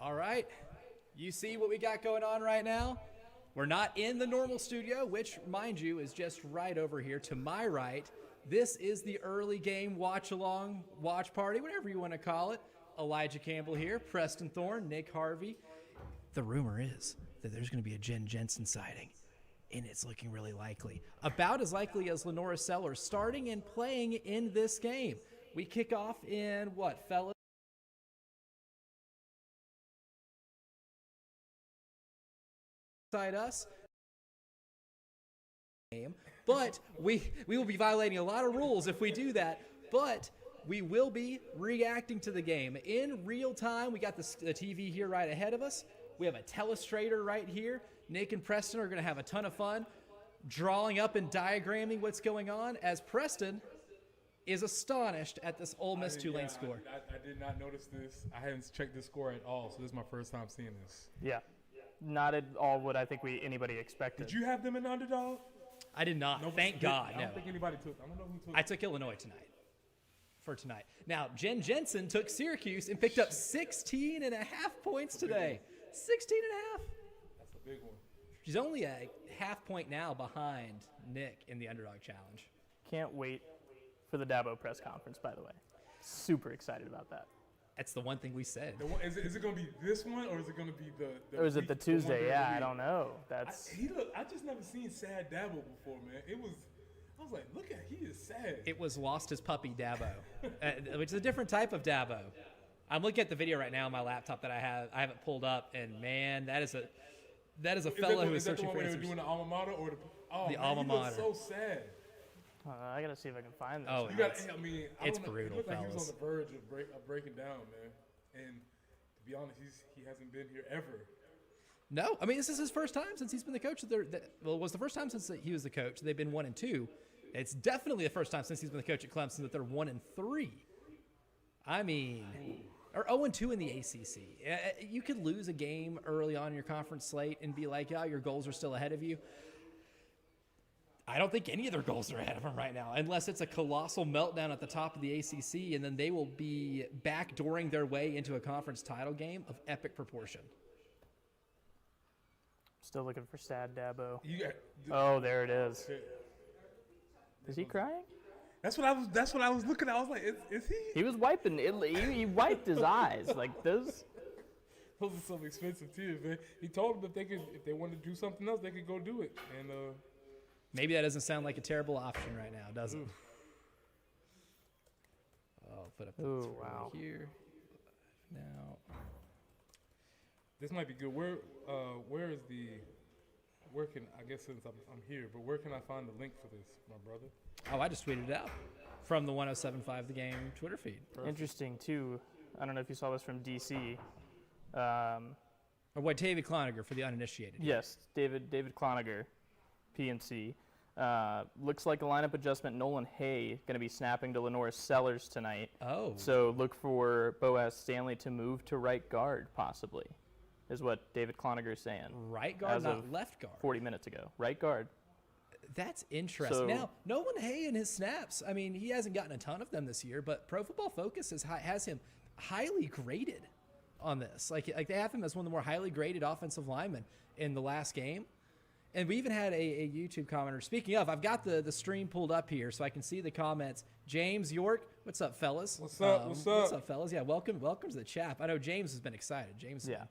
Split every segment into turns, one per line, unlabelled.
All right. You see what we got going on right now? We're not in the normal studio, which, mind you, is just right over here to my right. This is the early game watch-along, watch party, whatever you want to call it. Elijah Campbell here, Preston Thorne, Nick Harvey. The rumor is that there's going to be a Jen Jensen sighting, and it's looking really likely. About as likely as Lenora Sellers starting and playing in this game. We kick off in what, fellas? Us, but we will be violating a lot of rules if we do that, but we will be reacting to the game in real time. We got the TV here right ahead of us. We have a telestrator right here. Nick and Preston are going to have a ton of fun drawing up and diagramming what's going on as Preston is astonished at this Ole Miss Tulane score.
I did not notice this. I hadn't checked the score at all, so this is my first time seeing this.
Yeah. Not at all what I think anybody expected.
Did you have them in underdog?
I did not.
Nobody
Thank
did.
God.
I don't think anybody took. I don't know who took.
I took Illinois tonight. Now, Jen Jensen took Syracuse and picked up 16 and a half points today. 16 and a half.
That's a big one.
She's only a half point now behind Nick in the underdog challenge.
Can't wait for the Dabo press conference, by the way. Super excited about that.
That's the one thing we said.
Is it going to be this one, or is it going to be the
Or is it the Tuesday?
one
I don't know.
I just never seen sad Dabo before, man. I was like, look at, he is sad.
It was lost his puppy Dabo, which is a different type of Dabo. I'm looking at the video right now on my laptop that I haven't pulled up, and man, that is a fellow who is searching for answers.
Is that the one where they were doing the alma mater or
the alma mater?
He looks so sad.
I gotta see if I can find this.
Oh, it's brutal,
It looked like he was
fellas.
on the verge of breaking down, man. And to be honest, he hasn't been here ever.
No, I mean, this is his first time since he's been the coach. Well, it was the first time since he was the coach. They've been 1-2. It's definitely the first time since he's been the coach at Clemson that they're 1-3. I mean, or 0-2 in the ACC. You could lose a game early on in your conference slate and be like, your goals are still ahead of you. I don't think any of their goals are ahead of them right now, unless it's a colossal meltdown at the top of the ACC, and then they will be backdooring their way into a conference title game of epic proportion.
Still looking for sad Dabo.
Yeah.
Oh, there it is. Is he crying?
That's what I was looking at. I was like, is he?
He was wiping it. He wiped his eyes like this.
Those are some expensive tears, man. He told them if they wanted to do something else, they could go do it. And
maybe that doesn't sound like a terrible option right now, does it? I'll put up the
wow.
here. Now,
this might be good. Where can I guess since I'm here, but where can I find the link for this, my brother?
oh, I just tweeted it out from the 107.5 The Game Twitter feed.
Interesting too. I don't know if you saw this from DC.
Or what, David Cloninger for the uninitiated.
Yes, David Cloninger, PNC. Looks like a lineup adjustment. Nolan Hay going to be snapping to Lenora Sellers tonight.
Oh.
So look for Boaz Stanley to move to right guard, possibly, is what David Cloninger is saying.
Right guard,
as
not
of
left guard.
40 minutes ago. Right guard.
That's interesting.
So,
now, Nolan Hay and his snaps, I mean, he hasn't gotten a ton of them this year, but Pro Football Focus has him highly graded on this. Like they have him as one of the more highly graded offensive linemen in the last game. And we even had a YouTube commenter. Speaking of, I've got the stream pulled up here so I can see the comments. James York, what's up, fellas?
What's up? What's up,
fellas? Yeah, welcome to the chat. I know James has been excited. James has been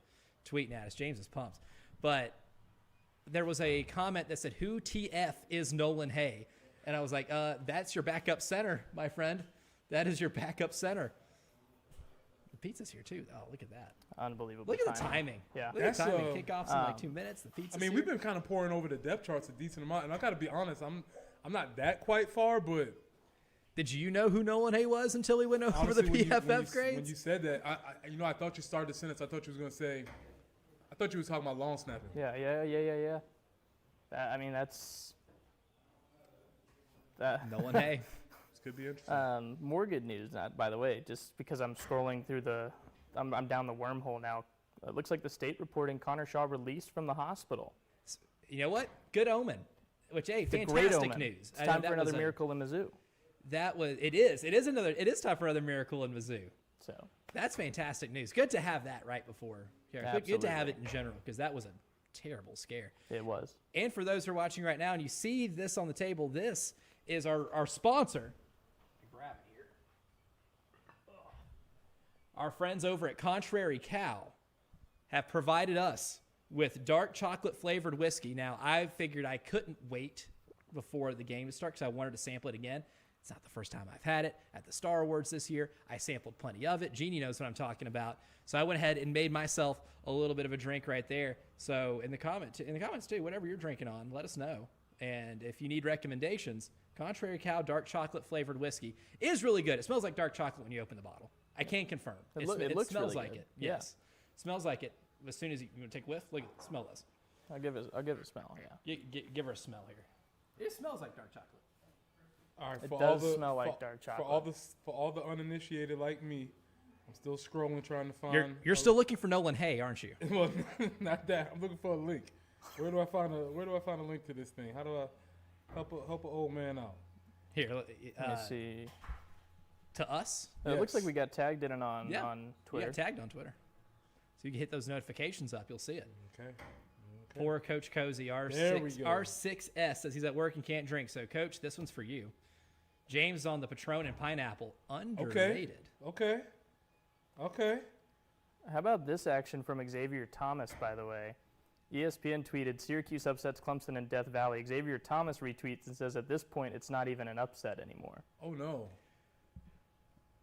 tweeting at us. James is pumped. But there was a comment that said, "Who TF is Nolan Hay?" And I was like, that's your backup center, my friend. That is your backup center. The pizza's here too. Oh, look at that.
Unbelievable.
Look at the timing.
Yeah.
Look at the timing. Kickoff's in like 2 minutes. The pizza's here.
we've been kind of pouring over the depth charts a decent amount, and I got to be honest, I'm not that quite far, but
did you know who Nolan Hay was until he went over
honestly,
the PFF grades?
When you said that, I thought you started the sentence. I thought you was going to say, I thought you was talking about long snapping.
Yeah. I mean, that's
Nolan Hay.
This could be interesting.
More good news, by the way, just because I'm scrolling through I'm down the wormhole now. It looks like the state reporting Connor Shaw released from the hospital.
You know what? Good omen. Which, hey,
It's a
fantastic
great omen.
news.
It's time for another miracle in Mizzou.
It is time for another miracle in Mizzou.
So
That's fantastic news. Good to have that right before. Yeah, good to have
Absolutely.
it in general because that was a terrible scare.
it was.
And for those who are watching right now and you see this on the table, this is our sponsor. Grab it here. Our friends over at Contrary Cow have provided us with dark chocolate flavored whiskey. Now, I figured I couldn't wait before the game to start because I wanted to sample it again. It's not the first time I've had it. At the Star Awards this year, I sampled plenty of it. Jeannie knows what I'm talking about. So I went ahead and made myself a little bit of a drink right there. So in the comments too, whatever you're drinking on, let us know. And if you need recommendations, Contrary Cow dark chocolate flavored whiskey is really good. It smells like dark chocolate when you open the bottle. I can confirm.
It looks
smells
really
like
good.
it.
Yeah.
Yes. Smells like it. As soon as you want to take a whiff, look, smell this.
I'll give it a smell. Yeah.
Give her a smell here. It smells like dark chocolate.
All right,
It
for
does
all the,
smell like
for-
dark
For all the uninitiated like me, I'm still scrolling trying to find.
You're still looking for Nolan Hay, aren't you?
Well, not that. I'm looking for a link. Where do I find a link to this thing? How do I help an old man out?
Here,
Let me see.
to us.
It looks like
Yes.
we got tagged in on
Yeah.
on
We
Twitter.
got tagged on Twitter, so you can hit those notifications up. You'll see it.
Okay.
Poor Coach Cozy,
There we go.
R6S says he's at work and can't drink. So, Coach, this one's for you. James on the Patron and pineapple, underrated.
Okay.
How about this action from Xavier Thomas, by the way? ESPN tweeted, Syracuse upsets Clemson in Death Valley. Xavier Thomas retweets and says, at this point, it's not even an upset anymore.
Oh no.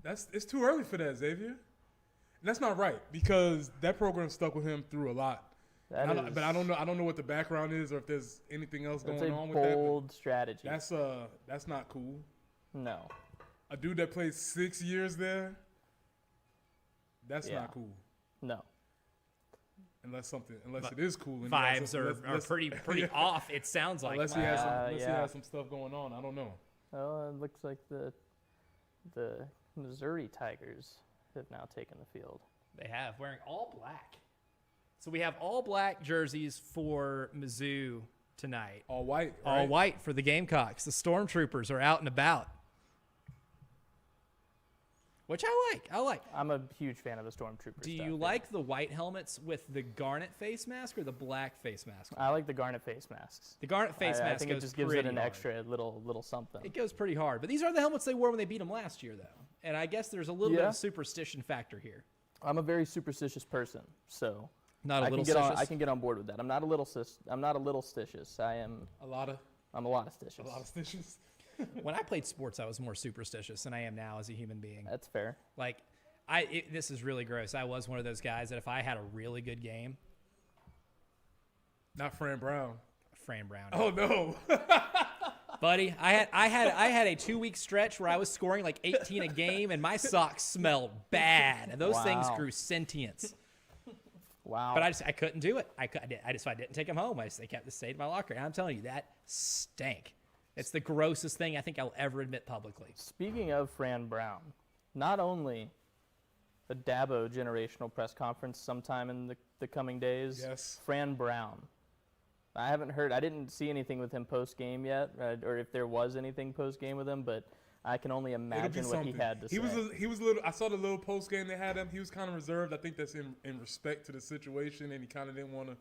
It's too early for that, Xavier. And that's not right because that program stuck with him through a lot.
That
And
is,
but I don't know what the background is or if there's anything else
that's
going
a
on with that.
bold strategy.
but That's not cool.
No.
A dude that played 6 years there. That's
Yeah.
not cool.
No.
Unless it is cool. And
Vibes are pretty off. It sounds like.
Unless he has
yeah.
some stuff going on. I don't know.
Oh, it looks like the Missouri Tigers have now taken the field.
They have wearing all black. So we have all black jerseys for Mizzou tonight.
All white.
All
right?
white for the Gamecocks. The Stormtroopers are out and about, which I like.
I'm a huge fan of the Stormtrooper
Do
stuff,
you
yeah.
like the white helmets with the garnet face mask or the black face mask?
I like the garnet face masks.
The garnet face
I
mask
think it
goes
just gives it
pretty
an
hard.
extra little something.
It goes pretty hard. But these are the helmets they wore when they beat them last year, though. And I guess there's a little bit
Yeah.
of superstition factor here.
I'm a very superstitious person, so
Not a
I
little
I can get on board with that. I'm not a little stitious. I'm
A lot of
a lot of stitious.
stitches.
When I played sports, I was more superstitious than I am now as a human being.
That's fair.
Like, this is really gross. I was one of those guys that if I had a really good game,
Not Fran Brown.
Fran Brown.
Oh no.
Buddy, I had a 2-week stretch where I was scoring like 18 a game, and my socks smelled bad, and those things
Wow.
grew sentience.
Wow.
But I couldn't do it. I didn't take them home. They stayed in my locker, and I'm telling you that stank. It's the grossest thing I think I'll ever admit publicly.
Speaking of Fran Brown, not only a Dabo generational press conference sometime in the coming days.
Yes.
Fran Brown. I didn't see anything with him post game yet, or if there was anything post game with him, but I can only
It'll be
imagine what he
something.
had to say.
He was a little. I saw the little post game they had him. He was kind of reserved. I think that's in respect to the situation, and he kind of didn't want to.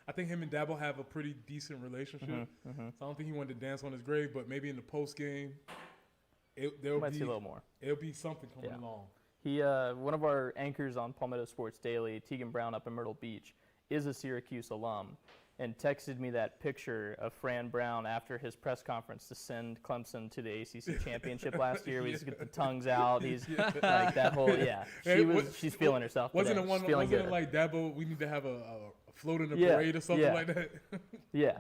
I think him and Dabo have a pretty decent relationship. So I don't think he wanted to dance on his grave, but maybe in the post game, there'll
Might
be
see a little more.
It'll be something coming
Yeah.
along.
He, one of our anchors on Palmetto Sports Daily, Tegan Brown up in Myrtle Beach, is a Syracuse alum, and texted me that picture of Fran Brown after his press conference to send Clemson to the ACC championship last year. We just get the tongues out. He's like that whole she's feeling herself.
Wasn't
today.
it one?
She's feeling
Wasn't
good.
it like Dabo? We need to have a float in the
Yeah,
parade or something
yeah.
like that.
Yeah.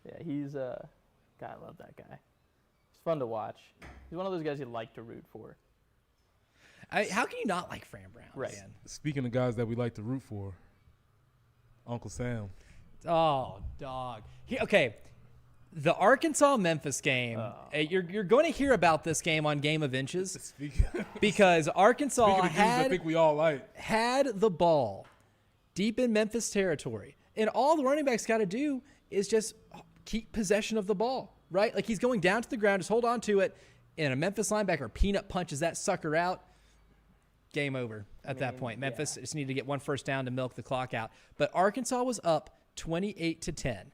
Yeah, he's God, I love that guy. He's fun to watch. He's one of those guys you like to root for.
How can you not like Fran Brown,
Right.
man?
Speaking of guys that we like to root for, Uncle Sam.
Oh, dog. Okay, the Arkansas-Memphis game. You're going to hear about this game on Game of Inches because Arkansas
Speaking of dudes I think we all like.
had the ball deep in Memphis territory, and all the running backs got to do is just keep possession of the ball, right? Like he's going down to the ground, just hold on to it, and a Memphis linebacker peanut punches that sucker out, game over at that point. Memphis just needed to get one first down to milk the clock out. But Arkansas was up 28-10.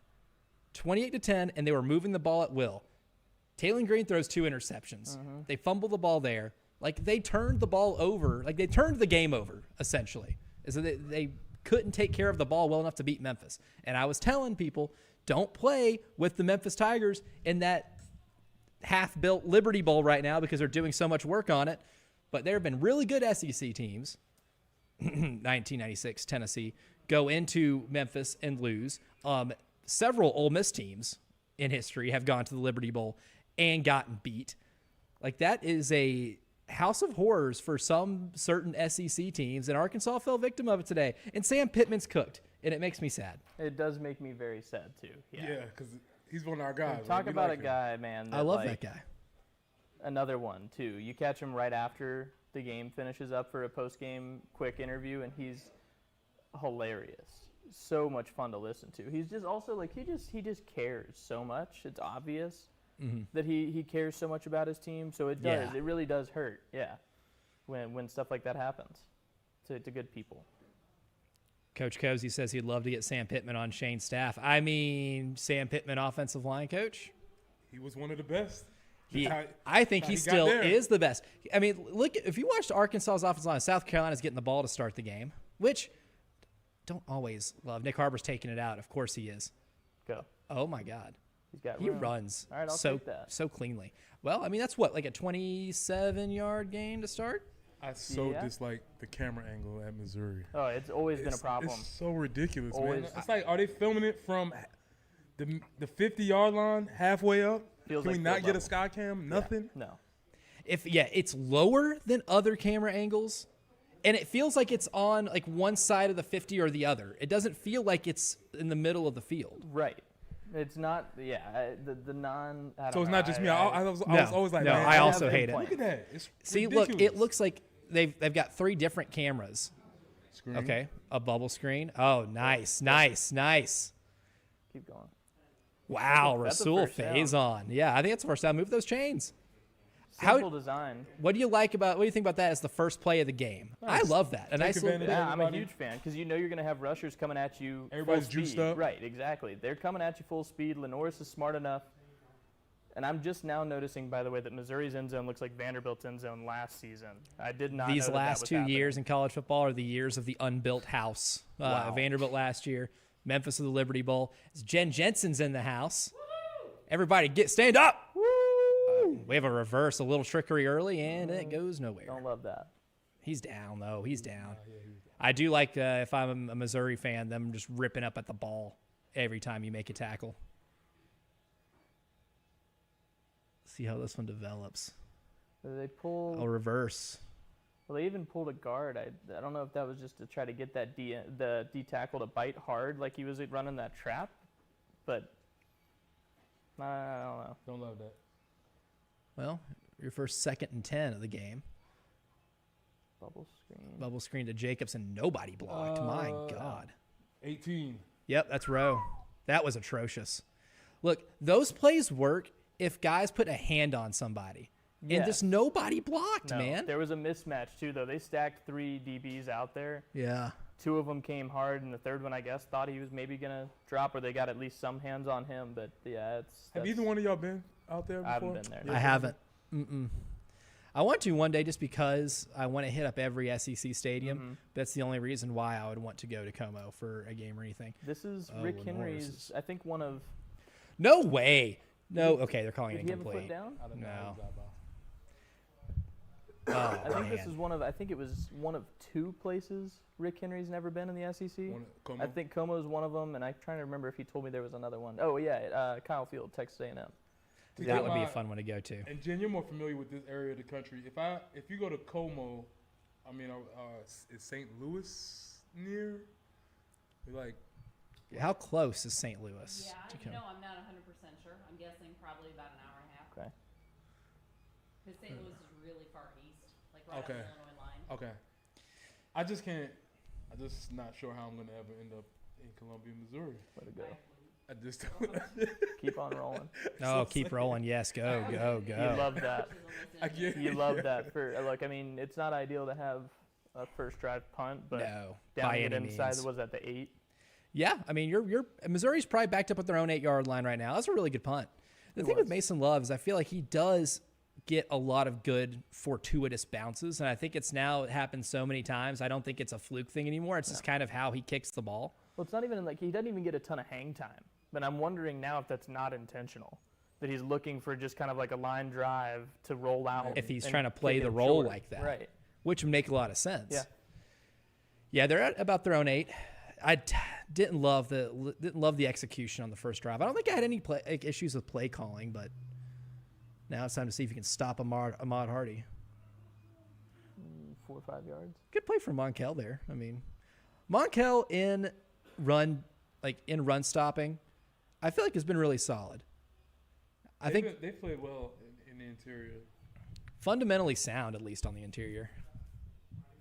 28-10, and they were moving the ball at will. Taylor Green throws 2 interceptions. They fumble the ball there. Like, they turned the ball over. Like, they turned the game over, essentially. So they couldn't take care of the ball well enough to beat Memphis. And I was telling people, don't play with the Memphis Tigers in that half-built Liberty Bowl right now because they're doing so much work on it. But there have been really good SEC teams, 1996 Tennessee, go into Memphis and lose. Several Ole Miss teams in history have gone to the Liberty Bowl and gotten beat. Like, that is a house of horrors for some certain SEC teams, and Arkansas fell victim of it today. And Sam Pittman's cooked, and it makes me sad.
It does make me very sad, too.
Yeah, because he's one of our guys.
Talk about a guy, man.
I love that guy.
Another one, too. You catch him right after the game finishes up for a post-game quick interview, and he's hilarious. So much fun to listen to. He's just also, like, he just cares so much. It's obvious that he cares so much about his team. So it does.
Yeah.
It really does hurt, when stuff like that happens to good people.
Coach Cozy says he'd love to get Sam Pittman on Shane's staff. I mean, Sam Pittman, offensive line coach?
He was one of the best.
I think he still
there.
is the best. I mean, look, if you watched Arkansas's offensive line, South Carolina's getting the ball to start the game, which don't always love. Nick Harbor's taking it out. Of course he is.
Go.
Oh, my God.
He
runs
All right, I'll take that.
so cleanly. Well, I mean, that's what, like a 27-yard gain to start?
I dislike the camera angle at Missouri.
Oh, it's always been a problem.
It's so ridiculous,
Always.
man. It's like, are they filming it from the 50-yard line halfway up?
Feels
Can we
like
not
field
get a
level.
sky cam? Nothing?
No.
It's lower than other camera angles, and it feels like it's on like one side of the 50 or the other. It doesn't feel like it's in the middle of the field.
Right. It's not, the non. I don't
So it's
know,
not just me. I was always like,
no,
man,
I
have
also
been
hate it.
playing.
look at that. It's
See,
ridiculous.
look, it looks like they've got 3 different cameras.
Screen.
Okay, a bubble screen. Oh, nice.
Keep going.
Wow,
That's a
Rasul
first down.
phase on. Yeah, I think that's the first down. Move those chains.
Simple design.
What do you think about that as the first play of the game? I
Nice.
love that. A
Take
nice little,
advantage.
Yeah, I'm a
Everybody-
huge fan because you know you're going to have rushers coming at you.
Everybody's
full
juiced
speed.
up.
Right, exactly. They're coming at you full speed. Lenoris is smart enough. And I'm just now noticing, by the way, that Missouri's end zone looks like Vanderbilt's end zone last season. I did not
These
know that
last
was
2
happening.
years in college football are the years of the unbuilt house.
Wow.
Vanderbilt last year, Memphis of the Liberty Bowl. Jen Jensen's in the house. Everybody stand up. We have a reverse, a little trickery early, and it goes nowhere.
Don't love that.
He's down, though. He's down. I do like, if I'm a Missouri fan, them just ripping up at the ball every time you make a tackle. See how this one develops.
They pull.
A reverse.
Well, they even pulled a guard. I don't know if that was just to try to get that the D tackle to bite hard like he was running that trap, but I don't know.
Don't love that.
Well, your first 2nd and 10 of the game.
Bubble screen.
Bubble screen to Jacobson. Nobody blocked. My God.
18.
Yep, that's Rowe. That was atrocious. Look, those plays work if guys put a hand on somebody. And
Yes.
just nobody blocked,
No,
man.
there was a mismatch too, though. They stacked 3 DBs out there.
Yeah.
2 of them came hard, and the third one, I guess, thought he was maybe gonna drop, or they got at least some hands on him. But yeah,
Have either one of y'all been out there before?
I haven't been there.
I haven't. I want to one day just because I want to hit up every SEC stadium. That's the only reason why I would want to go to Como for a game or anything.
This is
Oh,
Rick
Lenoris
Henry's.
is-
I think one of.
No way. No. Okay, they're calling
Did
it
he have a foot
incomplete.
down?
I don't know.
No.
Who's that about?
Oh,
I think this
man.
is one of. I think it was one of 2 places Rick Henry's never been in the SEC.
Como?
I think Como's one of them, and I'm trying to remember if he told me there was another one. Oh yeah, Kyle Field, Texas A&M.
To
That
get
would be a
my-
fun one to go to.
And Jen, you're more familiar with this area of the country. If you go to Como, I mean, is St. Louis near? Like,
How close is St. Louis
Yeah,
to
you
Como?
know, I'm not 100% sure. I'm guessing probably about an hour and a half.
Okay.
Because St. Louis is really far east, like right
Okay.
on the Illinois line.
okay, I just can't. I'm just not sure how I'm gonna ever end up in Columbia, Missouri.
Way to go.
I just
Keep on rolling.
Oh, keep rolling. Yes, go, go,
You
go.
love that.
I get
You love that. Look, I mean, it's not ideal to have a first drive punt, but
No,
down
by
to get
any
inside,
means.
was that the 8?
Yeah, I mean, Missouri's probably backed up at their own 8-yard line right now. That's a really good punt. The thing with Mason Love is I feel like he does get a lot of good fortuitous bounces, and I think it happens so many times. I don't think it's a fluke thing anymore. It's just kind of how he kicks the ball.
Well, it's not even like he doesn't even get a ton of hang time. But I'm wondering now if that's not intentional, that he's looking for just kind of like a line drive to roll out.
If he's
and
trying to play
kick
the
it
role
short.
like that.
Right.
Which would make a lot of sense.
Yeah.
Yeah, they're at about their own 8. I didn't love the execution on the first drive. I don't think I had any issues with play calling, but now it's time to see if you can stop Ahmad Hardy.
4 or 5 yards.
Good play from Monkel there. I mean, Monkel in run stopping, I feel like has been really solid. I think
they played well in the interior.
fundamentally sound, at least on the interior.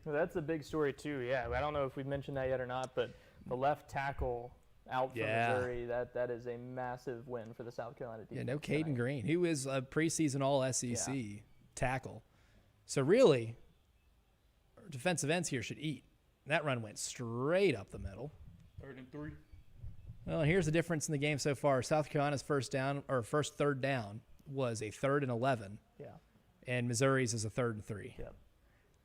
Well, that's a big story too. Yeah, I don't know if we've mentioned that yet or not, but the left tackle out for
Yeah.
Missouri, that is a massive win for the South Carolina
Yeah,
defense.
no Caden
tonight.
Green, who is a preseason All SEC tackle. So really, our defensive ends here should eat. That run went straight up the middle.
3rd and 3.
Well, and here's the difference in the game so far. South Carolina's first third down was a 3rd and 11,
Yeah.
and Missouri's is a 3rd and 3.
Yep.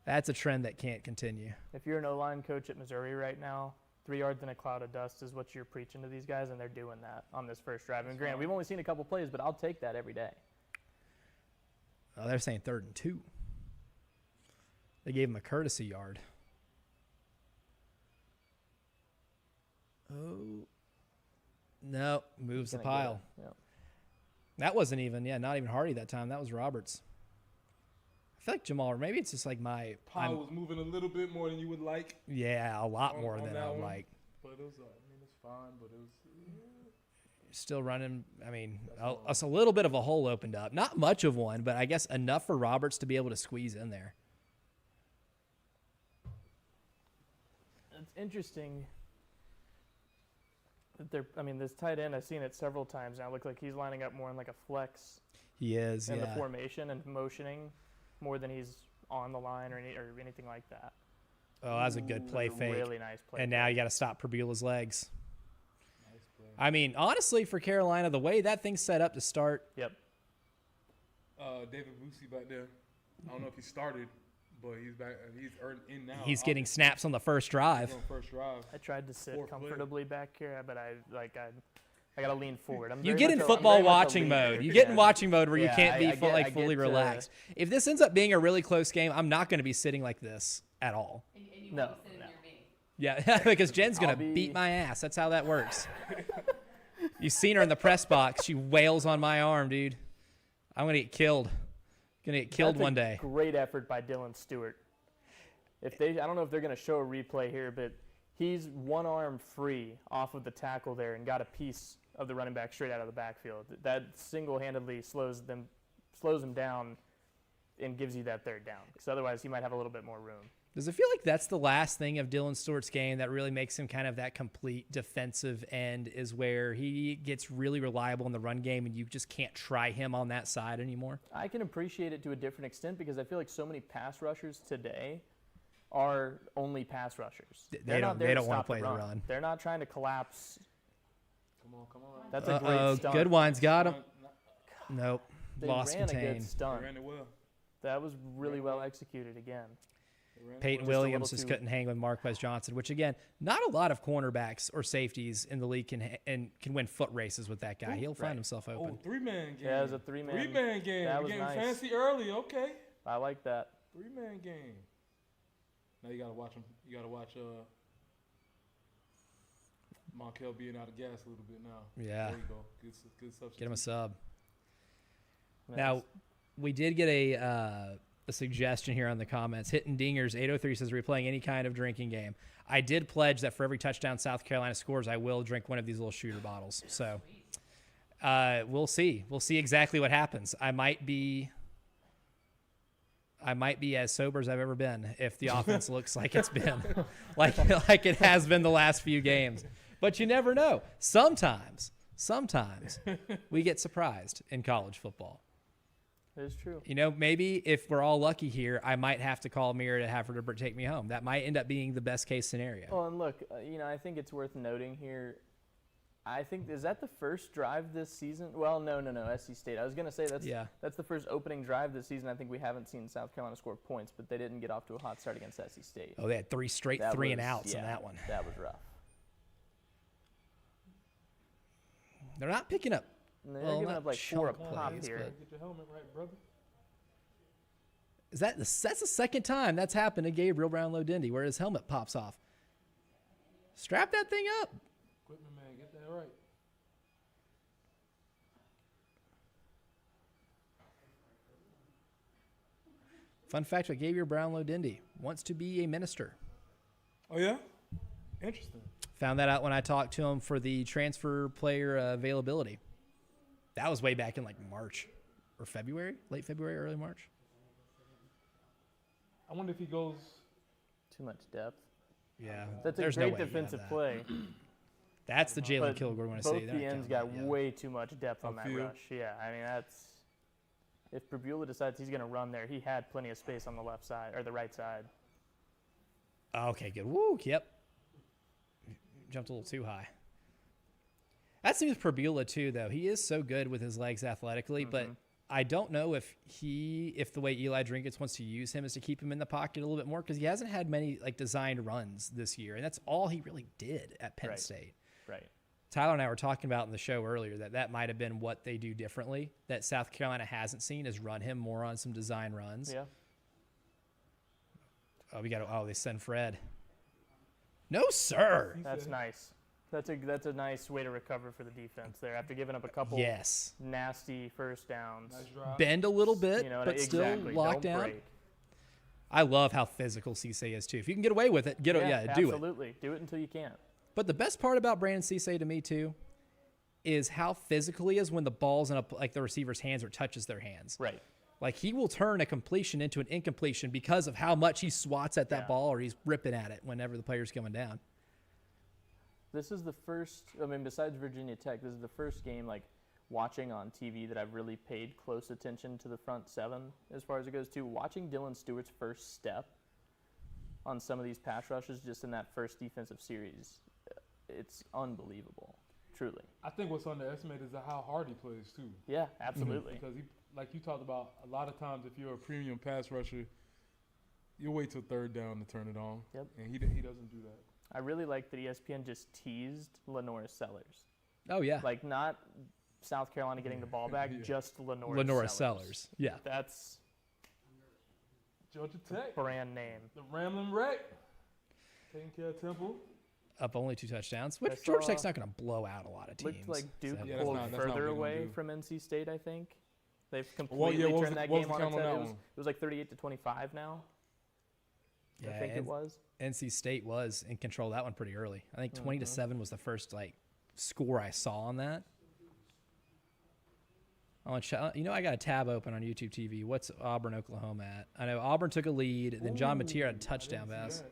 That's a trend that can't continue.
If you're an O-line coach at Missouri right now, 3 yards in a cloud of dust is what you're preaching to these guys, and they're doing that on this first drive. And granted, we've only seen a couple plays, but I'll take that every day.
Oh, they're saying 3rd and 2. They gave him a courtesy yard. Oh. No, moves the
Gonna get
pile.
it. Yep.
That wasn't even, not even Hardy that time. That was Roberts. I feel like Jamal, or maybe it's just like
Powell was moving a little bit more than you would like,
a lot more
on
than
that
I
one.
like.
but it was. I mean, it's fine, but it was.
Still running. I mean, a little bit of a hole opened up. Not much of one, but I guess enough for Roberts to be able to squeeze in there.
It's interesting that this tight end, I've seen it several times now. Look like he's lining up more in like a flex
He is,
in the
yeah.
formation and motioning more than he's on the line or anything like that.
Oh, that was a good play
It was a
fake.
Really nice play.
And now you got to stop Perbula's legs.
Nice play.
I mean, honestly, for Carolina, the way that thing's set up to start,
Yep.
David Boosie back there. I don't know if he started, but he's back. He's in now.
he's getting snaps on the first drive.
He's on first drive.
I tried to sit
Fourth play.
comfortably back here, but I got to lean forward.
You get in football watching mode. You get in watching mode where you
Yeah,
can't be
I get- I
fully
get,
relaxed. If this ends up being a really close game, I'm not going to be sitting like this at all.
And you
No,
won't be sitting
no.
near me.
Yeah, because Jen's going
I'll
to
be-
beat my ass. That's how that works. You've seen her in the press box. She wails on my arm, dude. I'm going to get killed. Going to get killed
That's
one
a
day.
Great effort by Dylan Stewart. I don't know if they're going to show a replay here, but he's one arm free off of the tackle there and got a piece of the running back straight out of the backfield. That single-handedly slows them down and gives you that third down. Because otherwise, he might have a little bit more room.
Does it feel like that's the last thing of Dylan Stewart's game that really makes him kind of that complete defensive end, is where he gets really reliable in the run game and you just can't try him on that side anymore?
I can appreciate it to a different extent because I feel like so many pass rushers today are only pass rushers.
They don't
there
wanna
stop
play the run.
They're not trying to collapse.
Come on.
That's a great stunt.
Good one's got him. Nope.
They
Lost
ran a good
contain.
They
stunt.
ran it well.
That was really well executed again.
They ran it
Peyton
well.
Williams
little
just
too-
couldn't hang with Marquez Johnson, which again, not a lot of cornerbacks or safeties in the league can win foot races with that guy. He'll find
Right.
himself
Oh,
open.
3-man game.
Yeah, it was a three-man.
Three-man game.
That
We're
was
getting
nice.
fancy early. Okay.
I like that.
3-man game. Now you gotta watch him. You gotta watch Monkel being out of gas a little bit now.
Yeah.
There you go. Good substitute.
Get him a sub.
Nice.
Now, we did get a suggestion here on the comments. Hitting Dingers 803 says, "Are we playing any kind of drinking game?" I did pledge that for every touchdown South Carolina scores, I will drink one of these little shooter bottles. So we'll see. We'll see exactly what happens. I might be as sober as I've ever been if the offense looks like it's been, like it has been the last few games. But you never know. Sometimes sometimes we get surprised in college football.
That is true.
You know, maybe if we're all lucky here, I might have to call Mira to have her to take me home. That might end up being the best case scenario.
Well, and look, I think it's worth noting here. I think, is that the first drive this season? Well, no, SC State. I was going to say that's the first opening drive this season. I think we haven't seen South Carolina score points, but they didn't get off to a hot start against SC State.
Oh, they had 3 straight
That
3 and
was-
outs in
yeah,
that one.
That was rough.
They're not picking up.
And they're
Well,
giving
not
up like 4 a
chunk
pop
plays,
here.
but-
Get your helmet right, brother.
That's the second time that's happened to Gabriel Brownlow-Dindy where his helmet pops off. Strap that thing up.
Equipment man, get that right.
Fun fact about Gabriel Brownlow-Dindy. Wants to be a minister.
Oh yeah, interesting.
Found that out when I talked to him for the transfer player availability. That was way back in like March or February, late February, early March.
I wonder if he goes.
Too much depth.
Yeah,
That's a
there's no
great
way you have
defensive
that.
play.
That's the Jalen
But
Kilgore want to
both
see.
the ends got way too much depth on that
Upfield.
rush. Yeah, I mean, that's. If Prbula decides he's going to run there, he had plenty of space on the left side or the right side.
Okay, good. Woo, yep. Jumped a little too high. That seems Prbula too, though. He is so good with his legs athletically, but I don't know if the way Eli Drinkwitz wants to use him is to keep him in the pocket a little bit more because he hasn't had many like designed runs this year, and that's all he really did at Penn
Right.
State.
Right.
Tyler and I were talking about in the show earlier that might have been what they do differently that South Carolina hasn't seen is run him more on some design runs.
Yeah.
They send Fred. No, sir.
That's nice. That's a nice way to recover for the defense there after giving up a couple
Yes.
nasty first downs.
Nice drive.
Bend a little bit,
You know,
but still
exactly.
locked
Don't
down.
break.
I love how physical Cisse is too. If you can get away with it, do it.
Absolutely. Do it until you can't.
But the best part about Brandon Cisse to me too is how physical he is when the ball's in the receiver's hands or touches their hands.
Right.
Like he will turn a completion into an incompletion because of how much he swats at that
Yeah.
ball or he's ripping at it whenever the player's coming down.
This is the first, besides Virginia Tech, this is the first game, watching on TV that I've really paid close attention to the front seven as far as it goes, too. Watching Dylan Stewart's first step on some of these pass rushes just in that first defensive series, it's unbelievable, truly.
I think what's underestimated is how hard he plays too.
Yeah, absolutely.
Because he, like you talked about, a lot of times if you're a premium pass rusher, you'll wait till third down to turn it on.
Yep.
And he doesn't do that.
I really like that ESPN just teased Lenora Sellers.
Oh yeah.
Not South Carolina getting the ball back,
Yeah.
just Lenora
Lenora Sellers. Yeah.
That's
Georgia Tech,
brand name.
the Ramblin' Wreck, taking care of Temple.
Up only 2 touchdowns, which
I
Georgia
saw-
Tech's not going to blow out a lot of teams.
Looked like Duke
So-
Yeah, that's
pulled
not- that's not what
further
they're gonna
away
do.
from NC State, I think. They've
Well,
completely
yeah, what was
turned
the-
that
what was
game
the
on
count
its
on
head.
that
It
one?
was like 38-25 now. I
Yeah,
think it was.
NC State was in control of that one pretty early. I think 20-7 was the first score I saw on that. I got a tab open on YouTube TV. What's Auburn, Oklahoma at? I know Auburn took a lead, then John Mateer had a touchdown pass.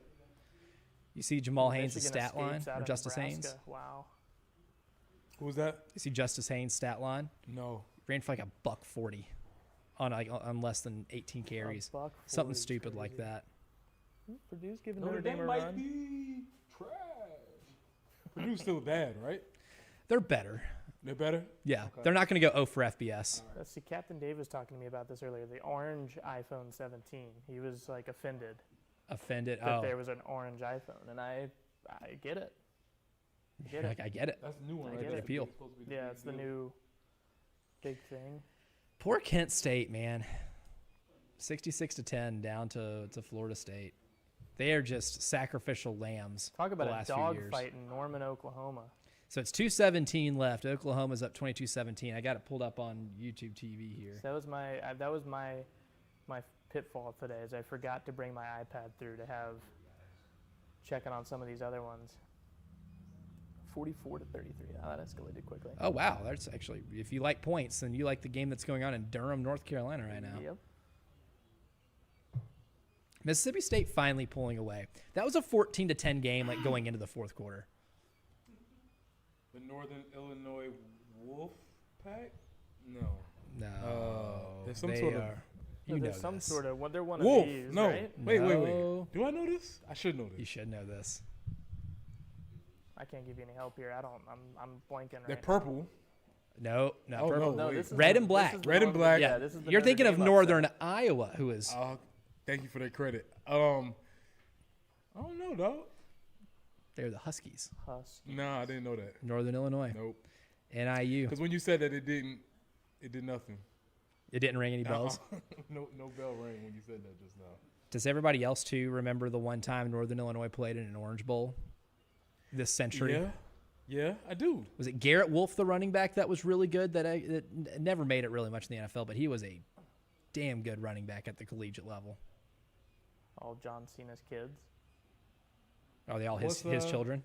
You see Jamal Haynes'
Michigan
stat line
escapes out
or
of
Justice
Nebraska.
Haynes?
Wow.
Who was that?
You see Justice Haynes' stat line?
No.
Ran for $140 on less than 18 carries.
$140
Something
is
stupid like
crazy.
that.
Purdue's giving
Notre
Notre Dame
Dame
a
might
run.
be trash. Purdue's still bad, right?
They're better.
They're better?
Yeah,
Okay.
they're not going to go 0 for FBS.
See, Captain Dave was talking to me about this earlier. The orange iPhone 17. He was offended
Offended.
that
Oh,
there was an orange iPhone, and I get it. I get it.
I get it.
That's the new one,
I
right
get
there.
it.
Appeal.
It's supposed to be the
Yeah,
big
it's the
deal.
new big thing.
Poor Kent State, man. 66-10 down to Florida State. They are just sacrificial lambs.
Talk about
the
a
last few years.
dogfight in Norman, Oklahoma.
So it's 2:17 left. Oklahoma's up 22-17. I got it pulled up on YouTube TV here.
So that was my pitfall today, is I forgot to bring my iPad through to have checking on some of these other ones. 44-33. Now that escalated quickly.
Oh wow, that's actually, if you like points, then you like the game that's going on in Durham, North Carolina right now.
Yep.
Mississippi State finally pulling away. That was a 14-10 game, going into the fourth quarter.
But Northern Illinois Wolf Pack? No.
No.
There's some
they
sort of-
are. You know
There's some
this.
sort of what they're one
Wolf.
of these,
No.
right?
Wait.
No.
Do I know this? I should know
You
this.
should know this.
I can't give you any help here. I'm blanking right
They're
now.
purple.
No, not
Oh,
purple.
no.
No,
wait.
this is
Red
the-
and
this
black.
is the
Red and
one-
black.
Yeah, this is the
You're
Notre
thinking of
Dame
Northern
upset.
Iowa, who is
Thank you for that credit. I don't know, dog.
they're the Huskies.
Husky.
Nah, I didn't know that.
Northern Illinois.
Nope.
NIU.
Because when you said that, it did nothing.
It didn't ring any bells.
No bell rang when you said that just now.
Does everybody else too remember the one time Northern Illinois played in an Orange Bowl this century?
Yeah, I do.
Was it Garrett Wolf, the running back, that was really good? That never made it really much in the NFL, but he was a damn good running back at the collegiate level.
All John Cena's kids.
Are they all
What's,
his children?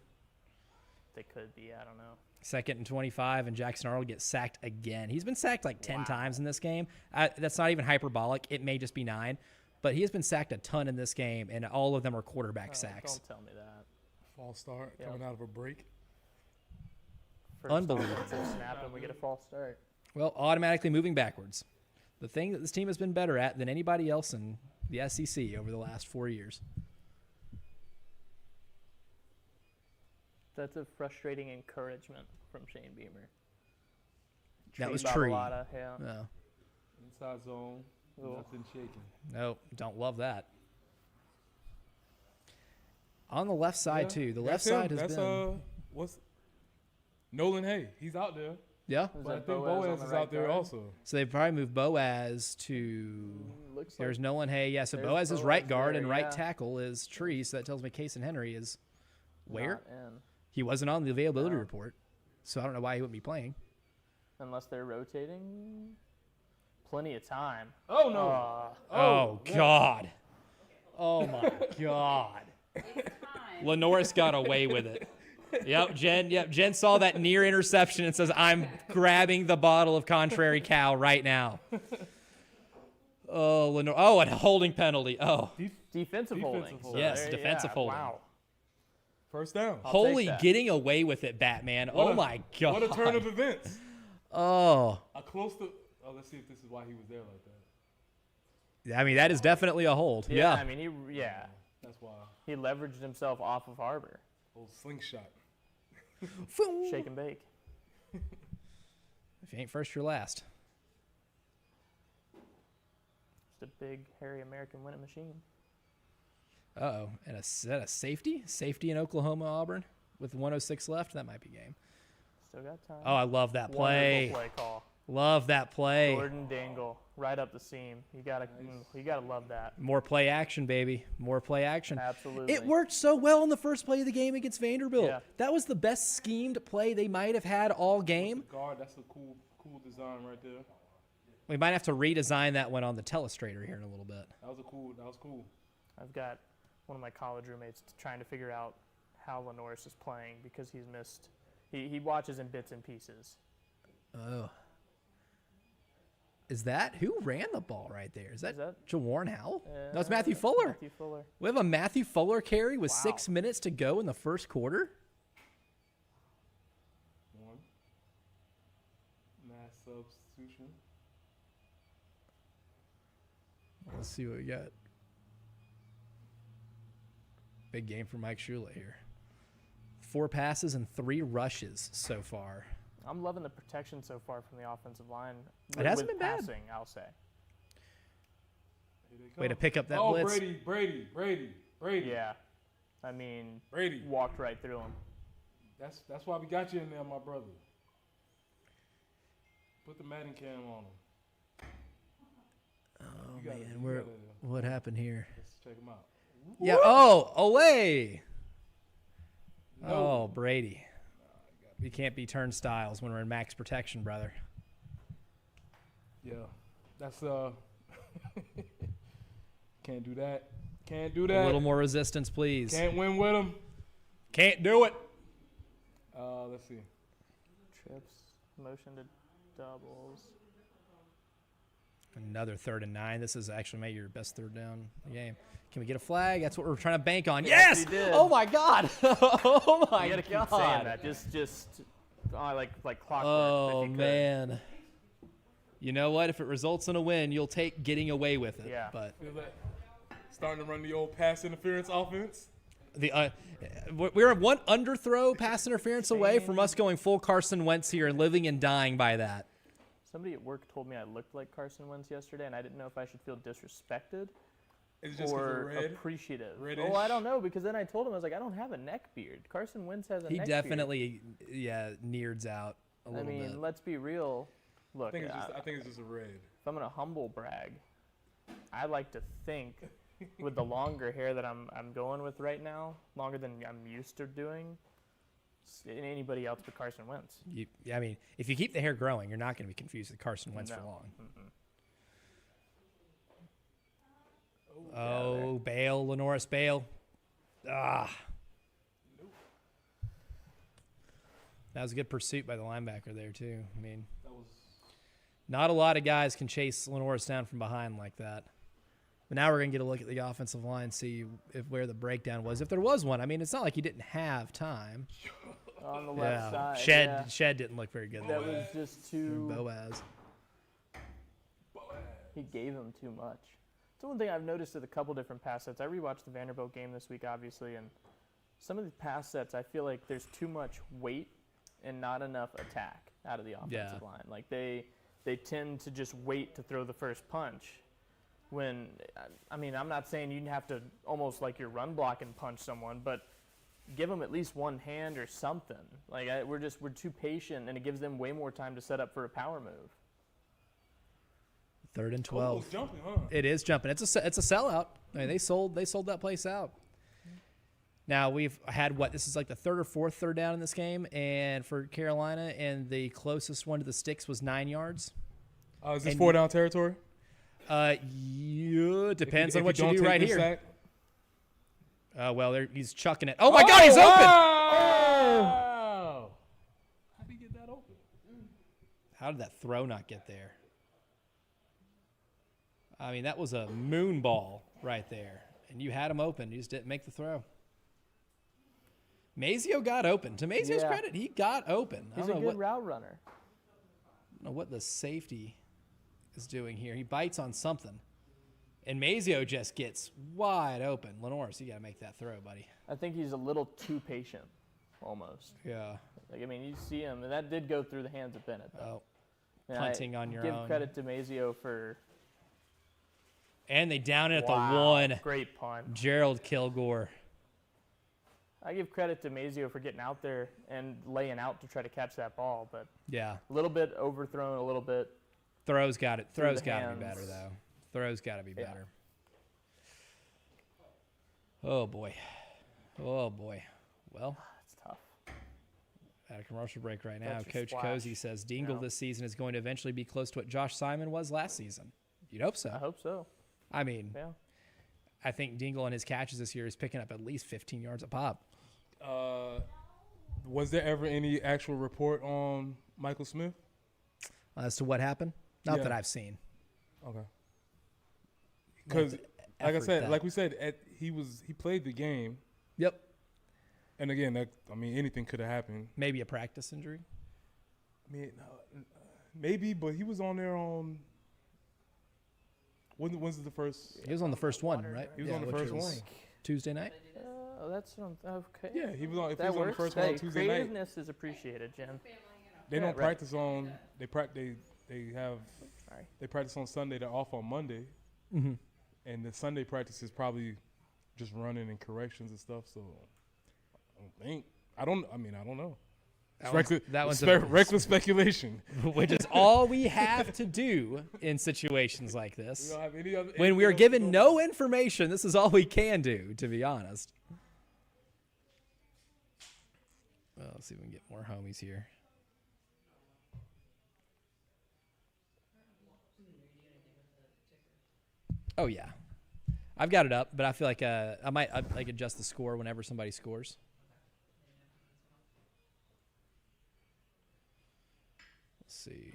They could be. I don't know.
2nd and 25, and Jackson Arnold gets sacked again. He's been sacked like 10 times in this game. That's not even hyperbolic. It may just be 9. But he has been sacked a ton in this game, and all of them are quarterback
Oh,
sacks.
Don't tell me that.
False start
Yeah.
coming out of a break.
First
Unbelievable.
offensive snap, and we get a false start.
Well, automatically moving backwards. The thing that this team has been better at than anybody else in the SEC over the last 4 years.
That's a frustrating encouragement from Shane Beamer.
That was Tree.
Babalata, yeah.
No,
Inside zone.
Ugh.
Nothing shaking.
no, don't love that. On the left side, too. The left
That's him.
side has
That's,
been.
what's Nolan Hay. He's out there.
Yeah.
Was
But I
that
think
Boaz on
Boaz
the
is
right
out there
guard?
also.
So they probably moved Boaz to.
Looks
There's
like
Nolan Hay. Yeah, so
There's
Boaz is
Boaz
right guard
there,
and right
yeah.
tackle is Tree. So that tells me Case and Henry is where?
not in,
He wasn't on the availability
No.
report. So I don't know why he wouldn't be playing.
unless they're rotating. Plenty of time.
Oh, no.
Oh, God. Oh, my God.
It's time.
Lenoris got away with it. Jen saw that near interception and says, I'm grabbing the bottle of Contrary Cow right now. Oh, Lenore. Oh, and a holding penalty. Oh,
Defensive holding.
holding.
Yes,
there-
defensive holding.
Wow.
First down.
I'll
holy
take that.
getting away with it, Batman. Oh, my God.
What a turn of events.
Oh,
A close to. Oh, let's see if this is why he was there like that.
I mean, that is definitely a hold.
Yeah,
Yeah.
I mean,
That's why.
he leveraged himself off of Harbor.
Old slingshot.
Shake and bake.
If you ain't first, you're last.
Just a big, hairy American winning machine.
Uh-oh. And is that a safety? Safety in Oklahoma, Auburn with 106 left? That might be game.
Still got time.
Oh, I love that play.
Wonderful play call.
Love that play.
Jordan Dingle, right up the seam. You gotta love that.
More play action, baby. More play action.
Absolutely.
It worked so well in the first play of the game against Vanderbilt.
Yeah.
That was the best schemed play they might have had all game.
Guard, that's a cool design right there.
We might have to redesign that one on the telestrator here in a little bit.
That was cool.
I've got one of my college roommates trying to figure out how Lenoris is playing because he's missed. He watches in bits and pieces.
Oh. Is that who ran the ball right there? Is that Jawarn Howell? No, it's Matthew Fuller.
Matthew Fuller.
We have a Matthew Fuller carry with 6 minutes to go in the first quarter.
One. Mass substitution.
Let's see what we got. Big game for Mike Shula here. 4 passes and 3 rushes so far.
I'm loving the protection so far from the offensive line.
It hasn't
with
been bad.
passing, I'll say.
Here they
Way to
come.
pick up that
oh,
blitz.
Brady.
Yeah. I mean,
Brady.
walked right through him.
That's why we got you in there, my brother. Put the Madden cam on him.
Oh,
You gotta-
man.
you gotta-
What happened here?
Let's check him out.
Yeah. Oh, away.
No.
Oh, Brady. You can't be turnstiles when we're in max protection, brother.
Yeah, that's can't do that. Can't do
A
that.
little more resistance, please.
Can't win with him.
Can't do it.
Let's see.
Trips, motion to doubles.
Another 3rd and 9. This is actually maybe your best 3rd down in the game. Can we get a flag? That's what we're trying to bank on.
Yes,
Yes!
he did.
Oh my God! Oh my
You gotta keep saying
God!
that. Just like clockwork.
Oh
if he could.
man. You know what? If it results in a win, you'll take getting away with it.
Yeah.
But
Feel that? Starting to run the old pass interference offense.
we're one underthrow pass interference away from us going full Carson Wentz here and living and dying by that.
Somebody at work told me I looked like Carson Wentz yesterday, and I didn't know if I should feel disrespected
It's just
or
red.
appreciative.
Reddish.
Oh, I don't know, because then I told him, I was like, I don't have a neck beard. Carson Wentz has a
He
neck
definitely, neards out a
beard. I
little
mean,
bit.
let's be real. Look,
I think it's just a red.
if I'm gonna humble brag, I like to think with the longer hair that I'm going with right now, longer than I'm used to doing, anybody else but Carson Wentz.
I mean, if you keep the hair growing, you're not going to be confused with Carson Wentz for
No.
long.
Yeah,
Oh, Bale, Lenoris Bale. Ah. That was a good pursuit by the linebacker there, too. I mean, not a lot of guys can chase Lenoris down from behind like that. But now we're going to get a look at the offensive line, see where the breakdown was, if there was one. I mean, it's not like he didn't have time.
On the left side.
Shed,
yeah.
Shed didn't look very good.
That
there.
was just too.
Boaz.
He gave him too much. It's one thing I've noticed at a couple different pass sets. I rewatched the Vanderbilt game this week, obviously, and some of the pass sets, I feel like there's too much weight and not enough attack out of the offensive line. Like they tend to just wait to throw the first punch. When, I mean, I'm not saying you have to almost like your run block and punch someone, but give them at least one hand or something. Like we're too patient, and it gives them way more time to set up for a power move.
3rd and
Oh,
12.
it's jumping, huh?
It is jumping. It's a sellout. I mean, they sold that place out. Now we've had this is like the 3rd or 4th third down in this game, and for Carolina, and the closest one to the sticks was 9 yards.
Is this
And-
4-down territory?
Yeah, depends
If
on what you
don't
do
take
right
this
here.
sack-
Well, he's chucking it. Oh my God, he's open!
Oh! How did he get that open?
How did that throw not get there? I mean, that was a moon ball right there, and you had him open. You just didn't make the throw. Mazio got open. To Mazio's
Yeah.
credit, he got open. I
He's a
don't know
good route runner.
I don't know what the safety is doing here. He bites on something, and Mazio just gets wide open. Lenoris, you got to make that throw, buddy.
I think he's a little too patient, almost.
Yeah.
Like, I mean, you see him, and that did go through the hands of Bennett, though.
Oh,
And
punting on your
give
own.
credit to Mazio for
and they down it at the
wow,
1.
great punt.
Gerald Kilgore.
I give credit to Mazio for getting out there and laying out to try to catch that ball, but
Yeah.
a little bit overthrown, a little bit.
Throws got it.
Through
Throws
the
got to be
hands.
better, though. Throws got to be
Yeah.
better. Oh, boy. Oh, boy. Well,
It's tough.
at a commercial break right now,
That's your
Coach
splash.
Cozy says Dingle
Yeah.
this season is going to eventually be close to what Josh Simon was last season. You'd hope
I
so.
hope so.
I mean,
Yeah.
I think Dingle and his catches this year is picking up at least 15 yards a pop.
Was there ever any actual report on Michael Smith?
As to what happened? Not
Yeah.
that I've seen.
Okay. Because, like I
effort
said,
that-
like we said, he played the game,
Yep.
and again, anything could have happened.
Maybe a practice injury.
I mean, maybe, but he was on there on. When's the first?
He was on the first one, right?
He was on the
which
first
was
one.
Tuesday night.
Oh, that's okay.
Yeah, he was on. If he
That
was on the
works.
first one
Hey,
on Tuesday night,
creativeness is appreciated, Jen.
they
Yeah,
don't
right.
practice on. They have.
Sorry.
They practice on Sunday. They're off on Monday,
Mm-hmm.
and the Sunday practice is probably just running and corrections and stuff. So I don't think. I don't know.
That one's
reckless speculation.
which is all we have to do in situations like
We
this.
don't have any other.
When we are
anything else
given
to go
no information, this is all we can do, to be honest. Well, let's see if we can get more homies here. Oh, yeah. I've got it up, but I feel like I might like adjust the score whenever somebody scores. Let's see.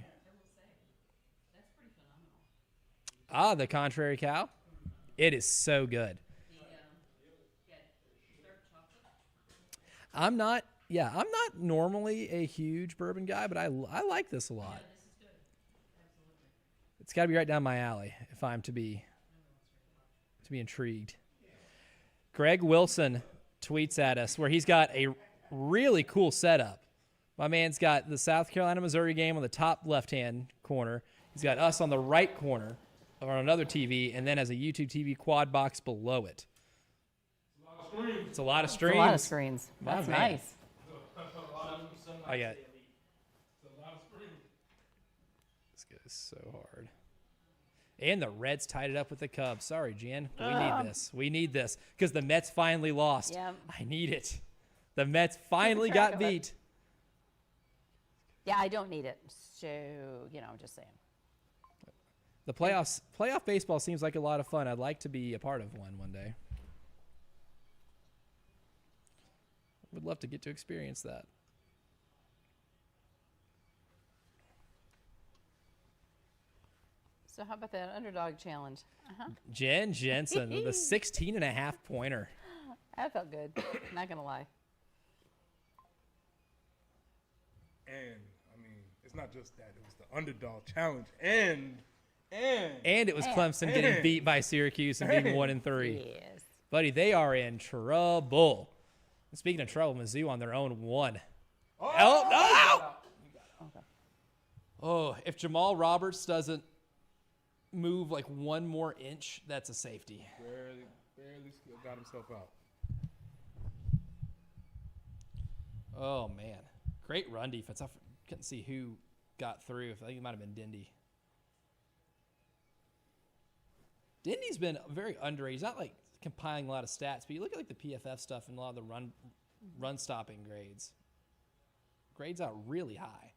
Ah, the contrary cow. It is so good. I'm not Yeah, I'm not normally a huge bourbon guy, but I like this a lot. It's got to be right down my alley if I'm to be intrigued. Greg Wilson tweets at us where he's got a really cool setup. My man's got the South Carolina-Missouri game on the top left-hand corner. He's got us on the right corner or on another TV, and then has a YouTube TV quad box below it. It's a lot of
It's a
streams.
lot of screens.
My
That's
man.
nice.
I got this goes so hard. And the Reds tied it up with the Cubs. Sorry, Jen. We need this. We need this because the Mets finally lost.
Yep.
I need it. The Mets finally
track
got
of it.
beat.
Yeah, I don't need it. So, just saying.
The playoff baseball seems like a lot of fun. I'd like to be a part of one day. Would love to get to experience that.
So how about that underdog challenge?
Jen Jensen with a 16.5 pointer.
That felt good. Not going to lie.
And it's not just that; it was the underdog challenge, and
it was Clemson getting beat by Syracuse and being 1-3.
Yes.
Buddy, they are in trouble. And speaking of trouble, Mizzou on their own 1. Oh, no! Oh, if Jamal Roberts doesn't move like 1 more inch, that's a safety.
barely got himself out.
Oh, man. Great run defense. I couldn't see who got through. I think it might have been Dindy. Dindy's been very underrated. He's not like compiling a lot of stats, but you look at like the PFF stuff and a lot of the run stopping grades. Grades out really high.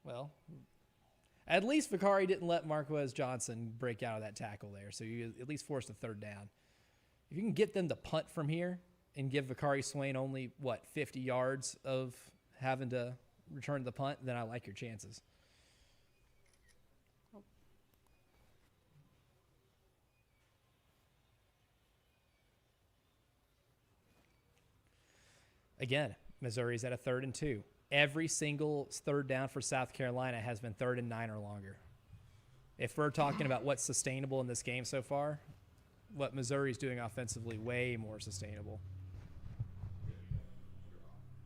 Well, at least Vicari didn't let Marquez Johnson break out of that tackle there, so you at least forced a 3rd down. If you can get them to punt from here and give Vicari Swain only, 50 yards of having to return the punt, then I like your chances. Again, Missouri's at a 3rd and 2. Every single 3rd down for South Carolina has been 3rd and 9 or longer. If we're talking about what's sustainable in this game so far, what Missouri's doing offensively, way more sustainable.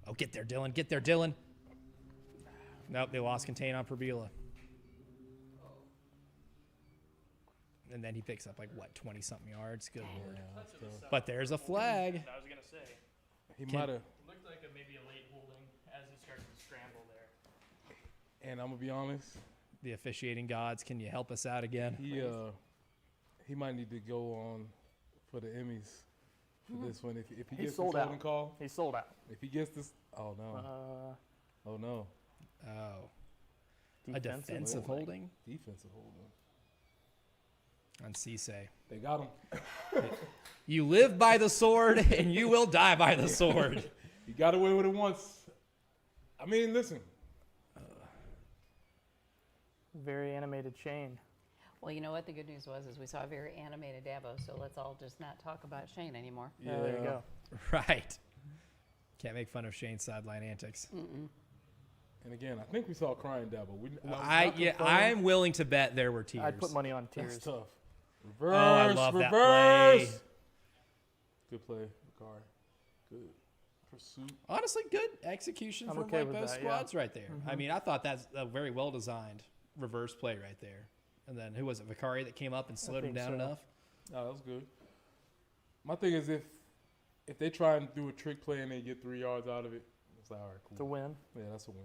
Oh, get there, Dylan. Get there, Dylan. Nope, they lost contain on Perbila. And then he picks up 20-something yards. Good Lord. But there's a flag.
I was going to say.
He might have.
Looked like maybe a late holding as he started to scramble there.
And I'm gonna be honest.
The officiating gods, can you help us out again?
He might need to go on for the Emmys for this one. If he
He's
gets this
sold
holding
out.
call,
He's sold out.
if he gets this, oh no, oh no,
A defensive holding
defensive holding.
on Cisse.
They got him.
You live by the sword, and you will die by the sword.
He got away with it once. I mean, listen.
Very animated Shane.
Well, you know what the good news was is we saw a very animated Dabo, so let's all just not talk about Shane anymore.
Yeah, there you go.
Right. Can't make fun of Shane's sideline antics.
And again, I think we saw crying Dabo.
I'm willing to bet there were tears.
I'd put money on tears.
That's tough. Reverse.
I love that
reverse.
play.
Good play, Vicari. Good pursuit.
Honestly, good execution
I'm
from
okay
like
with
both
that,
squads right there. I mean, I thought that's a very well designed reverse play right there. And then who was it? Vicari that came up and slowed him
think
down
so.
enough.
Oh, that was good. My thing is if they try and do a trick play and they get 3 yards out of it, it's like, all right,
To
cool.
win.
Yeah, that's a win.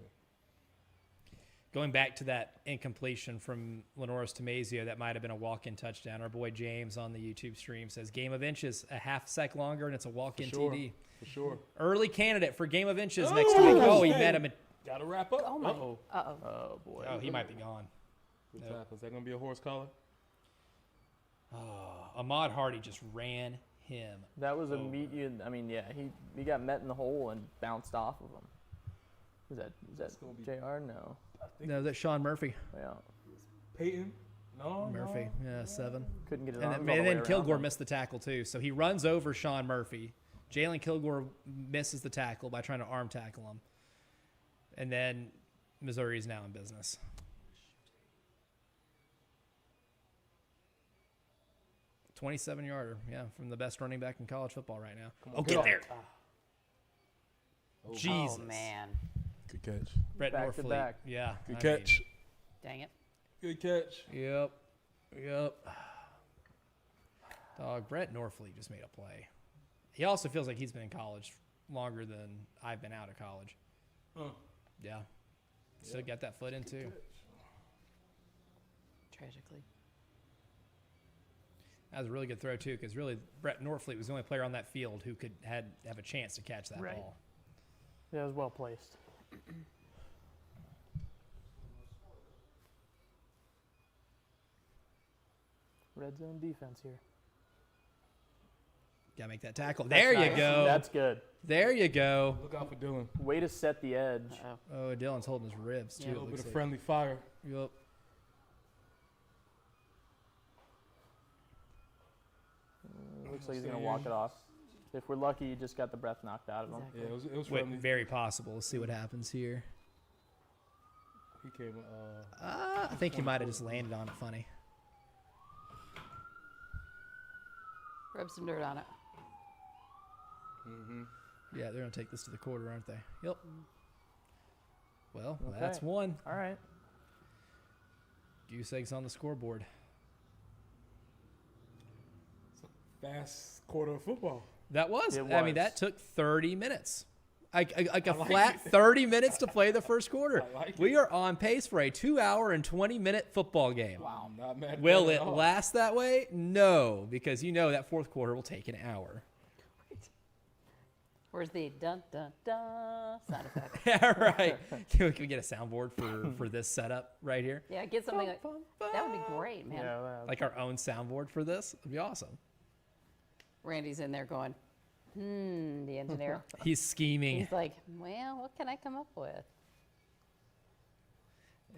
Going back to that incompletion from Lenoris Tomazio, that might have been a walk-in touchdown. Our boy James on the YouTube stream says, game of inches, a half sec longer, and it's a walk-in
For sure.
TD.
For sure.
Early candidate for game of inches next week. Oh, he met him.
Got to wrap up.
Oh my.
Uh-oh.
Uh-oh.
Oh, boy.
Oh, he might be gone.
Good
Nope.
tackle. Is that going to be a horse collar?
Ahmad Hardy just ran him.
That was immediate. I mean, yeah, he got met in the hole and bounced off of him. Is that
gonna be-
JR? No.
No, that's Sean Murphy.
Yeah.
Peyton. No.
Murphy, yeah, 7.
Couldn't get his
And
arms
then,
all the way
and then Kilgore
around.
missed the tackle too. So he runs over Sean Murphy. Jalen Kilgore misses the tackle by trying to arm tackle him. And then Missouri is now in business. $27-yarder, yeah, from the best running back in college football right now. Oh, get there. Jesus.
Oh, man.
Good catch.
Brett
Back to
Norfleet.
back.
Yeah.
Good
I
catch.
Dang it.
Good catch.
Yep. Dog, Brett Norfleet just made a play. He also feels like he's been in college longer than I've been out of college. Yeah. Still got that foot in too.
Tragically.
That was a really good throw too, because really Brett Norfleet was the only player on that field who could have a chance to catch that
Right.
ball.
Yeah, it was well placed. Red zone defense here.
Gotta make that tackle. There you
Nice.
go.
That's good.
There you go.
Look out for Dylan.
Way to set the edge.
Uh-oh.
Oh, Dylan's holding his ribs too.
Yeah.
A
it
little bit
looks
of
like.
friendly fire.
Yup.
Looks like he's going to walk it off. If we're lucky, he just got the breath knocked out of him.
Exactly.
Yeah, it was
Wait,
friendly.
very possible. Let's see what happens here.
He came.
I think he might have just landed on it funny.
Rub some dirt on it.
Yeah, they're going to take this to the quarter, aren't they? Yep. Well,
Okay.
that's one.
All right.
Goose eggs on the scoreboard.
Fast quarter of football.
That was.
It
I mean,
was.
that took 30 minutes. Like a
like
flat
it.
30 minutes to play the first quarter.
I like
We are on pace for a 2-hour and 20-minute football game.
Wow, not mad. at
Will
that
it
at all.
last that way? No, because you know that fourth quarter will take an hour.
Where's the dun dun dun sound effect?
Yeah, right. Can we get a soundboard for this setup right here?
Yeah, get something like that would be great, man.
Yeah,
Like our own soundboard for this? It'd be awesome.
Randy's in there going, the engineer.
He's scheming.
He's like, well, what can I come up with?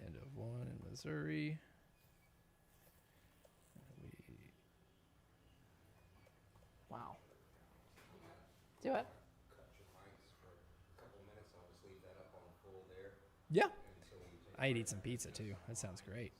End of one in Missouri.
wow.
Do it.
Yeah. I'd eat some pizza too. That sounds great.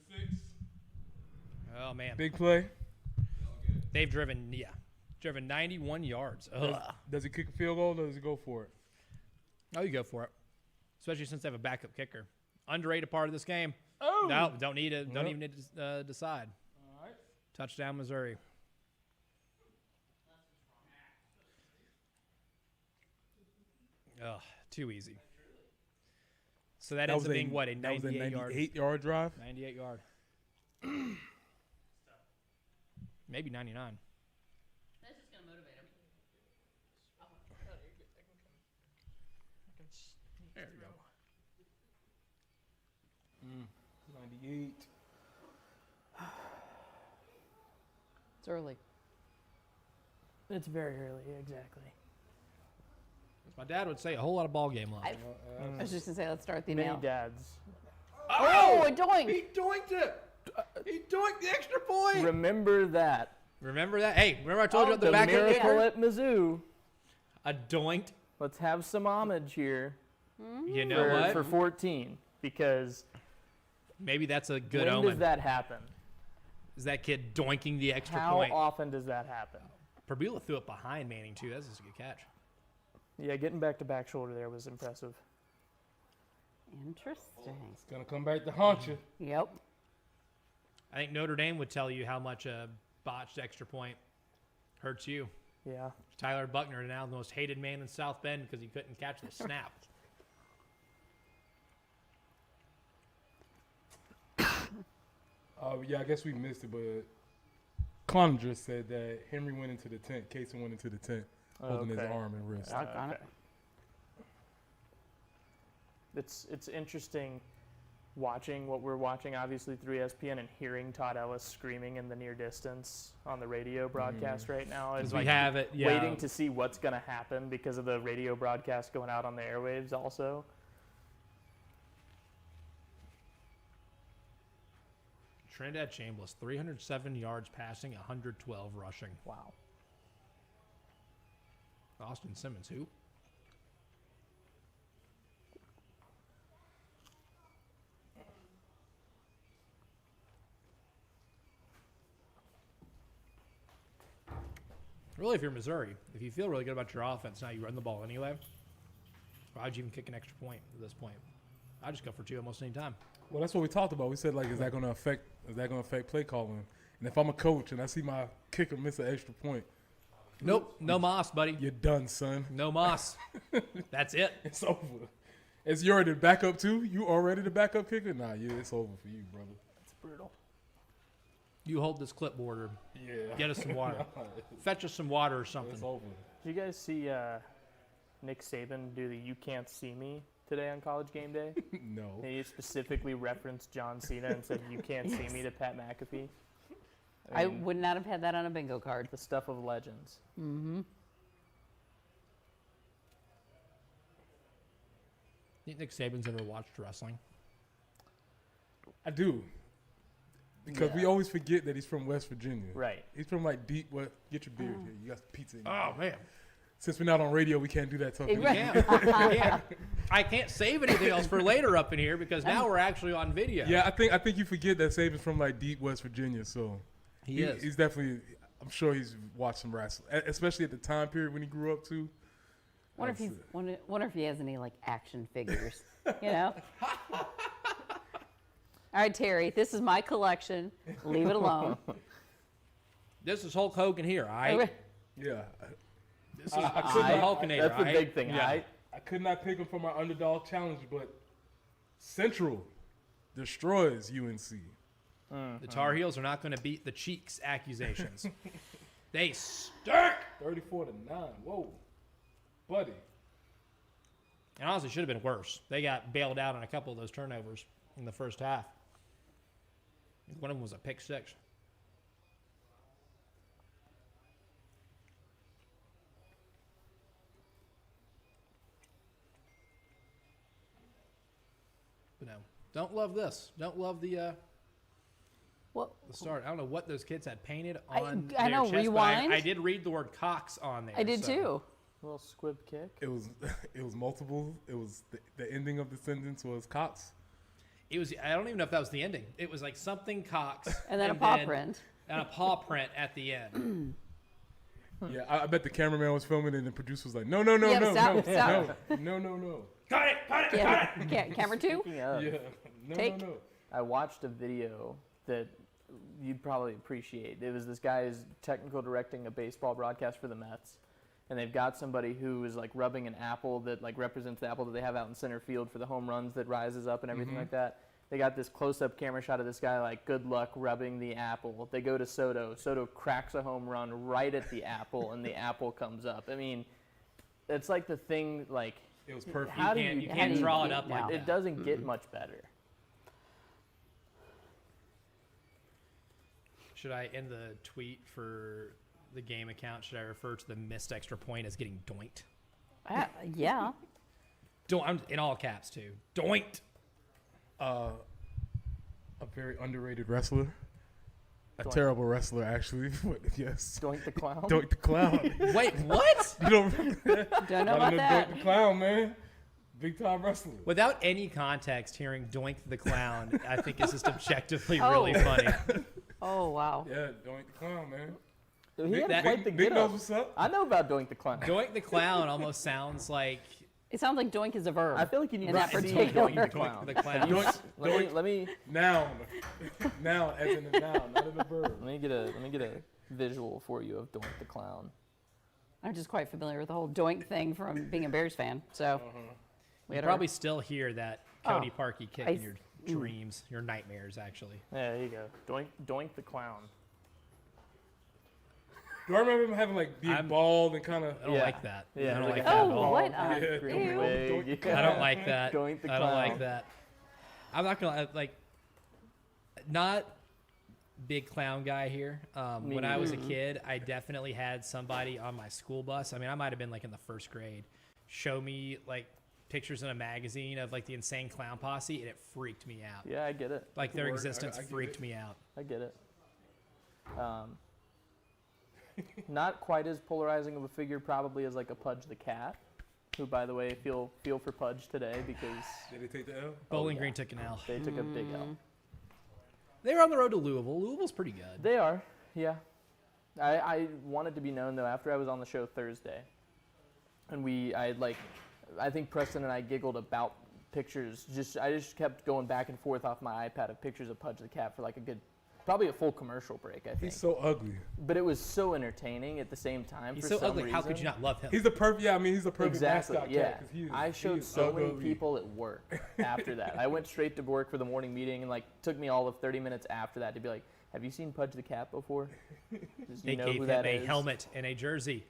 6.
Oh man,
Big play.
they've driven 91 yards. Ugh.
Does he kick a field goal or does he go for it?
Oh, you go for it, especially since they have a backup kicker. Underrated part of this game.
Oh.
No, don't even
Nope.
need to decide.
All right.
Touchdown, Missouri. Ugh, too easy. So that ends up being what, a
that was a
98 yard?
98-yard drive?
98 yard. Maybe 99.
That's just going to motivate him.
There we go.
98.
It's early.
It's very early, exactly.
As my dad would say, a whole lot of ball game left.
I was just going to say, let's start the
Many
email.
dads.
Oh, a doink!
He doinked it. He doinked the extra point.
Remember that.
Remember that? Hey, remember I told you about the
the
backup
miracle
kicker?
at Mizzou.
A doinked.
Let's have some homage here
You know what?
for 14, because
Maybe that's a good
when
omen.
does that happen?
Is that kid doinking the extra
How
point?
often does that happen?
Perdula threw it behind Manning, too. That's just a good catch.
Yeah, getting back to back shoulder there was impressive.
Interesting.
It's going to come back to haunt you.
Yep.
I think Notre Dame would tell you how much a botched extra point hurts you.
Yeah.
Tyler Buckner, now the most hated man in South Bend because he couldn't catch the snap.
Yeah, I guess we missed it, but Cloninger said that Henry went into the tent. Casey went into the tent holding his
Okay.
arm and wrist.
Doggone it.
It's interesting watching what we're watching, obviously through ESPN, and hearing Todd Ellis screaming in the near distance on the radio broadcast right now. It's
As we
like
have it, yeah.
waiting to see what's going to happen because of the radio broadcast going out on the airwaves also.
Trinidad Chambliss, 307 yards passing, 112 rushing.
Wow.
Austin Simmons, who? Really, if you're Missouri, if you feel really good about your offense, now you run the ball anyway. Why would you even kick an extra point at this point? I just go for 2 almost any time.
Well, that's what we talked about. We said, like, is that going to affect play calling? And if I'm a coach and I see my kicker miss an extra point,
Nope, no moss, buddy.
you're done, son.
No moss. That's it.
It's over. Is you already the backup too? You already the backup kicker? Nah, yeah, it's over for you, brother.
It's brutal.
You hold this clipboard or
Yeah.
get us some water. Fetch us some water or something.
It's over.
Did you guys see Nick Saban do the "You Can't See Me" today on College Game Day?
No.
He specifically referenced John Cena and said, "You can't see me" to Pat McAfee.
I
mean,
would not have had that on a bingo card.
the stuff of legends.
Mm-hmm.
Think Nick Saban's ever watched wrestling?
I do. Because we
Yeah.
always forget that he's from West Virginia.
Right.
He's from like deep West. Get your beard here. You got pizza in your
Oh,
mouth.
man.
Since we're not on radio, we can't do that stuff.
Right.
Yeah. I can't save anything else for later up in here because now we're actually on video.
Yeah, I think you forget that Saban's from like deep West Virginia, so
he is.
He's definitely. I'm sure he's watched some wrestling, especially at the time period when he grew up too.
Wonder if he has any like action figures, you know? All right, Terry, this is my collection. Leave it alone.
This is Hulk Hogan here, all right?
Yeah,
This is the Hulkinator,
That's the
all right?
big thing,
Yeah.
right?
I could not pick him for my underdog challenge, but Central destroys UNC.
The Tar Heels are not going to beat the Cheeks accusations. They stink.
34-9. Whoa, buddy.
And honestly, should have been worse. They got bailed out on a couple of those turnovers in the first half. One of them was a pick six. But no, don't love this. Don't love the
Well,
start. I don't know what those kids had painted
I
on
know,
their chest, but
rewind.
I did read the word Cox on there.
I did
so-
too.
A little squib kick.
It was multiple. It was the ending of the sentence was Cox.
It was. I don't even know if that was the ending. It was like something Cox,
And then a paw print.
and a paw print at the end.
Yeah, I bet the cameraman was filming and the producer was like, no, no, no,
Yeah,
no,
stop,
no,
stop.
no.
Cut it! Cut it!
Yeah. Camera 2?
Speaking of,
Yeah, no,
Take.
no.
I watched a video that you'd probably appreciate. It was this guy is technical directing a baseball broadcast for the Mets, and they've got somebody who is like rubbing an apple that like represents the apple that they have out in center field for the home runs that rises up and everything like that. They got this close-up camera shot of this guy like good luck rubbing the apple. They go to Soto. Soto cracks a home run right at the apple, and the apple comes up. I mean, it's like the thing like
It was perfect.
How do
You
you-
can't
do
draw
you-
it up
no.
like
it
that.
doesn't get much better.
Should I end the tweet for the game account? Should I refer to the missed extra point as getting doinked?
Yeah.
I'm in all caps too. Doinked.
A very underrated wrestler. A
Doink.
terrible wrestler, actually. But yes.
Doink the clown.
Doink the Clown.
Wait, what?
You don't remember that?
Don't know
Gotta
about that.
Doink the Clown, man. Big time wrestler.
Without any context, hearing Doink the Clown, I think is just objectively
Oh.
really funny.
Oh, wow.
Yeah, Doink the Clown, man.
He had
That-
quite the
Big
get
knows
up.
what's up.
I know about Doink the clown.
Doink the Clown almost sounds like
It sounds like doink is a verb.
I feel like you need
in
to
that
see
particular-
Doink the clown.
the Clown.
Doink,
Let me
noun. Noun, as in a noun, not in a verb.
let me get a visual for you of Doink the clown.
I'm just quite familiar with the whole doink thing from being a Bears fan. So we
You
had
probably still hear that Cody
Oh,
Parkey kick
I
in your dreams, your nightmares, actually.
Yeah, there you go. Doink the clown.
Do I remember him having like being
I'm-
bald and kind of?
I don't
Yeah.
like that.
Yeah,
I don't
like
like
a-
that at
Oh,
all.
what?
Yeah,
Green
Ew.
wig.
I don't like that.
Doink the
I don't like
clown.
that. I'm not gonna like. Not big clown guy here.
Me
When I was a
neither.
kid, I definitely had somebody on my school bus. I mean, I might have been like in the first grade, show me like pictures in a magazine of like the Insane Clown Posse, and it freaked me out.
Yeah, I get it.
Like their
Word.
existence
I get
freaked
it.
me out.
I get it. Not quite as polarizing of a figure probably as like a Pudge the Cat, who by the way feel for Pudge today because
Did they take the L?
Bowling
yeah.
Green took an L.
they took a big L.
They were on the road to Louisville. Louisville's pretty good.
They are, yeah. I wanted to be known though after I was on the show Thursday, and I think Preston and I giggled about pictures. I just kept going back and forth off my iPad of pictures of Pudge the Cat for like probably a full commercial break. I think,
He's so ugly.
but it was so entertaining at the same time.
He's
for
so
some
ugly. How could
reason.
you not love him?
He's the perfect. Yeah, I mean, he's the perfect
Exactly.
mascot
Yeah.
cat. 'Cause he is-
I
he
showed
is
so many
ugly.
people at work after that. I went straight to work for the morning meeting and like took me all of 30 minutes after that to be like, "Have you seen Pudge the Cat before? Does
They
you know
gave
who
him
that
a
is?"
helmet and a jersey.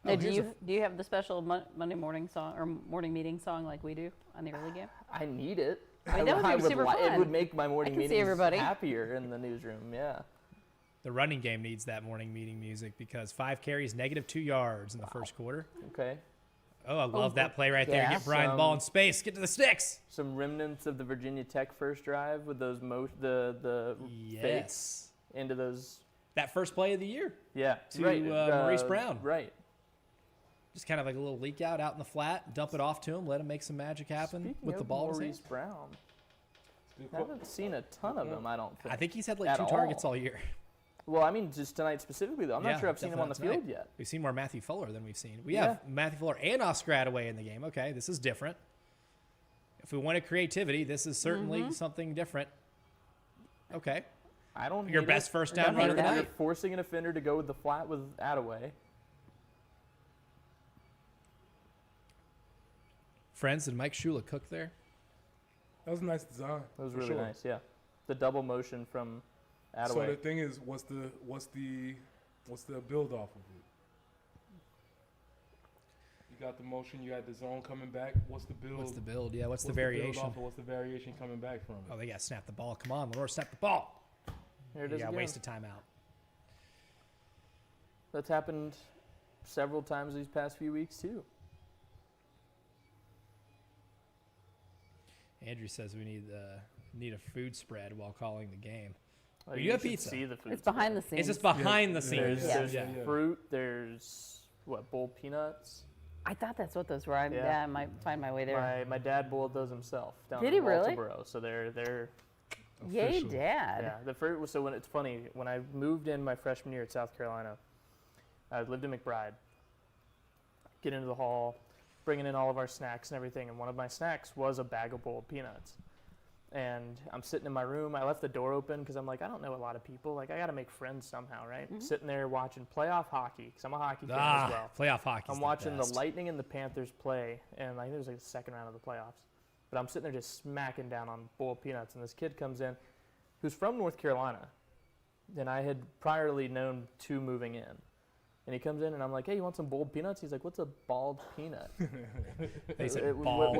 Now,
Oh,
do
here's
you have the special Monday morning song or morning meeting song like we do on the early game?
I need it.
I mean, that would be super
It
fun.
would make my morning
can see
meetings
everybody.
happier in the newsroom. Yeah.
The running game needs that morning meeting music because 5 carries, -2 yards in the first quarter.
Okay.
Oh, I love that play right there.
yeah.
Get Brian the ball in space. Get to the sticks.
Some remnants of the Virginia Tech first drive with those the fakes
Yes.
into those.
That first play of the year.
Yeah.
To,
right.
Maurice Brown.
Right.
Just kind of like a little leak out in the flat. Dump it off to him. Let him make some magic happen
Speaking
with
of
the ball in his
Maurice
hands.
Brown,
Good
I
quote.
haven't seen a ton of him. I don't think.
I think he's had like
At
2 targets
all.
all year.
Well, I mean, just tonight specifically, though. I'm
Yeah,
not sure I've seen him on the
definitely
field
tonight.
yet.
We've seen more Matthew Fuller than we've seen. We
Yeah.
have Matthew Fuller and Oscar Attaway in the game. Okay, this is different. If we wanted creativity, this is certainly something different. Okay.
I don't.
Your
hate
best
it.
first
down
down run of the
hate that.
You're
night.
forcing an offender to go with the flat with Attaway.
Friends, did Mike Shula cook there?
That was a nice design.
That was
for
really
sure.
nice. Yeah, the double motion from
So
Attaway.
the thing is, what's the build off of it? You got the motion, you got the zone coming back. What's the build?
What's the build? Yeah, what's the
build
variation?
off of? What's the variation coming back from it?
Oh, they got to snap the ball. Come on, Lenore, snap the ball.
Here it
You
is
got
again.
wasted timeout.
That's happened several times these past few weeks too.
Andrew says we need a food spread while calling the game.
Oh,
We do have
should
pizza.
See the food
It's behind the
It's
scenes.
just behind the
There's,
scenes.
Yeah.
there's
Yeah.
fruit. There's what bowl peanuts.
I thought that's what those were. I,
Yeah.
yeah, I might find my way there.
My dad boiled those himself down
Did
in
he really?
Walterboro. So they're
Yay,
Official.
Dad.
yeah. The first, so when it's funny, when I moved in my freshman year at South Carolina, I lived in McBride. Get into the hall, bringing in all of our snacks and everything, and one of my snacks was a bag of boiled peanuts. And I'm sitting in my room. I left the door open because I'm like, I don't know a lot of people. Like, I got to make friends somehow, right? Sitting there watching playoff hockey because I'm a hockey fan as well.
Playoff hockey.
I'm watching the Lightning and the Panthers play, and I think it was like the second round of the playoffs. But I'm sitting there just smacking down on boiled peanuts, and this kid comes in who's from North Carolina, and I had priorly known to moving in. And he comes in, and I'm like, hey, you want some boiled peanuts? He's like, what's a bald peanut?
They said
How
bald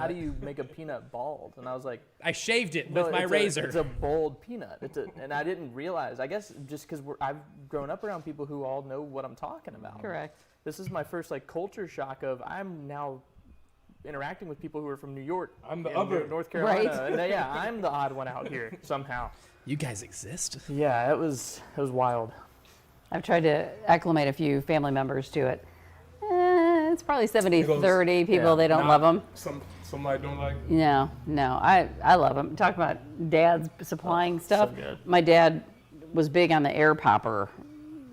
do you make a peanut bald? And I was like,
I shaved it
no,
with my
it's
razor.
it's a boiled peanut. And I didn't realize. I guess just because I've grown up around people who all know what I'm talking about.
Correct.
This is my first like culture shock of I'm now interacting with people who are from New York.
I'm the
and
other.
North Carolina.
Right.
And yeah, I'm the odd one out here somehow.
You guys exist.
Yeah, it was wild.
I've tried to acclimate a few family members to it. It's probably 70-30 people,
yeah,
they don't
Nah,
love them.
Somebody don't like.
No, I love them. Talk about dads supplying stuff.
good.
My dad was big on the air popper,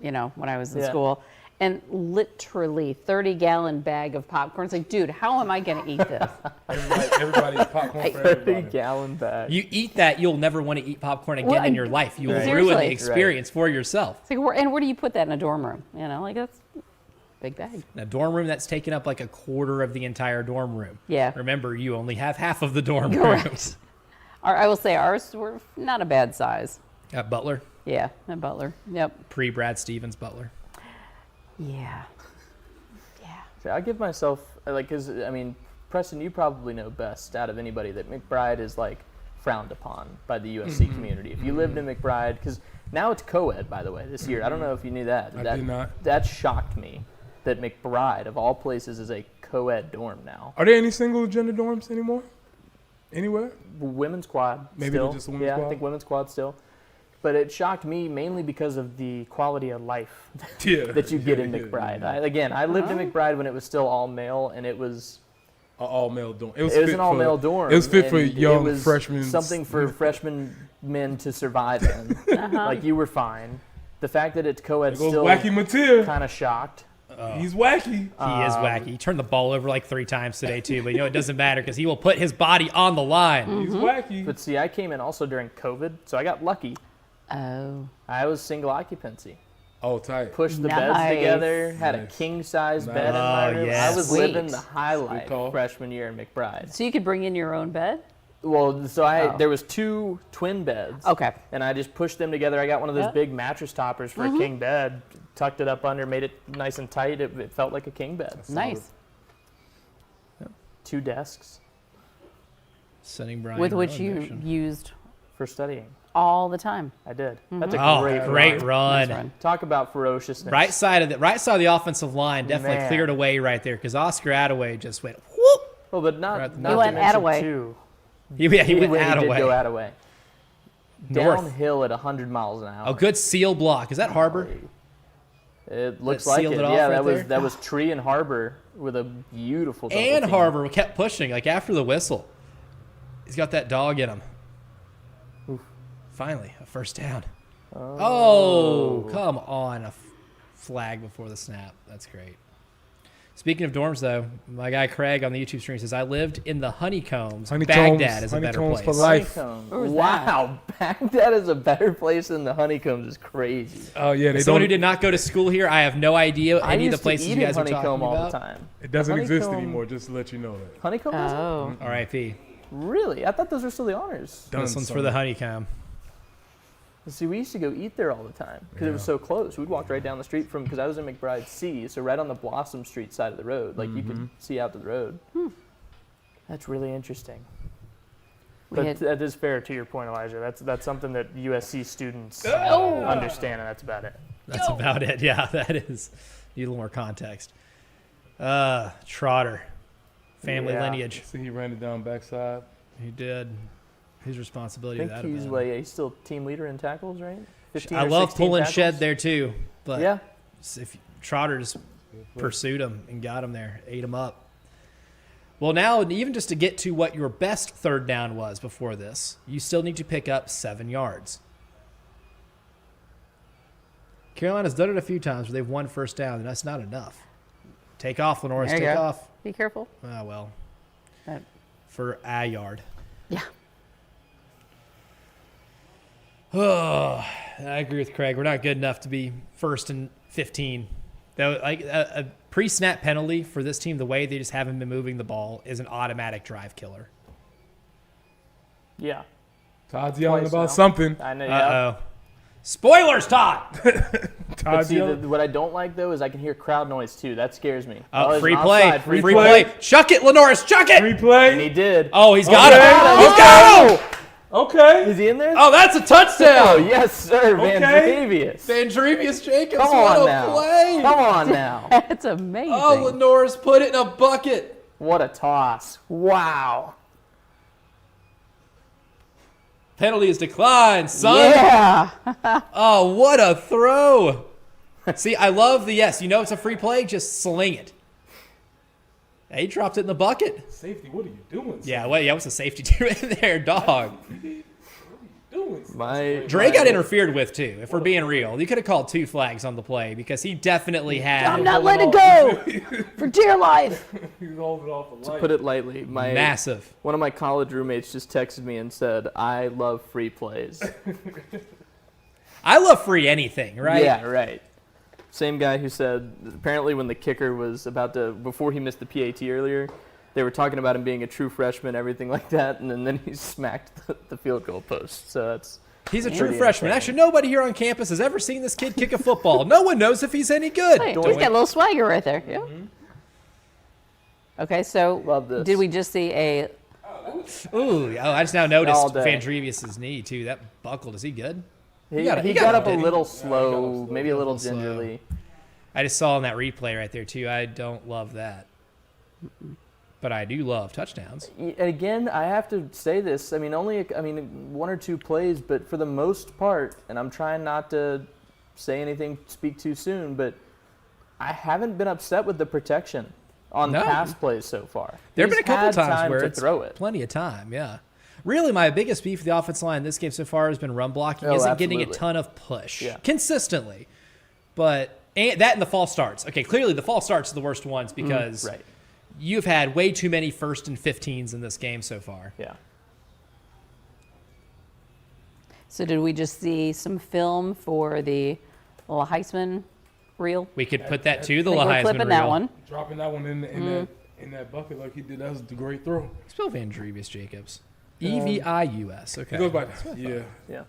when I was in
Yeah.
school. And literally 30-gallon bag of popcorn. It's like, dude, how am I going to eat this?
Everybody's popcorn for
30
everybody.
gallon bag.
You eat that, you'll never want to eat popcorn again
Well,
in your life. You'll ruin
Seriously.
the experience for yourself.
It's like, and where do you put that in a dorm room? Like that's a big bag.
In a dorm room, that's taken up like a quarter of the entire dorm room.
Yeah.
Remember, you only have half of the dorm room.
Correct. I will say ours were not a bad size.
At Butler,
Yeah, at Butler. Yep.
pre-Brad Stevens Butler.
Yeah.
So I give myself because I mean, Preston, you probably know best out of anybody that McBride is like frowned upon by the USC community. If you lived in McBride, because now it's co-ed, by the way, this year. I don't know if you knew that.
I did not.
That shocked me. That McBride, of all places, is a co-ed dorm now.
Are there any single gender dorms anymore? Anywhere?
Women's quad.
Maybe
still.
just women's
yeah,
quad?
I think women's quad still. But it shocked me mainly because of the quality of life
Yeah.
that you get in
yeah,
McBride.
yeah.
I lived in McBride when it was still all male, and it was
An all male dorm. It
it was
fit
an all male
for-
dorm.
It was fit for
and it
young
was
freshmen.
Something for freshman men to survive in. Like you were fine. The fact that it's co-ed
There goes
still
Wacky Mateer.
kind of shocked.
He's wacky.
He is wacky. He turned the ball over like 3 times today too, but it doesn't matter because he will put his body on the line.
He's wacky.
But see, I came in also during COVID, so I got lucky.
Oh.
I was single occupancy.
Oh, tight.
Pushed the beds
Nice.
together, had a
Nice.
king size bed in
Oh,
my room.
yes.
I was
Sweet.
living the high life
call.
freshman year in McBride.
So you could bring in your own bed?
Well, so
Oh.
there was 2 twin beds.
Okay.
And I just pushed them together. I got one of those
Yeah.
big mattress toppers for a king bed, tucked it up under, made it nice and tight. It felt like a king bed.
Nice.
2 desks
Sending Brian
With
in
which
my
you
direction.
used
for studying.
all the time.
I did. That's a
Oh,
great,
great
run.
run.
Nice run.
Talk about ferociousness.
Right side of the offensive line definitely
Man.
cleared away right there because Oscar Attaway just went whoop.
Well, but not,
Right.
not
He
to
went
mention
Attaway.
too.
He went
He did go
Attaway.
Attaway.
North.
Downhill at 100 miles an hour.
A good seal block. Is that Harbor?
It looks
That
like
sealed
it.
it off
Yeah,
right there?
that was Tree and Harbor with a beautiful double
And
team.
Harbor kept pushing like after the whistle. He's got that dog in him. Finally, a first down. Oh, come on. A flag before the snap. That's great. Speaking of dorms, though, my guy Craig on the YouTube stream says, I lived in the Honeycombs. Baghdad is a better
Honeycombs
place.
for life.
Honeycombs.
Where was
Wow, Baghdad is a better place than the Honeycombs is crazy.
Oh yeah, they
Someone
don't.
who did not go to school here, I have no idea
I
any of the
used
places
to eat
you guys
at
are talking
Honeycomb all
about.
the time.
It doesn't exist
Honeycomb-
anymore. Just to let you know that.
Honeycomb? is it?
Oh.
R.I.P.
Really? I thought those were still the honors.
Done
This one's for
son.
the Honeycomb.
See, we used to go eat there all the time because it was
Yeah.
so close. We'd walk right down the street from, because I was in McBride C, so right on the Blossom Street side of the road. Like you could see out to the road. That's really interesting.
We
But
had-
that is fair to your point, Elijah. That's something that USC students
Oh!
understand, and that's about it.
That's about it. Yeah, that is. Need a little more context. Trotter. Family
Yeah.
lineage.
See, he ran it down backside.
He did. His
I
responsibility.
think
that
he's
about it.
he's still team leader in tackles, right? 15
I
or
love
16
pulling
tackles?
shed there too, but
Yeah.
if Trotter's pursued him and got him there, ate him up. Well, now, even just to get to what your best third down was before this, you still need to pick up 7 yards. Carolina's done it a few times where they've won first down, and that's not enough. Take off, Lenoris.
There you
Take
go.
off.
Be careful.
Ah, well.
Right.
For a yard.
Yeah.
Oh, I agree with Craig. We're not good enough to be first and 15. Though, like a pre-snap penalty for this team, the way they just haven't been moving the ball, is an automatic drive killer.
Yeah.
Todd's yelling
Twice
about
now.
something.
I know. Yeah.
Uh-oh. Spoilers, Todd!
But
Todd's
see,
yelling.
what I don't like though is I can hear crowd noise too. That scares me.
Oh,
it's
free
an
play.
offside,
Free
free
play.
play.
Chuck it, Lenoris. Chuck it!
And he
Replay.
did.
Oh, he's got
Okay.
him. He's got him!
Okay.
Is he in there?
Oh, that's a touchdown!
Oh, yes, sir. Van
Okay.
Travius.
Vandrevius Jacobs,
Come
what
on
a
now.
play!
Come on now.
That's amazing.
Oh, Lenoris put it in a bucket.
What a toss. Wow.
Penalty is declined, son.
Yeah.
Oh, what a throw. See, I love the yes. You know it's a free play, just sling it. He dropped it in the bucket.
Safety, what are you doing?
Yeah, what's the safety doing there, dog?
Doing?
Dre got interfered with, too, if we're being real. You could have called 2 flags on the play because he definitely had
I'm not letting go. For dear life.
He's holding off a light.
Put it lightly.
massive.
One of my college roommates just texted me and said, I love free plays.
I love free anything, right?
Yeah, right. Same guy who said, apparently when the kicker was about to, before he missed the PAT earlier, they were talking about him being a true freshman, everything like that, and then he smacked the field goal post. So that's
He's a true
pretty
freshman.
insane.
Actually, nobody here on campus has ever seen this kid kick a football. No one knows if he's any good.
Hey, he's got a little swagger right there. Yeah. Okay, so
Love this.
did we just see a
Ooh, I just now noticed
All day.
Vandrevius' knee, too. That buckled. Is he good?
He
got
got up a
didn't he?
little slow, maybe a little
slow.
gingerly.
I just saw in that replay right there, too. I don't love that. But I do love touchdowns.
Again, I have to say this. I mean, one or two plays, but for the most part, and I'm trying not to say anything, speak too soon, but I haven't been upset with the protection on
No.
pass plays so far.
There have been a
He's
couple
had
times
time
where
to
it's
throw it.
plenty of time, yeah. Really, my biggest beef with the offensive line in this game so far has been run blocking.
Oh,
Isn't getting a
absolutely.
ton of push
Yeah.
consistently. But that and the false starts. Okay, clearly the false starts are the worst ones because
Right.
you've had way too many 1st and 15s in this game so far.
Yeah.
So did we just see some film for the little Heisman reel?
We could put that to the
I think we're
Heisman
clipping
reel.
that one.
Dropping that one in that bucket like he did. That was a great throw.
Spell Vandrevius Jacobs. Evius. Okay.
He goes by yeah.
Yeah.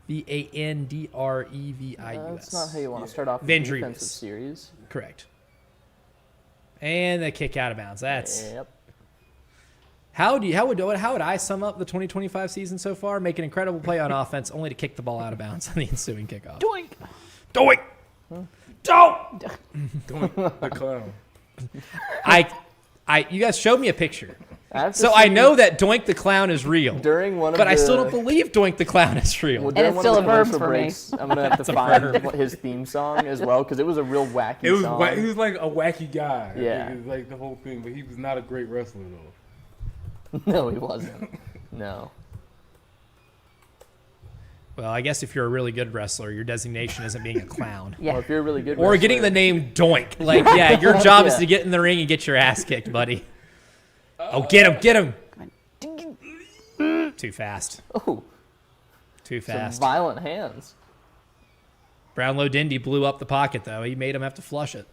Vandrevius.
That's not how you want to start off the
Vandrevius.
defensive series.
Correct. And the kick out of bounds. That's
Yep.
how would I sum up the 2025 season so far? Make an incredible play on offense, only to kick the ball out of bounds on the ensuing kickoff.
Doink.
Doink. Don't.
The clown.
You guys showed me a picture,
I have to
so I
see
know that Doink the clown is real.
during one of
But I still
the-
don't believe Doink the clown is real.
Well,
And
during
it's
one of
still
the
a verb
commercial
for me.
breaks, I'm gonna have to find his theme song as well because it was a real wacky
It was
song.
he was like a wacky guy.
Yeah.
It was like the whole thing, but he was not a great wrestler though.
No, he wasn't. No.
Well, I guess if you're a really good wrestler, your designation isn't being a clown.
Yeah.
Well, if you're a really good
Or
wrestler,
getting the name Doink. Like, yeah, your job is
Yeah.
to get in the ring and get your ass kicked, buddy. Oh, get him. Too fast.
Oh,
Too
some
fast.
violent hands.
Brownlow Dindy blew up the pocket, though. He made him have to flush it.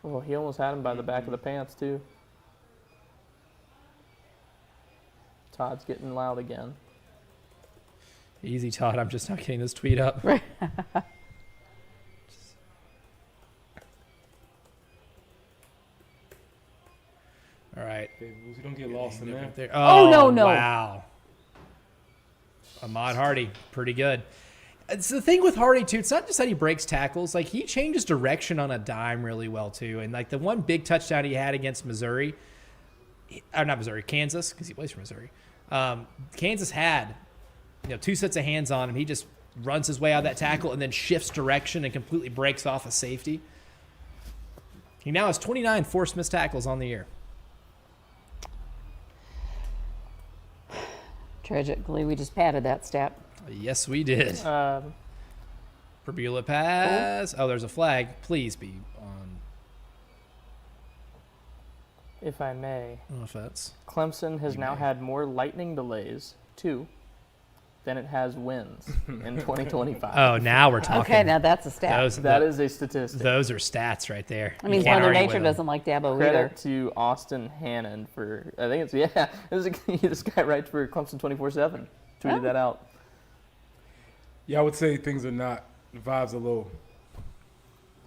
Oh, he almost had him by the back of the pants too. Todd's getting loud again.
Easy, Todd. I'm just not getting this tweet up. All right.
You don't get lost in there.
There.
Oh, no.
Wow. Ahmad Hardy, pretty good. It's the thing with Hardy, too. It's not just that he breaks tackles. Like, he changes direction on a dime really well, too. And, like, the one big touchdown he had against Kansas, because he plays for Missouri. Kansas had 2 sets of hands on him. He just runs his way out of that tackle and then shifts direction and completely breaks off a safety. He now has 29 forced missed tackles on the year.
Tragically, we just padded that stat.
Yes, we did. Pribula pass. Oh, there's a flag. Please be on
If I may,
offense.
Clemson has
You
now
may.
had more lightning delays, 2, than it has wins in 2025.
Oh, now we're talking.
Okay, now that's a stat.
That is a statistic.
Those are stats right there.
I mean,
You can't
Mother
argue
Nature
with them.
doesn't like Dabo either.
Credit to Austin Hannon for, I think it's, this guy writes for Clemson 24/7. Tweeted
Oh.
that out.
Yeah, I would say things are not. The vibes are low.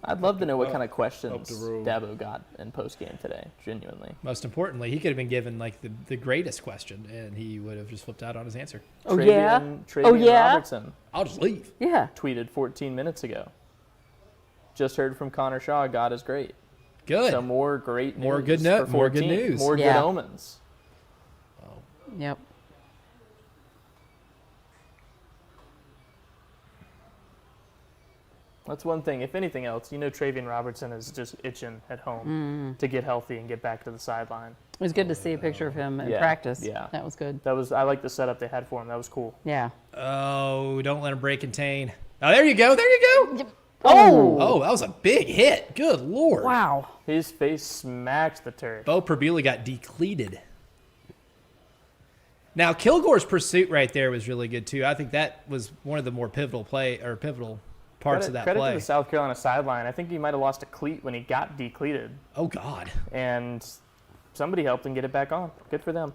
I'd love to know what
Up-
kind of
up
questions
the road.
Dabo got in postgame today, genuinely.
Most importantly, he could have been given like the greatest question, and he would have just flipped out on his answer.
Oh, yeah?
Travian
yeah?
Robertson
I'll just leave.
Yeah.
tweeted 14 minutes ago. Just heard from Connor Shaw, God is great.
Good.
So more great news.
More good
for
more good
14.
news.
More
Yeah.
good omens.
Yep.
That's one thing. If anything else, Travian Robertson is just itching at home to get healthy and get back to the sideline.
It was good to see a picture of him in
Yeah,
practice.
yeah.
That was good.
I like the setup they had for him. That was cool.
Yeah.
Oh, don't let him break contain. Oh, there you go. There you go.
Oh!
Oh, that was a big hit. Good Lord.
Wow.
His face smacked the turf.
Bo Pribula got decleated. Now, Kilgore's pursuit right there was really good, too. I think that was one of the more pivotal parts of that
Credit
play.
to the South Carolina sideline. I think he might have lost a cleat when he got decleated,
Oh, God.
and somebody helped him get it back on. Good for them.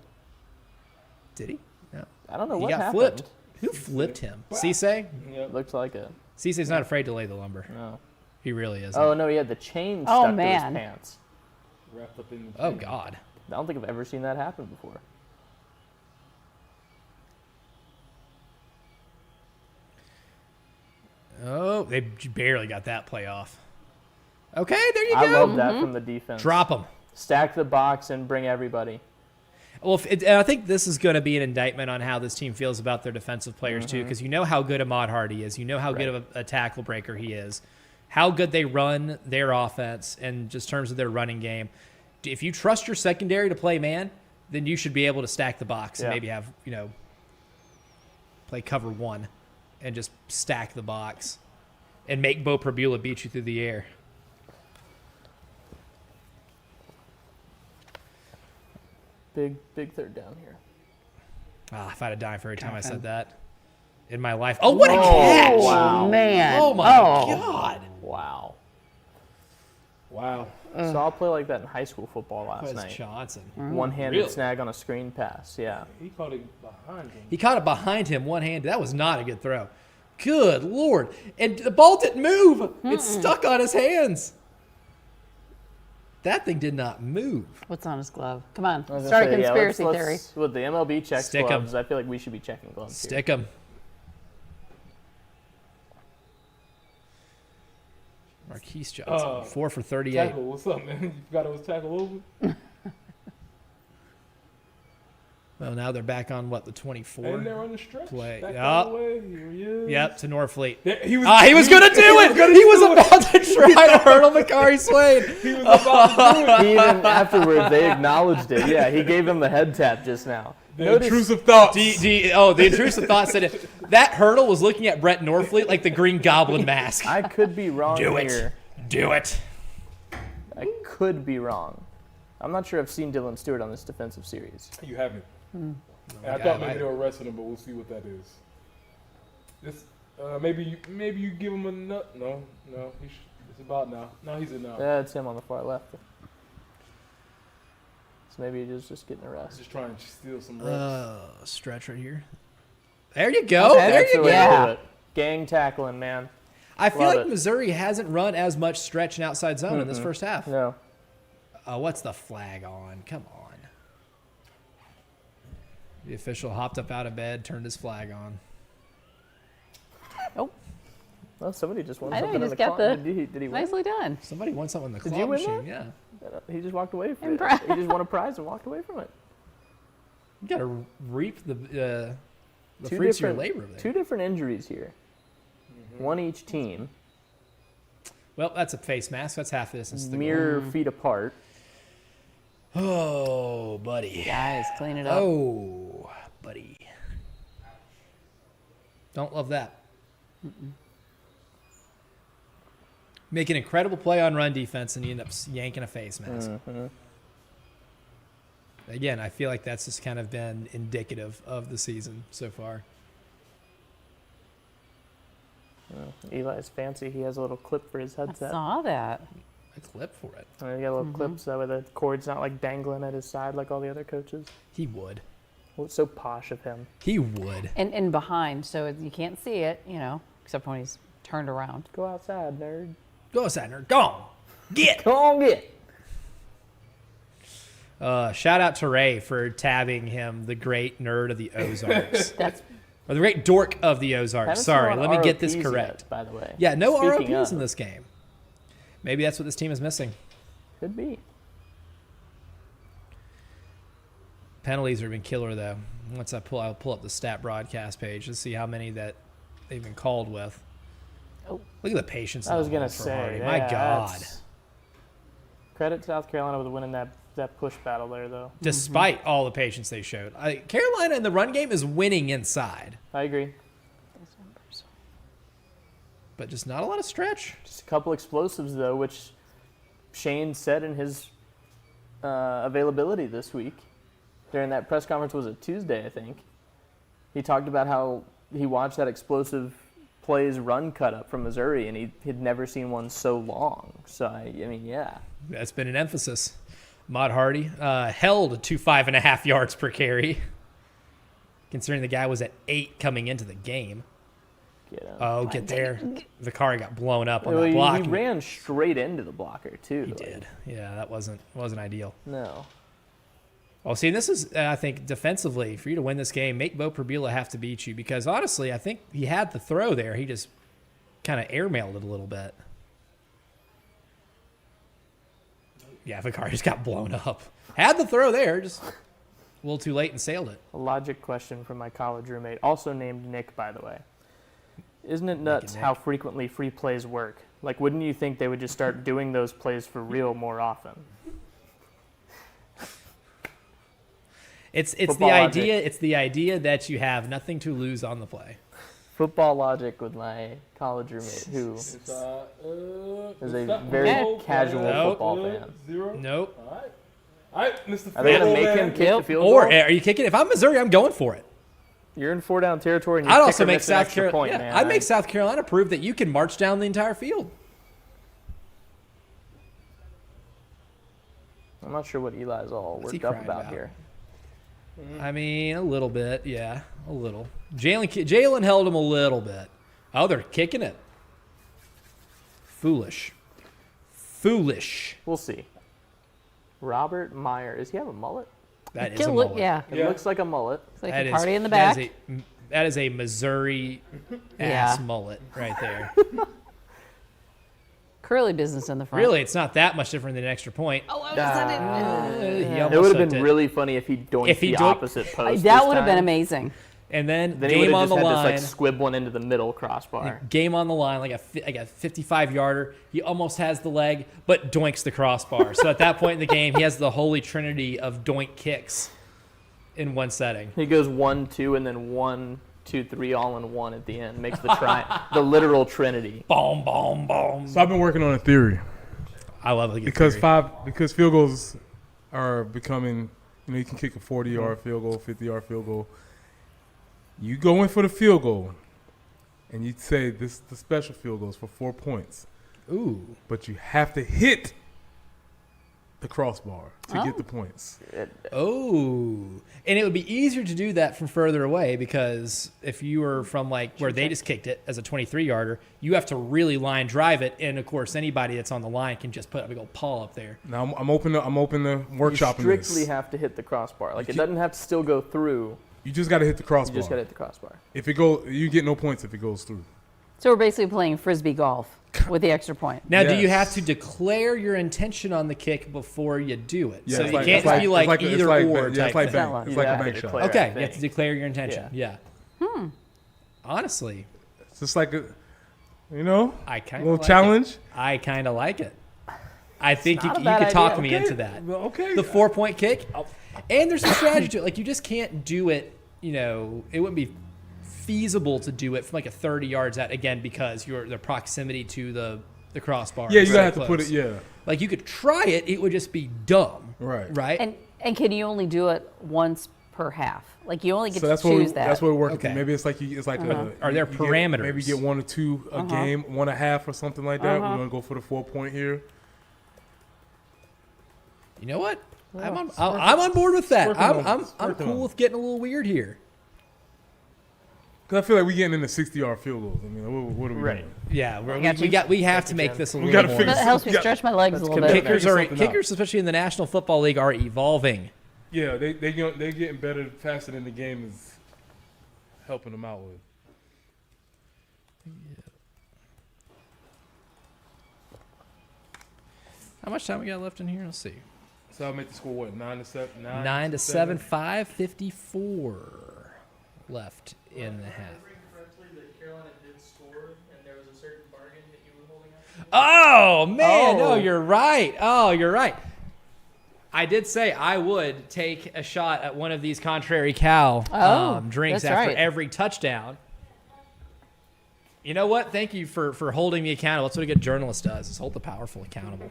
Did he? No.
I don't know
He
what
got
happened.
flipped. Who flipped him? Cisse?
Looked like it.
Cisse's not afraid to lay the lumber.
No.
He really isn't.
Oh no, he had the chain
Oh,
stuck to
man.
his pants.
Wrapped up in the
Oh, God.
I don't think I've ever seen that happen before.
Oh, they barely got that play off. Okay, there you
I
go.
love that from the defense.
Drop them.
Stack the box and bring everybody.
Well, and I think this is going to be an indictment on how this team feels about their defensive players, too, because you know how good Ahmad Hardy is. You know how good of a tackle breaker he is. How good they run their offense in just terms of their running game. If you trust your secondary to play man, then you should be able to stack the box and
Yeah.
maybe have, play cover one and just stack the box and make Bo Pribula beat you through the air.
Big third down here.
Ah, if I had a dime for every time I said that in my life. Oh, what a
Oh,
catch!
wow.
Man.
Oh, my God.
Wow.
Wow.
Saw a play like that in high school football last
That was
night.
Johnson.
One-handed
Really?
snag on a screen pass. Yeah.
He caught it behind him.
He caught it behind him one-handed. That was not a good throw. Good Lord. And the ball didn't move. It stuck on his hands. That thing did not move.
What's on his glove? Come on.
I was gonna
Start a
say, yeah,
conspiracy
let's-
theory.
With the MLB checks
Stick 'em.
gloves, I feel like we should be checking gloves here.
Stick him. Marquise Johnson, 4 for 38.
Tackle, what's up, man? You forgot it was tackle over?
Well, now they're back on, what, the 24?
And they're on the stretch.
Play.
Back
Yup.
all the way. Here he is.
Yep, to Norfleet.
There- He was,
He was going to do it! He was about to try to hurdle Makari Swain.
He was about to do it.
He even afterwards, they acknowledged it. Yeah, he gave him the head tap just now.
The
Notice-
intrusive thoughts.
The intrusive thought said it. That hurdle was looking at Brett Norfleet like the Green Goblin mask.
I could be wrong
Do it.
here.
Do it.
I could be wrong. I'm not sure I've seen Dylan Stewart on this defensive series.
You haven't. And I
God,
thought maybe
I-
they were arresting him, but we'll see what that is. This, maybe you give him a nut. No, it's about now. No, he's a now.
Yeah, it's him on the far left. So maybe he's just getting a
He's
rest.
just trying to steal some reps.
Stretch right here. There you go.
Okay,
There
That's
you
the way
go.
to
Yeah.
do it. Gang tackling, man.
I feel
Love
like
it.
Missouri hasn't run as much stretch and outside zone in this first half.
No.
Oh, what's the flag on? Come on. The official hopped up out of bed, turned his flag on.
Oh,
Well, somebody just won
I know,
something
he
in
just
the
got
claw.
the-
Did he win?
nicely done.
Somebody won something in the
Did
claw
you win
machine. Yeah.
He just walked away from it.
Impressed.
He just won a prize and walked away from it.
You got to reap the the
Two
fruits of your
different-
labor there.
Two different injuries here. One each team.
Well, that's a face mask. That's half the distance to the goal.
Mere feet apart.
Oh, buddy.
Guys, clean it up.
Oh, buddy. Don't love that. Make an incredible play on run defense, and you end up yanking a face mask. Again, I feel like that's just kind of been indicative of the season so far.
Eli's fancy. He has a little clip for his
I
headset.
saw that.
A clip for it.
He got a little clip so that way the cord's not like dangling at his side like all the other coaches.
He would.
Well, it's so posh of him.
He would.
And behind, so you can't see it, except when he's turned around.
Go outside, nerd.
Go, Sadner. Go on. Get.
Come on, get.
Shout out to Ray for tabbing him the great nerd of the Ozarks.
That's
Or the great dork of the Ozarks.
Haven't
Sorry,
seen
let me get this
ROPs
correct.
yet, by the way.
Yeah, no
Speaking
ROPs
of,
in this game. Maybe that's what this team is missing.
Could be.
Penalties have been killer though. Once I'll pull up the stat broadcast page to see how many that they've been called with.
Oh.
Look at the patience.
I was
level
gonna
for
say,
Hardy.
yeah,
My God.
that's- Credit South Carolina with winning that push battle there, though.
Despite all the patience they showed, Carolina in the run game is winning inside,
I agree.
but just not a lot of stretch.
Just a couple explosives though, which Shane said in his availability this week during that press conference. Was it Tuesday? I think he talked about how he watched that explosive plays run cut up from Missouri, and he'd never seen one so long. So I mean, yeah.
That's been an emphasis. Mod Hardy held to 5.5 yards per carry, considering the guy was at 8 coming into the game.
Get him.
Oh, get there. The car got blown up on
Well,
that block.
he ran straight into the blocker too.
He
like,
did. Yeah, that wasn't ideal.
No.
Well, see, this is, I think, defensively, for you to win this game, make Bo Prabula have to beat you because, honestly, I think he had the throw there. He just kind of airmailed it a little bit. Yeah, the car just got blown up. Had the throw there, just a little too late and sailed it.
A logic question from my college roommate, also named Nick, by the way. Isn't it nuts
Nick.
how frequently free plays work? Like, wouldn't you think they would just start doing those plays for real more often?
It's
Football
the
logic.
idea. It's the idea that you have nothing to lose on the play.
Football logic with my college roommate, who is a very
Okay.
casual
Nope.
football fan.
Nope.
All right, Mr.
Are they going to
Football
make
Man.
him kick the field
Or
goal?
are you kicking? If I'm Missouri, I'm going for it.
You're in 4-down territory, and you
I'd
kick
also
or
make
miss an
South
extra
Carolina.
point,
Yeah,
man.
I'd make South Carolina prove that you can march down the entire field.
I'm not sure what Eli's all
What's he
worked up
crying
about
about?
here.
I mean, a little bit, yeah, a little. Jalen held him a little bit. Oh, they're kicking it. Foolish.
We'll see. Robert Meyer. Does he have a mullet?
That is
Get
a
a look,
mullet.
yeah.
It looks like a mullet.
It's like
That
a
is-
party in the back.
That is a Missouri ass mullet right there.
Curly business in the front.
Really, it's not that much different than an extra point.
Oh,
He
It
almost
would have
hooked
been
it.
really funny if he doinked
If he
the
doinked-
opposite post.
that
this
would have been
time.
amazing.
And then
Then he
game
would
on
have
the
just had
line.
to like squib one into the middle crossbar.
Game on the line, like a 55-yarder. He almost has the leg, but doinks the crossbar. So at that point in the game, he has the holy trinity of doink kicks in one setting.
He goes 1, 2, and then 1, 2, 3, all in one at the end. Makes the the literal trinity.
Boom, boom, boom.
So I've been working on a theory
I love it
because field goals are becoming. You can kick a 40-yard field goal, 50-yard field goal. You go in for the field goal, and you say the special field goals for 4 points,
Ooh.
but you have to hit the crossbar to get
Oh.
the points.
Oh. And it would be easier to do that from further away because if you were from like where they just kicked it as a 23-yarder, you have to really line drive it. And of course, anybody that's on the line can just put a big old paw up there.
Now I'm open to workshopping
You strictly
this.
have to hit the crossbar. Like, it
keep-
doesn't have to still go through.
You just got to hit the
You
crossbar.
just got to hit the crossbar.
If it goes, you get no points if it goes through.
So we're basically playing frisbee golf with the extra point.
Now, do you
Yes.
have to declare your intention on the kick before you do it?
Yeah,
so
it's
you
like-
can't
it's like-
be
it's
like
like- it's
either
like-
or
yeah,
type
it's like
thing.
bank. It's
You
like a
have to
bank shot.
declare.
Okay,
I
you have to
think.
declare your intention. Yeah. Honestly,
It's just like a,
I kind of
little
like
challenge.
It. I kind of like it. I think you
not a
could
bad
talk
idea.
me into that.
Well, okay.
The 4-point kick, and there's a strategy to it. Like you just can't do it. It wouldn't be feasible to do it from like a 30 yards out again because the proximity to the crossbar.
Yeah,
is
you
so
gotta have to put
close.
it. Yeah.
Like you could try it, it would just be dumb.
Right.
Right.
And can you only do it once per half? Like you only get
So
to
that's what
choose that.
that's what we're working.
Okay.
Through. Maybe it's like
Are there
you
parameters?
maybe get 1 or 2 a game, 1.5 or something like that. We're gonna go for the 4-point here.
You know what?
Yeah,
I'm on board with that.
working on it. It's
I'm
working
cool
on it.
with getting a little weird here.
Cause I feel like we getting into 60-yard field goals. I mean, what are we
Right.
doing?
Yeah,
got you.
we have to make this a
We
little
gotta
more.
figure
That helps me
Yeah.
stretch my legs a little
commit.
bit.
Figure something out.
Especially in the National Football League, are evolving.
Yeah, they getting better faster than the game is helping them out with.
How much time we got left in here? Let's see.
So I'll make the score what 9-7.
9 to 7, 5:54 left in the half. Oh man, no,
Oh.
you're right. Oh, you're right. I did say I would take a shot at one of these contrary cow drinks
that's
after
right.
every touchdown. You know what? Thank you for holding me accountable. That's what a good journalist does, is hold the powerful accountable.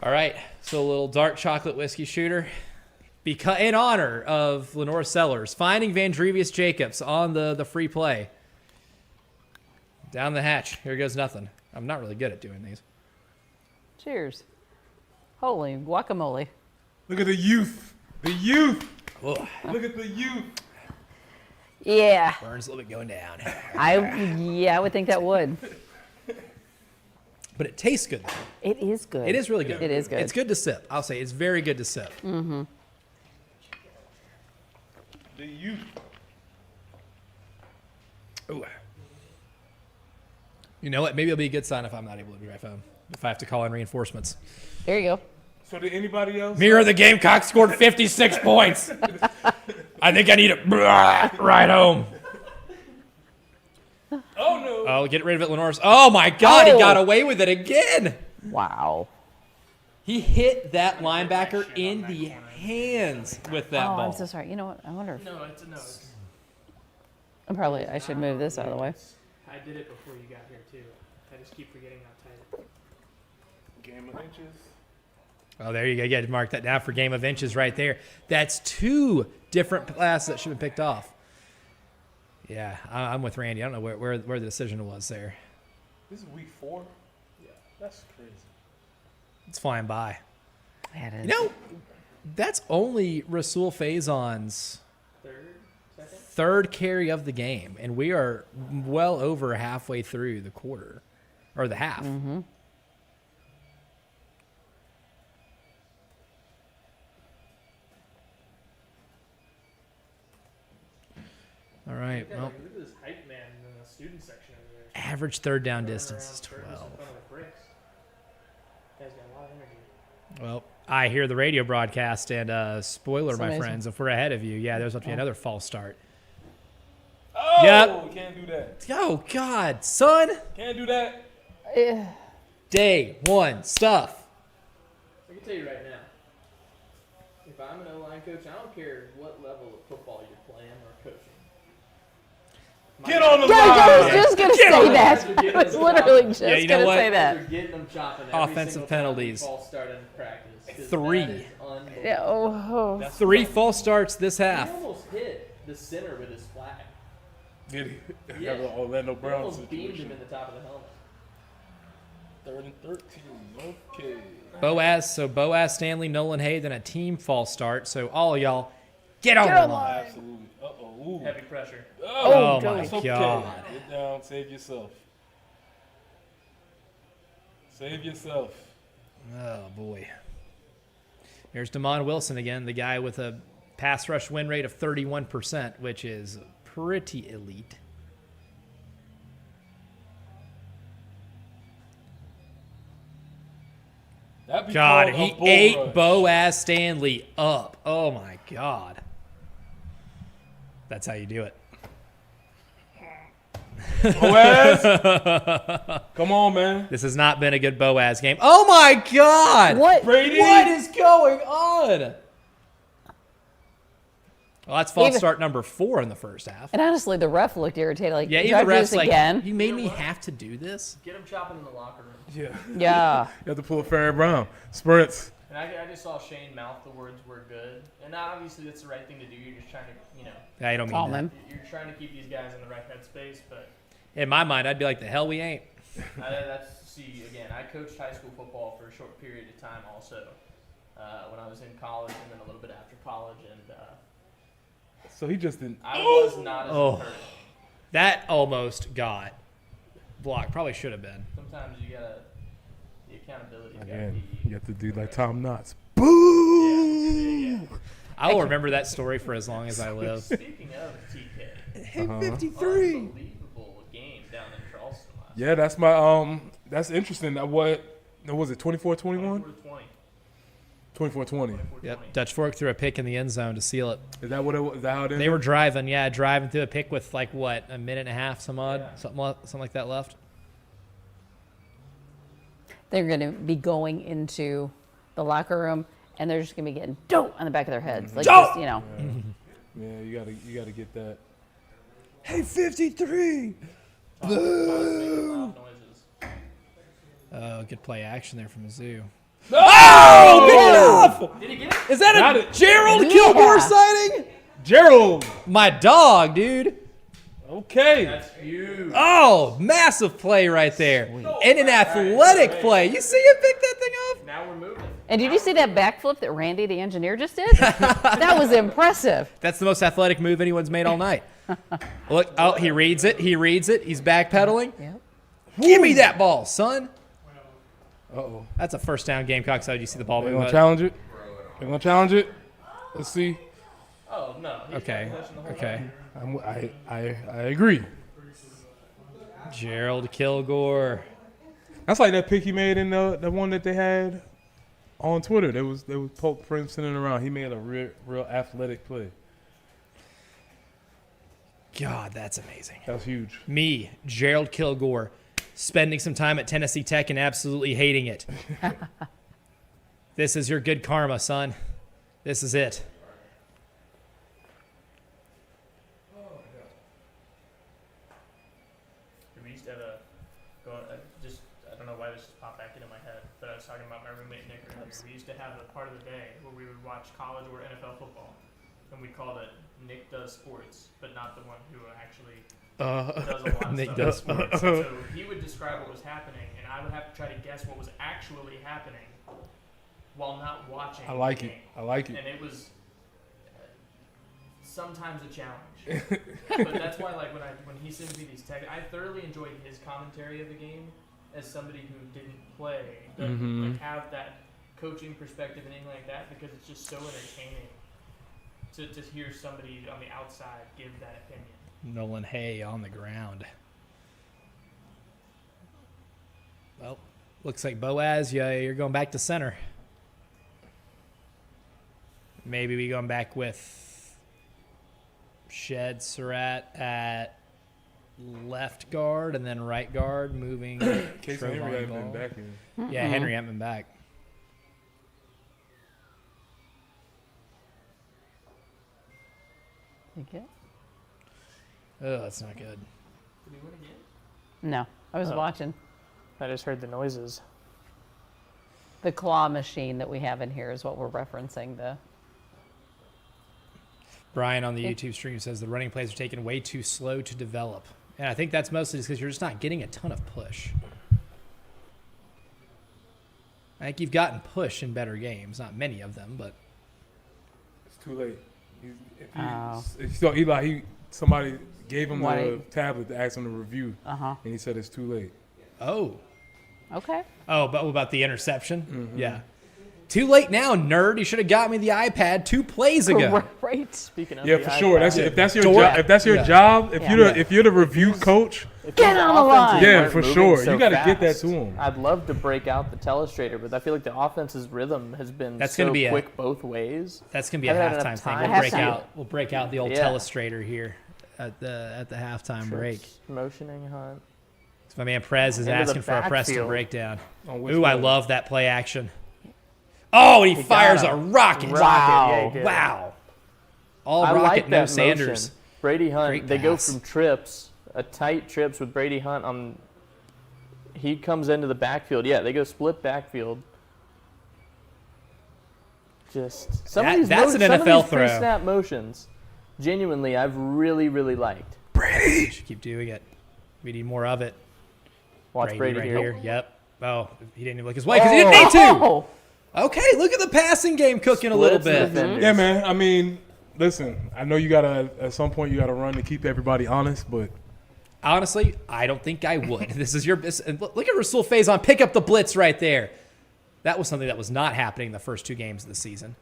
All right, so a little dark chocolate whiskey shooter. In honor of Lenore Sellers, finding Vandrevius Jacobs on the free play. Down the hatch. Here goes nothing. I'm not really good at doing these.
Cheers. Holy guacamole.
Look at the youth. The youth.
Ugh,
Look at the youth.
Yeah,
burns a little bit going down.
I would think that would.
But it tastes good, though.
It is good.
It is really good.
It is good.
It's good to sip. I'll say it's very good to sip.
The youth.
Ooh. You know what? Maybe it'll be a good sign if I'm not able to drive home. If I have to call in reinforcements.
There you go.
So did anybody else?
Mirror the Gamecocks scored 56 points. I think I need a ride home.
Oh no.
Oh, get rid of it, Lenore's. Oh my God, he
Oh.
got away with it again.
Wow.
He hit that linebacker in the hands with that
Oh,
ball.
I'm so sorry. You know what? I wonder if
No, it's a no.
I should move this out of the way.
I did it before you got here too. I just keep forgetting how tight.
Game of inches.
Oh, there you go. You got to mark that down for game of inches right there. That's 2 different passes that should have been picked off. Yeah, I'm with Randy. I don't know where the decision was there.
This is week 4. Yeah, that's crazy.
It's flying by.
Yeah, it is.
You know, that's only Rasul Faison's third carry of the game, and we are well over halfway through the quarter, or the half.
Mm-hmm.
All right, well,
Look at this hype man in the student section over there.
average third down
Running
distance
around
is
circles
12.
in front of the bricks. Guy's got a lot of energy.
Well, I hear the radio broadcast, and spoiler, my
amazing.
friends, if we're ahead of you, yeah, there's about to be another false start.
Oh,
Yep.
can't do that.
Oh, God, son.
Can't do that.
Day 1 stuff.
I can tell you right now, if I'm an O-line coach, I don't care what level of football you're playing or coaching.
Get on the
Yeah, I was
line.
just gonna say that. I was literally just
Yeah, you know
gonna
what?
say that.
You're getting them chopping
Offensive penalties.
False start in practice. 'cause
3.
that is unbelievable.
Yeah, oh.
3 false starts this half.
He almost hit the center with his flag.
Did he?
Yeah.
Have an Orlando
He
Brown
almost beamed him
situation.
in the top of the helmet.
3rd and 13. Okay.
Boaz, Stanley, Nolan Hayden, a team false start. So all of y'all, get on
Get
the
on
line.
Absolutely. Uh-oh. Ooh.
Heavy pressure.
Oh,
go.
my
That's okay.
God.
Get down. Save yourself. Save yourself.
Oh, boy. There's Damon Wilson again, the guy with a pass rush win rate of 31%, which is pretty elite.
That'd be
God,
called a
he
bull
ate
rush.
Boaz Stanley up. Oh, my God. That's how you do it.
Boaz, come on, man.
This has not been a good Boaz game. Oh my God!
What?
Brady.
What is going on? Well, that's false
Even-
start number 4 in the first half.
And honestly, the ref looked irritated. Like,
Yeah,
do
even
I
the
do
refs
this
like,
again?
you made me have to do this.
Get him chopping in the locker room.
Yeah.
Yeah.
You have to pull a Farrah Brown. Sprints.
And I just saw Shane mouth the words "we're good," and obviously that's the right thing to do. You're just trying to,
I don't mean
Calm
that.
him.
you're trying to keep these guys in the right headspace. But
In my mind, I'd be like, the hell we ain't.
again, I coached high school football for a short period of time, also when I was in college, and then a little bit after college, and
So he just didn't.
I was not as
Oh.
encouraged.
That almost got blocked. Probably should have been.
Sometimes the accountability.
Again, you have to do like Tom Knotts. Boo!
I will remember that story for as long as I live.
Speaking of TK,
Hey, 53.
unbelievable game down in Charleston last
Yeah, that's my That's interesting. That what was it? 24-21?
24-20.
24-20.
Yep. Dutch Fork threw a pick in the end zone to seal it.
Is that what it was? Is that how it ended?
They were driving through a pick with like what, a minute and a half, something like that left.
They're going to be going into the locker room, and they're just going to be getting dope on the back of their heads. Like, just, you know.
Yeah, you gotta get that.
Hey, 53.
Loud noises.
Oh, good play action there from Mizzou.
Oh,
Good enough.
Did he get it?
Is that
Got
a
it.
Gerald
Yeah.
Kilgore sighting?
Gerald.
My dog, dude.
Okay.
That's huge.
Oh, massive play right there. And an athletic play. You see him pick that thing up?
Now we're moving.
And did you see that backflip that Randy, the engineer, just did? That was impressive.
That's the most athletic move anyone's made all night. Look, oh, he reads it. He's backpedaling.
Yep.
Give me that ball, son.
Uh-oh.
That's a first down Gamecock side. You see the ball
They're
move?
gonna challenge it. They're gonna challenge it. Let's see.
Oh no. He's
Okay.
got possession the whole
Okay.
time.
I agree.
Gerald Kilgore.
That's like that pick he made in the one that they had on Twitter. There was Pope Prince sitting around. He made a real athletic play.
God, that's amazing.
That was huge.
Me, Gerald Kilgore, spending some time at Tennessee Tech and absolutely hating it. This is your good karma, son. This is it.
We used to have I don't know why this just popped back into my head, but I was talking about my roommate Nick earlier. We used to have a part of the day where we would watch college or NFL football, and we called it Nick Does Sports, but not the one who actually does a lot of
Nick
stuff.
Does Sports.
So he would describe what was happening, and I would have to try to guess what was actually happening while not watching.
I like
the
it.
game.
I like it.
And it was sometimes a challenge. But that's why, like, when he sends me these texts, I thoroughly enjoyed his commentary of the game as somebody who didn't play, doesn't like, have that coaching perspective and anything like that, because it's just so entertaining to hear somebody on the outside give that opinion.
Nolan Hay on the ground. Well, looks like Boaz, you're going back to center. Maybe we going back with Shed Surratt at left guard and then right guard, moving
Casey Henry
Trevon
hasn't
Ball.
been back in.
Yeah, Henry hasn't been back.
Think it?
Oh, that's not good.
Did we win again?
No, I was
Oh.
watching.
I just heard the noises.
The claw machine that we have in here is what we're referencing.
Brian on the YouTube stream says the running plays are taking way too slow to develop. And I think that's mostly just because you're just not getting a ton of push. I think you've gotten push in better games. Not many of them, but
It's too late.
Oh.
Somebody gave him
Why?
the tablet to ask him to review,
Uh-huh.
and he said it's too late.
oh.
Okay.
Oh, but about the interception? Yeah. Too late now, nerd. You should have got me the iPad 2 plays ago.
Right.
Speaking of
Yeah,
the
for sure.
iPad,
If that's your
Dora.
job, if that's your
Yeah.
job, if
Yeah.
you're the review coach,
if
Get
these
on the
offenses
line.
Yeah,
weren't
for
moving
sure.
so
You gotta get that
fast,
to 'em.
I'd love to break out the telestrator, but I feel like the offense's rhythm has been
That's
so
gonna be
quick both ways.
That's gonna be a
Haven't had
halftime
enough
thing.
time
We'll
to
break
see
out.
it.
We'll break out the old
Yeah.
telestrator here at the halftime break.
Motioning Hunt.
So my man Prez is
Into the
asking for a Preston
backfield.
breakdown.
on which
Ooh, I
one?
love that play action. Oh, and he
got
fires a
him.
rocket.
Rocket, yeah, he did.
Wow. All
I
rocket,
like
no
that
Sanders.
motion. Brady Hunt,
Great
they go
pass.
from trips, tight trips with Brady Hunt on. He comes into the backfield. Yeah, they go split backfield. Just some
That-
of these
that's an
some of
NFL
these
throw.
pre-snap motions. Genuinely, I've really liked.
You should keep doing it. We need more of it.
Watch Brady,
right
here.
here. Yep. Oh, he didn't even look his way because he didn't need to.
Oh,
Okay, look at the passing game cooking a little
Splits
bit.
defenders.
Yeah, man. I mean, listen. I know you gotta at some point you gotta run to keep everybody honest, but
Honestly, I don't think I would. This is your. And look at Rasul Faison pick up the blitz right there. That was something that was not happening the first 2 games of the season.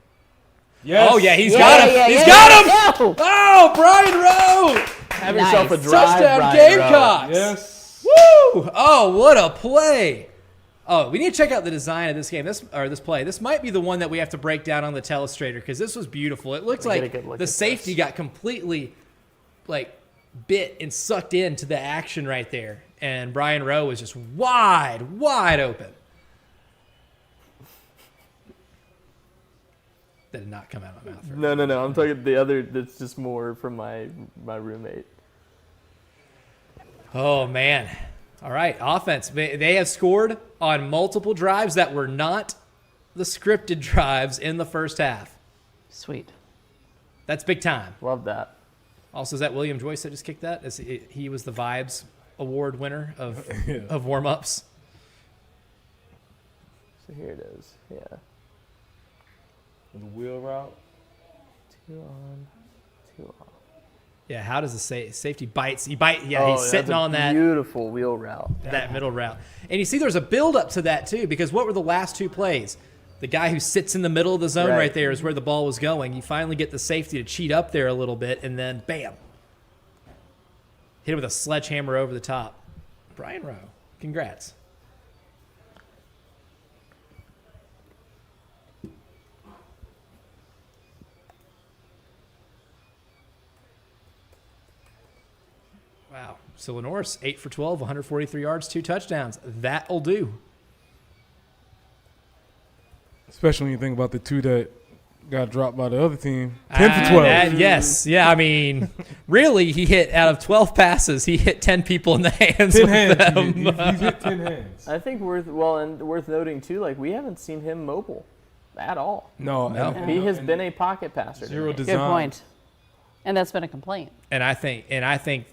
yes.
Oh yeah, he's
yeah,
got him.
yeah,
He's
yeah,
got him.
yeah.
Oh, Brian Rowe.
Have yourself a
Nice.
drive,
Touchdown
Brian
Gamecocks.
Yes.
Woo! Oh, what a play! Oh, we need to check out the design of this game. This play. This might be the one that we have to break down on the telestrator because this was beautiful. It looked
Let me get
like
a good look
the
at
safety got completely like bit and sucked into the action right there, and Brian Rowe was just wide open. That did not come out of my mouth.
No. I'm talking the other. That's just more from my roommate.
Oh, man. All right, offense. They have scored on multiple drives that were not the scripted drives in the first half.
sweet.
That's big time.
Love that.
Also, is that William Joyce that just kicked that? He was the Vibes Award winner of,
Yeah.
of warm-ups.
So here it is. Yeah.
The wheel route.
2 on, 2 off.
Yeah, how does the safety bites? He's sitting
that's a
on that
beautiful wheel route.
middle route. And you see there's a build-up to that, too, because what were the last 2 plays? The guy who sits in the middle of the zone
Right.
right there is where the ball was going. You finally get the safety to cheat up there a little bit, and then bam. Hit him with a sledgehammer over the top. Brian Rowe, congrats. Wow. So Lenore's 8 for 12, 143 yards, 2 touchdowns. That'll do.
Especially when you think about the 2 that got dropped by the other team. 10 for 12.
Yes. Yeah, I mean, really, he hit out of 12 passes, he hit 10 people in the hands
10
with
hands.
them.
He's hit 10 hands.
I think worth noting too. Like we haven't seen him mobile at all.
No.
No.
and-
He has
and
been a pocket passer.
zero
tonight.
design.
Good point. And that's been a complaint.
And I think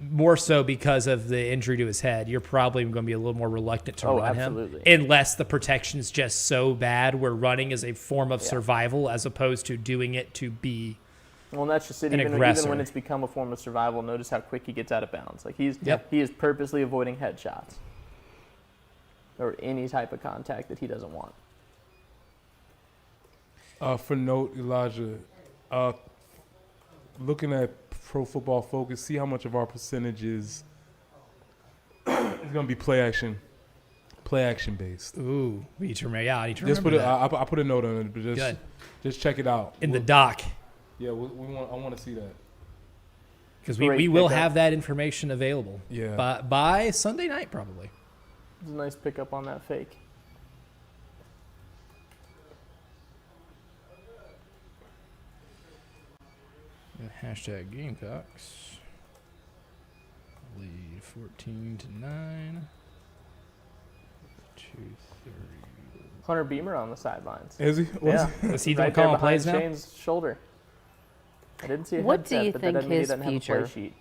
more so because of the injury to his head, you're probably going to be a little more reluctant to
Oh,
run
absolutely.
him unless the protection is just so bad where running is a form of
Yeah.
survival as opposed to doing it to be.
Well, and that's just it.
An
Even
aggressor.
when it's become a form of survival, notice how quick he gets out of bounds. Like he is purposely avoiding headshots or any type of contact that he doesn't want.
For note, Elijah, looking at Pro Football Focus, see how much of our percentage is going to be play action based.
Ooh, we need to remember. Yeah, I need to
Just
remember
put
that.
I put a note on it, but
Good.
just check it out.
In the doc.
Yeah, I want to see that.
Because
Great
we will
pickup.
have that information available
Yeah.
by Sunday night, probably.
It's a nice pickup on that fake.
Hashtag Gamecocks. Lead 14-9. 2:30.
Hunter Beamer on the sidelines.
Is he?
Yeah,
Is he
right
calling
there
plays
behind
now?
Shane's shoulder. I didn't see a
What do
headset,
you
but
think
that doesn't mean he
his
doesn't have a
future-
play sheet.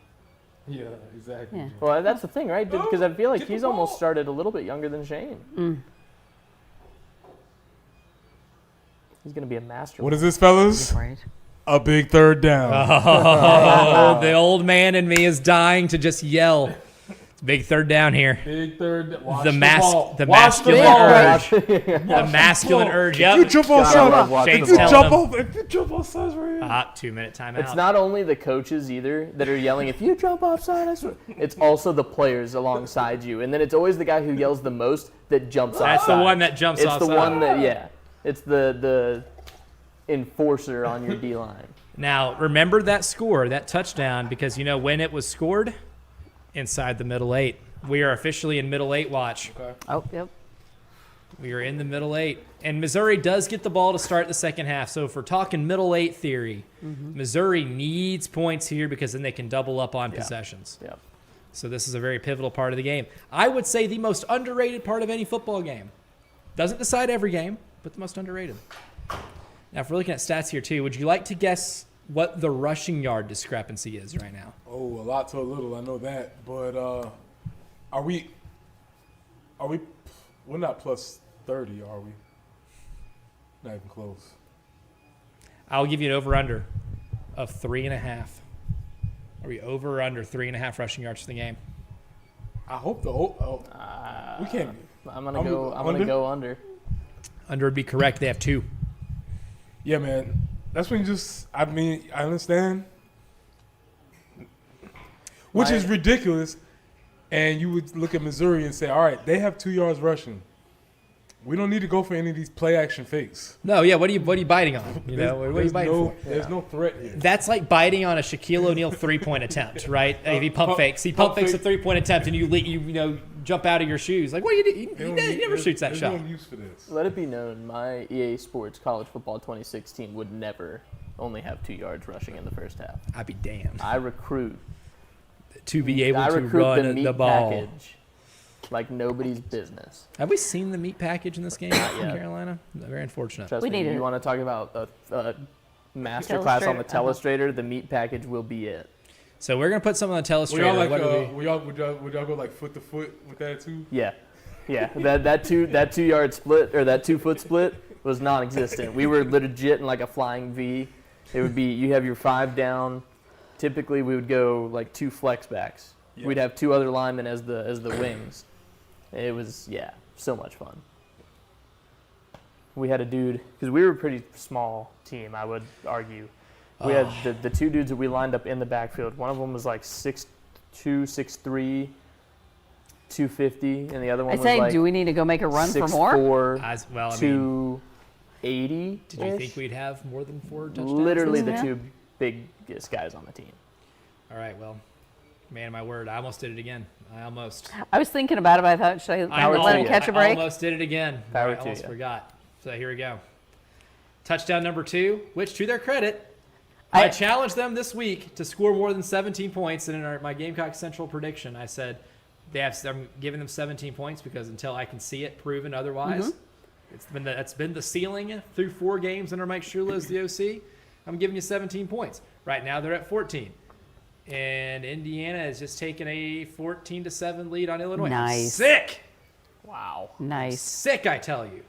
Yeah, exactly.
Yeah.
Well, that's the thing, right? Because I feel like
Get the
he's almost
ball.
started a little bit younger than Shane. He's going to be a master.
What is this, fellas?
Right.
A big third down.
Oh, the old man in me is dying to just yell. Big third down here.
Big third. Watch
The
the
mas-
ball.
the
Watch the
masculine
ball.
urge. The masculine urge. Yep.
You jump off
Gotta
sides.
watch
Shane's
the
You
ball.
telling
jump
him.
off. If you jump off sides right here.
2-minute timeout.
It's not only the coaches either that are yelling, if you jump offside, I swear. It's also the players alongside you. And then it's always the guy who yells the most that jumps offside.
That's the one that jumps
It's
offside.
the one that, yeah. It's the enforcer on your D-line.
Now, remember that score, that touchdown, because you know when it was scored? Inside the middle 8. We are officially in middle 8 watch.
Oh, yep.
We are in the middle 8. And Missouri does get the ball to start the second half. So if we're talking middle 8 theory, Missouri needs points here because then they can double up on possessions.
Yeah.
So this is a very pivotal part of the game. I would say the most underrated part of any football game. Doesn't decide every game, but the most underrated. Now, if we're looking at stats here too, would you like to guess what the rushing yard discrepancy is right now?
Oh, a lot to a little. I know that. But are we? We're not plus 30, are we? Not even close.
I'll give you an over/under of 3.5. Are we over or under 3.5 rushing yards for the game?
I hope we can't.
I'm gonna
I'm
go
under?
go under.
Under would be correct. They have 2.
Yeah, man. That's when you just. I mean, I understand. Which is ridiculous. And you would look at Missouri and say, all right, they have 2 yards rushing. We don't need to go for any of these play action fakes.
No, yeah. What are you biting on? You know, what are you biting for?
There's no threat here.
That's like biting on a Shaquille O'Neal 3-point attempt, right? If he pump fakes, he pump fakes a 3-point attempt, and you jump out of your shoes. Like, what do you do? He never shoots that shot.
There's no use for this.
Let it be known, my EA Sports College Football 2016 would never only have 2 yards rushing in the first half.
I'd be damned
I recruit
to be able
I
to
recruit the
run
meat
the ball.
package like nobody's business.
Have we seen the meat package in this game in
yet.
Carolina? Very unfortunate.
Trust
We
me,
need
you
it.
want to talk about a master class on the
Telestrator,
telestrator, the meat package will be it.
So we're gonna put some on the
Would
telestrator.
y'all like?
What do we-
Would y'all go like foot to foot with that too?
Yeah. That 2 yard split or that 2 foot split was non-existent. We were legit in like a flying V. It would be you have your 5 down. Typically we would go like 2 flex backs.
Yeah.
We'd have 2 other linemen as the wings. It was so much fun. We had a dude because we were a pretty small team. I would argue. We had the 2 dudes that we lined up in the backfield. One of them was like 6'2", 6'3", 250, and the other one
I
was
say,
like
do we need to go make a run for
6'4",
more?
Well, I mean,
280.
did you think we'd have more than 4 touchdowns?
Literally the
Yeah.
2 biggest guys on the team.
All right. Well, man, my word, I almost did it again. I almost.
I was thinking about it, but I thought, should I
Power
let
to
him
you.
catch a
I
break?
almost did it again.
Power
I
to
almost
you.
forgot. So here we go. Touchdown number 2, which to their credit, I challenged them this week to score more than 17 points. And in my Gamecock Central prediction, I said I'm giving them 17 points because until I can see it proven otherwise, that's been the ceiling through 4 games under Mike Shula as the OC. I'm giving you 17 points. Right now they're at 14. And Indiana has just taken a 14-7 lead on Illinois. I'm
Nice.
sick.
Wow.
Nice.
Sick, I tell you.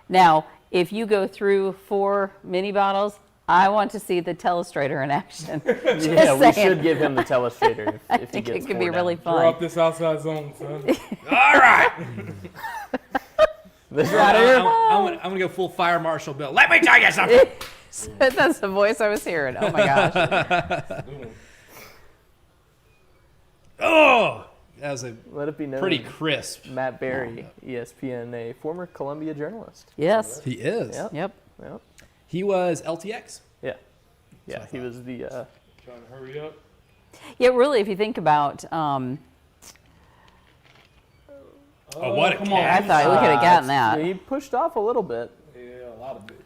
Now, if you go through 4 mini bottles, I want to see the telestrator in action. Just
Yeah, we
saying.
should give him the telestrator
I
if he
think
gets
it could
4
be
down.
really
Draw
fun.
up this outside zone, son.
All right.
This
I'm,
right here.
I'm gonna go full fire marshal Bill. Let me tell you something.
That's the voice I was hearing. Oh my gosh.
Oh, that was a
Let it be known.
pretty crisp.
Matt Berry, ESPN, a former Columbia journalist.
Yes.
He is.
Yep.
Yep.
Yep.
He was LTX.
Yeah. Yeah,
I
he was the
Trying to hurry up.
Yeah, really, if you think about,
Oh, what a
come
catch.
I thought we could have gotten that.
He pushed off a little bit.
Yeah, a lot of it.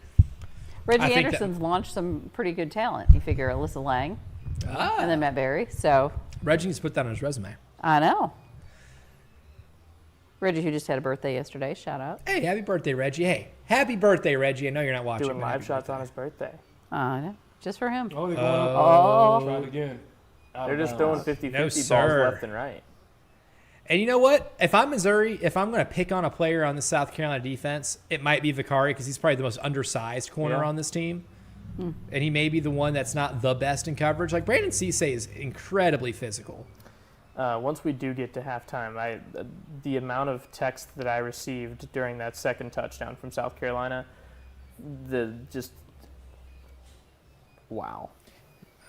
Reggie
I think that-
Anderson's launched some pretty good talent. You figure Alyssa Lang and then Matt Berry. So
Reggie needs to put that on his resume.
I know. Reggie, who just had a birthday yesterday, shout out.
Hey, happy birthday, Reggie. Hey, happy birthday, Reggie. I know you're not watching.
Doing
but
live
happy
shots
birthday.
on his birthday.
I know. Just for him.
Oh, they're going up.
Oh.
Try it again. Out
They're
of
just
bounds.
throwing 50-50
No,
balls
sir.
left and right.
And you know what? If I'm Missouri, if I'm going to pick on a player on the South Carolina defense, it might be Vicari because he's probably the most undersized corner
Yeah.
on this team. And he may be the one that's not the best in coverage. Like Brandon Cisse is incredibly physical.
Once we do get to halftime, the amount of text that I received during that second touchdown from South Carolina, wow.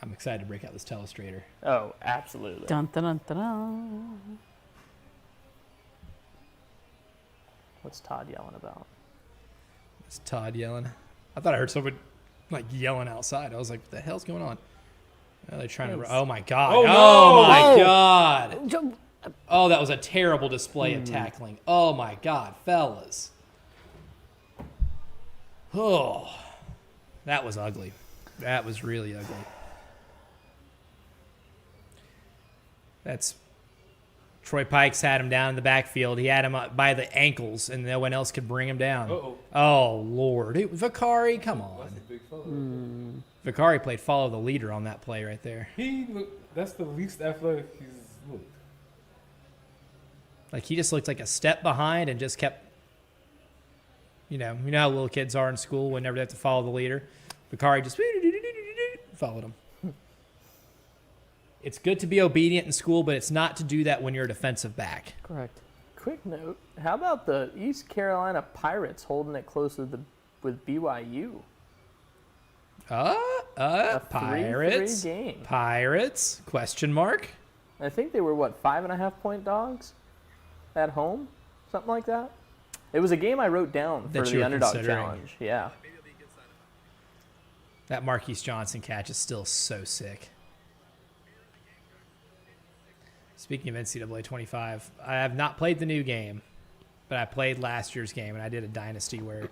I'm excited to break out this telestrator.
Oh, absolutely.
Dun, dun, dun, dun, dun.
What's Todd yelling about?
It's Todd yelling. I thought I heard someone like yelling outside. I was like, what the hell's going on? Are they trying to? Oh my god!
Oh, no!
Oh my
Whoa.
god!
Jo-
Oh, that was a terrible display of tackling. Oh my god, fellas! Oh, that was ugly. That was really ugly. That's Troy Pikes had him down in the backfield. He had him up by the ankles, and no one else could bring him down.
Uh-oh.
Oh Lord, Vicari, come on!
That's a big fella.
Vicari played follow the leader on that play right there.
That's the least athletic he's looked.
Like he just looked like a step behind and just kept, you know how little kids are in school whenever they have to follow the leader. Vicari just followed him. It's good to be obedient in school, but it's not to do that when you're a defensive back.
Correct.
Quick note: how about the East Carolina Pirates holding it close with BYU? A 3-3
Pirates.
game.
Pirates? Question mark?
I think they were 5.5-point dogs at home, something like that. It was a game I wrote down for
That you
the
were
underdog
considering.
challenge. Yeah.
That Marquise Johnson catch is still so sick. Speaking of NCAA 25, I have not played the new game, but I played last year's game, and I did a dynasty where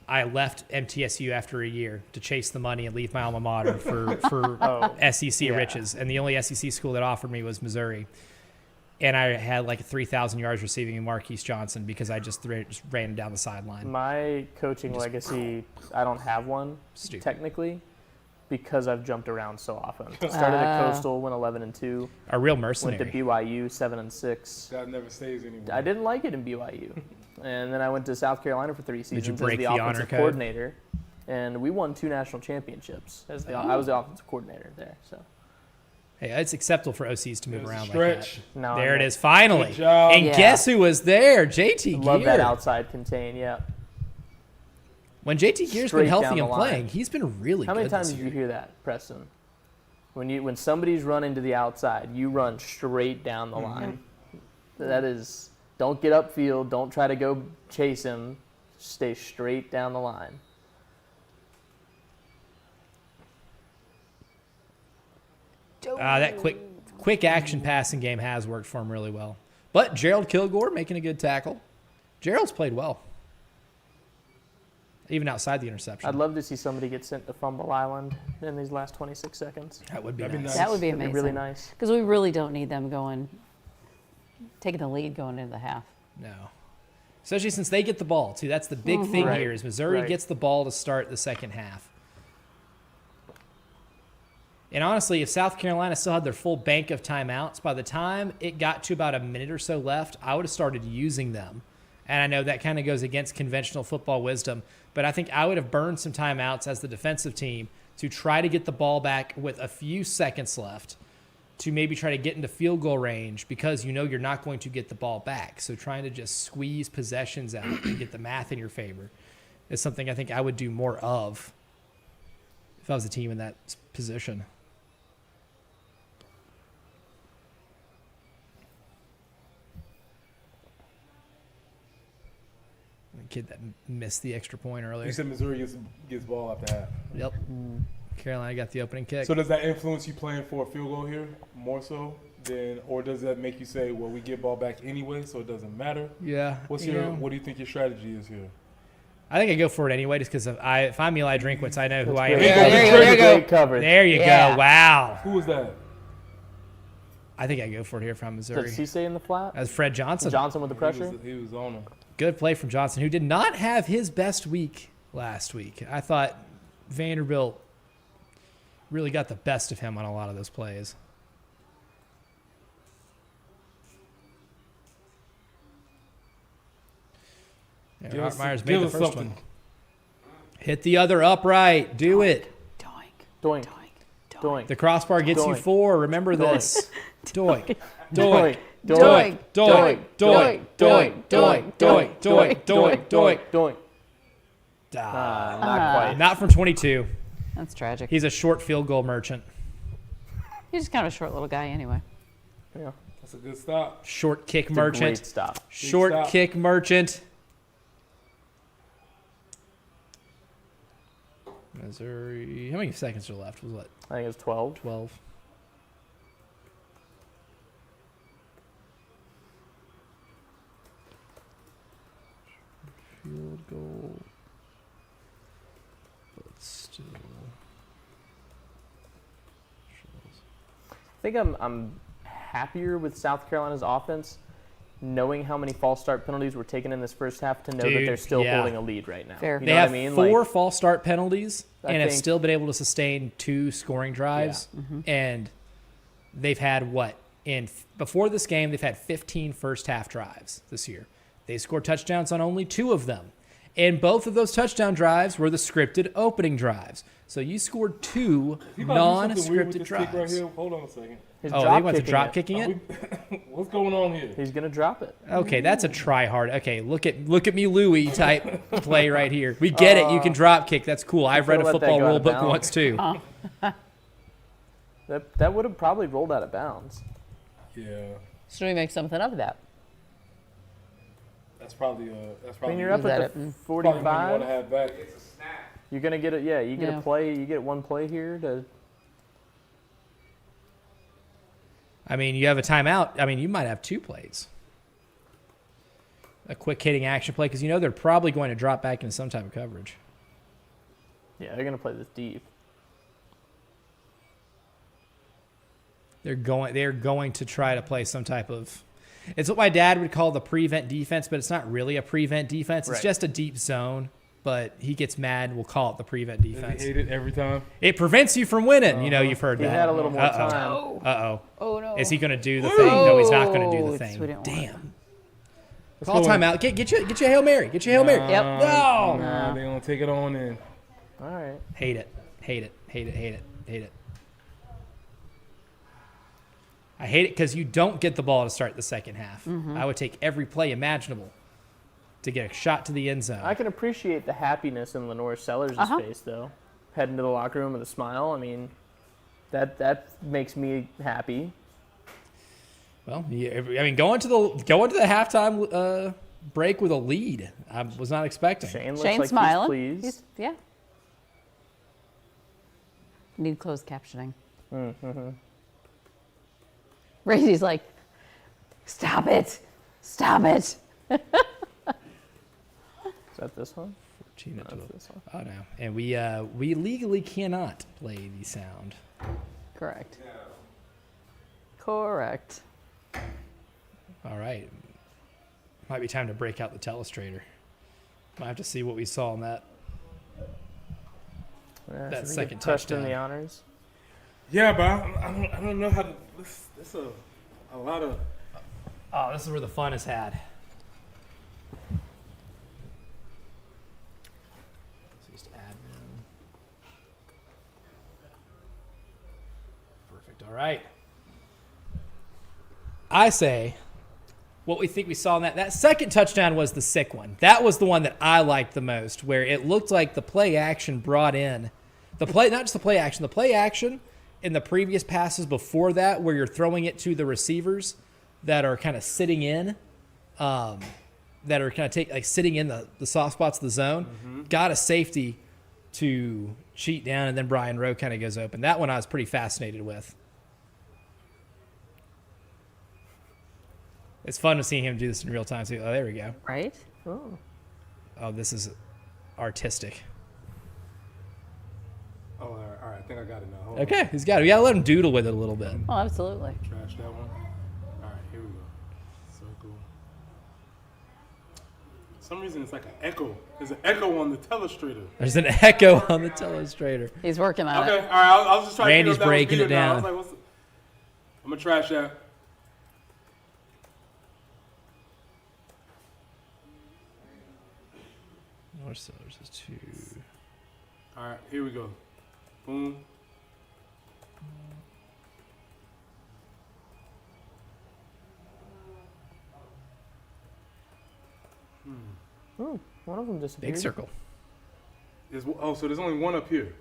I left MTSU after a year to chase the money and leave my alma mater for SEC
yeah.
riches. And the only SEC school that offered me was Missouri. And I had like 3,000 yards receiving in Marquise Johnson because I just ran him down the sideline.
My coaching legacy, I don't have one
Stupid.
technically because I've jumped around so often. Started at Coastal, went 11-2,
A real
went to
mercenary.
BYU 7-6.
God never stays anymore.
I didn't like it in BYU. And then I went to South Carolina for 3 seasons
you
as
break
the
the honor
offensive
code?
coordinator. And we won 2 national championships. I was the offensive coordinator there. So
Hey, it's acceptable for OCs to move
It was a
around
stretch.
like that.
now
There
I'm
it is, finally.
Good job.
And
Yeah.
guess who was there? JT
love
Gear.
that outside contain. Yeah.
When JT Gear's
Straight
been healthy
down the
and
line.
playing, he's been really
How
good
many times
this
did
year.
you hear that, Preston? When somebody's running to the outside, you run straight down the line. That is, don't get upfield. Don't try to go chase him. Stay straight down the line.
That quick action passing game has worked for him really well. But Gerald Kilgore making a good tackle. Gerald's played well, even outside the interception.
I'd love to see somebody get sent to Fumble Island in these last 26 seconds.
That would be
That'd be
nice.
nice.
That would be
That'd
amazing.
be really nice.
Because we really don't need them taking the lead going into the half.
No. Especially since they get the ball, too. That's the big thing
Right.
here is Missouri
Right.
gets the ball to start the second half. And honestly, if South Carolina still had their full bank of timeouts, by the time it got to about a minute or so left, I would have started using them. And I know that kind of goes against conventional football wisdom, but I think I would have burned some timeouts as the defensive team to try to get the ball back with a few seconds left to maybe try to get into field goal range because you know you're not going to get the ball back. So trying to just squeeze possessions out and get the math in your favor is something I think I would do more of if I was a team in that position. The kid that missed the extra point earlier.
You said Missouri gets ball after half.
Yep. Carolina got the opening kick.
So does that influence you playing for a field goal here more so than, or does that make you say, well, we get ball back anyway, so it doesn't matter?
Yeah.
What do you think your strategy is here?
I think I go for it anyway, just because if I'm Eli Drinkwitz, I know who I am.
Great.
There you go.
Great coverage.
There you
Yeah.
go. Wow.
Who was that?
I think I go for it here from Missouri.
Does he stay in the flat?
That's Fred Johnson.
Johnson with the pressure?
He was on him.
Good play from Johnson, who did not have his best week last week. I thought Vanderbilt really got the best of him on a lot of those plays. Yeah,
Give
Art
us-
Myers
give
made the
us
first
something.
one. Hit the other upright. Do it.
Doink.
Doink.
Doink.
Doink.
The crossbar gets you
Doink.
4. Remember
Doink.
this. Doink.
Doink.
Doink. Doink. Doink. Doink. Doink. Doink. Doink. Doink. Doink.
Doink.
Ah,
Not quite.
not from 22.
That's tragic.
He's a short field goal merchant.
He's just kind of a short little guy anyway.
Yeah.
That's a good stop.
Short kick
It's a great
merchant.
stop.
Short
stop.
kick merchant. Missouri. How many seconds are left? Was what?
I think it's 12.
12. Field goal. But still.
I think I'm happier with South Carolina's offense, knowing how many false start penalties were taken in this first half to know that
Dude,
they're still
yeah.
holding a lead right now.
Fair.
You
They
know
have
what I mean?
four
Like,
false start penalties
I
and have
think-
still been able to sustain 2 scoring drives. And they've had what? Before this game, they've had 15 first half drives this year. They scored touchdowns on only 2 of them. And both of those touchdown drives were the scripted opening drives. So you scored 2
He about to do something weird with
non-scripted
this kick right
drives.
here. Hold on a second.
he's
Oh,
drop
they went to
kicking
drop
it.
kicking it?
What's going on here?
He's gonna drop it.
Okay, that's a try hard. Okay, look at me, Louie type play right here. We get it. You can drop kick. That's cool. I've read a
let that
football
go out
rule
of
book
bounds.
once too.
That would have probably rolled out of bounds.
Yeah,
Should we make something of that?
that's probably
I mean, you're
Is
up
that
at the
it?
probably what you want
45.
to have back.
You're gonna get it. Yeah, you get
Yeah.
a play. You get one play here to.
I mean, you have a timeout. I mean, you might have 2 plays. A quick hitting action play because you know they're probably going to drop back into some type of coverage.
Yeah, they're gonna play this deep.
They're going to try to play some type of. It's what my dad would call the prevent defense, but it's not really a prevent defense. It's
Right.
just a deep zone. But he gets mad and we'll call it the prevent
Does
defense.
he hate it every time?
It prevents you from winning. You know, you've heard
He
that.
had a little more
Uh-oh.
time.
Uh-oh.
Oh no.
Is he going to do the thing? No, he's not going to do
Oh,
the
it's-
thing.
we didn't want
Damn.
Let's
Call
go in.
timeout. Get your Hail Mary. Get your Hail Mary.
Yep.
No.
Nah, they gonna take it on in.
All right.
Hate it. Hate it. Hate it. Hate it. Hate it. I hate it because you don't get the ball to start the second half. I would take every play imaginable to get a shot to the end zone.
I can appreciate the happiness in Lenore Sellers' face, though. Heading to the locker room with a smile. I mean, that makes me happy.
Well, yeah, I mean, going to the halftime break with a lead, I was not expecting.
Shane looks
Shane's
like
smiling.
he's pleased.
Yeah. Need closed captioning. Raisy's like, stop it. Stop it.
Is that this one?
14 to 12.
This one.
Oh no, and we legally cannot play the sound.
Correct. Correct.
All right, might be time to break out the telestrator. Might have to see what we saw on that.
Yeah,
That
should we get
second
Preston
touchdown.
the honors.
Yeah, but I don't know how to. This a lot of.
Oh, this is where the fun is had. Just admin. Perfect. All right. I say what we think we saw in that second touchdown was the sick one. That was the one that I liked the most, where it looked like the play action brought in not just the play action in the previous passes before that, where you're throwing it to the receivers that are kind of sitting in, that are kind of sitting in the soft spots of the zone, got a safety to cheat down, and then Brian Rowe kind of goes open. That one I was pretty fascinated with. It's fun to see him do this in real time too. Oh, there we go.
Right?
Oh, this is artistic.
Oh, all right. I think I got it now. Hold on.
Okay, he's got it. We gotta let him doodle with it a little bit.
Oh, absolutely.
Trash that one. All right, here we go. So cool. For some reason, it's like an echo. There's an echo on the telestrator.
There's an echo on the telestrator.
He's working on
Okay,
it.
all right. I was just trying
Randy's
to figure out if that was
breaking
me
it
or not. I
down.
was like, I'm gonna trash that.
North Sellers is 2.
All right, here we go. Boom.
One of them disappeared.
Big circle.
So there's only one up here.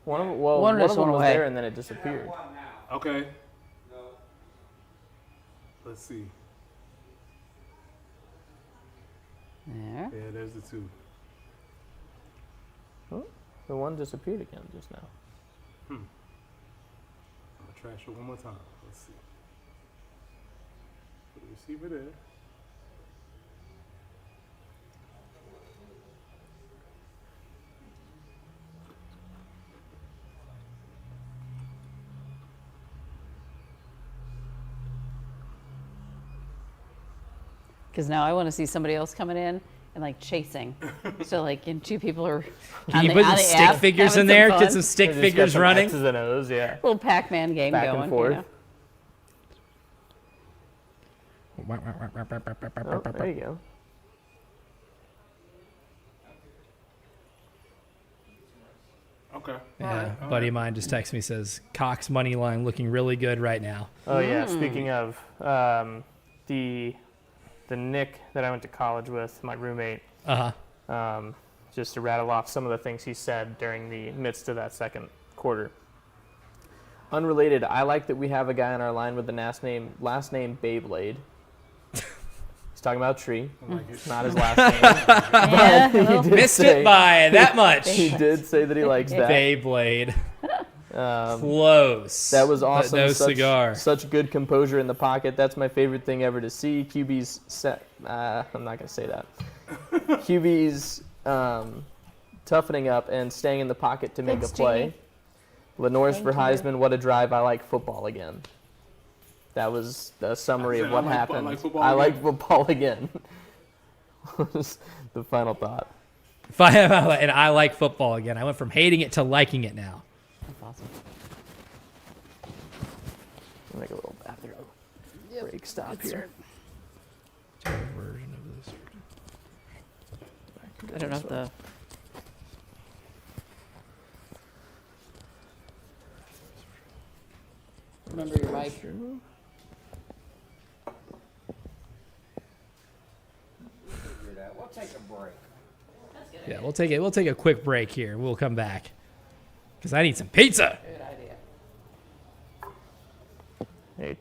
One of them,
One
one
just
of them
went
was
away.
there and then it disappeared.
Okay. Let's see.
There.
Yeah, there's the two.
The one disappeared again just now.
I'm gonna trash it one more time. Let's see. Put the receiver there.
Because now I want to see somebody else coming in and like chasing. So like, and two people are
Can
on
you
the,
put
on
some
the
stick
app
figures
having
in there?
some
Get
fun.
some stick
They just got
figures
some
running.
X's and O's, yeah.
Little Pac-Man game
Back
going.
and forth.
You know?
Oh, there you go.
Okay.
Yeah, a buddy of mine just texted me, says Cox money line looking really good right now.
Oh yeah. Speaking of the Nick that I went to college with, my roommate, just to rattle off some of the things he said during the midst of that second quarter. Unrelated, I like that we have a guy on our line with the last name Beyblade. He's talking about Tree. It's not his last name.
Yeah,
He
well,
did
Missed
say-
it by that much.
He did say that he likes that.
Beyblade.
Um,
Close.
That was
but
awesome.
no
such,
cigar.
Such good composure in the pocket. That's my favorite thing ever to see. QB's set. I'm not gonna say that. QB's toughening up and staying in the pocket to make
Thanks,
a play.
Jamie.
Lenore's for
Thank you.
Heisman. What a drive! I like football again. That was the summary of
I
what
like- I
happened.
like football
I
again.
like football again. Was the final thought.
And I like football again. I went from hating it to liking it now.
That's awesome.
Make a little bathroom break stop
Good
here.
Version of this.
I don't know if the. Remember your mic.
We'll take a break.
Yeah, we'll take a quick break here. We'll come back because I need some pizza.
Good idea.
Hey,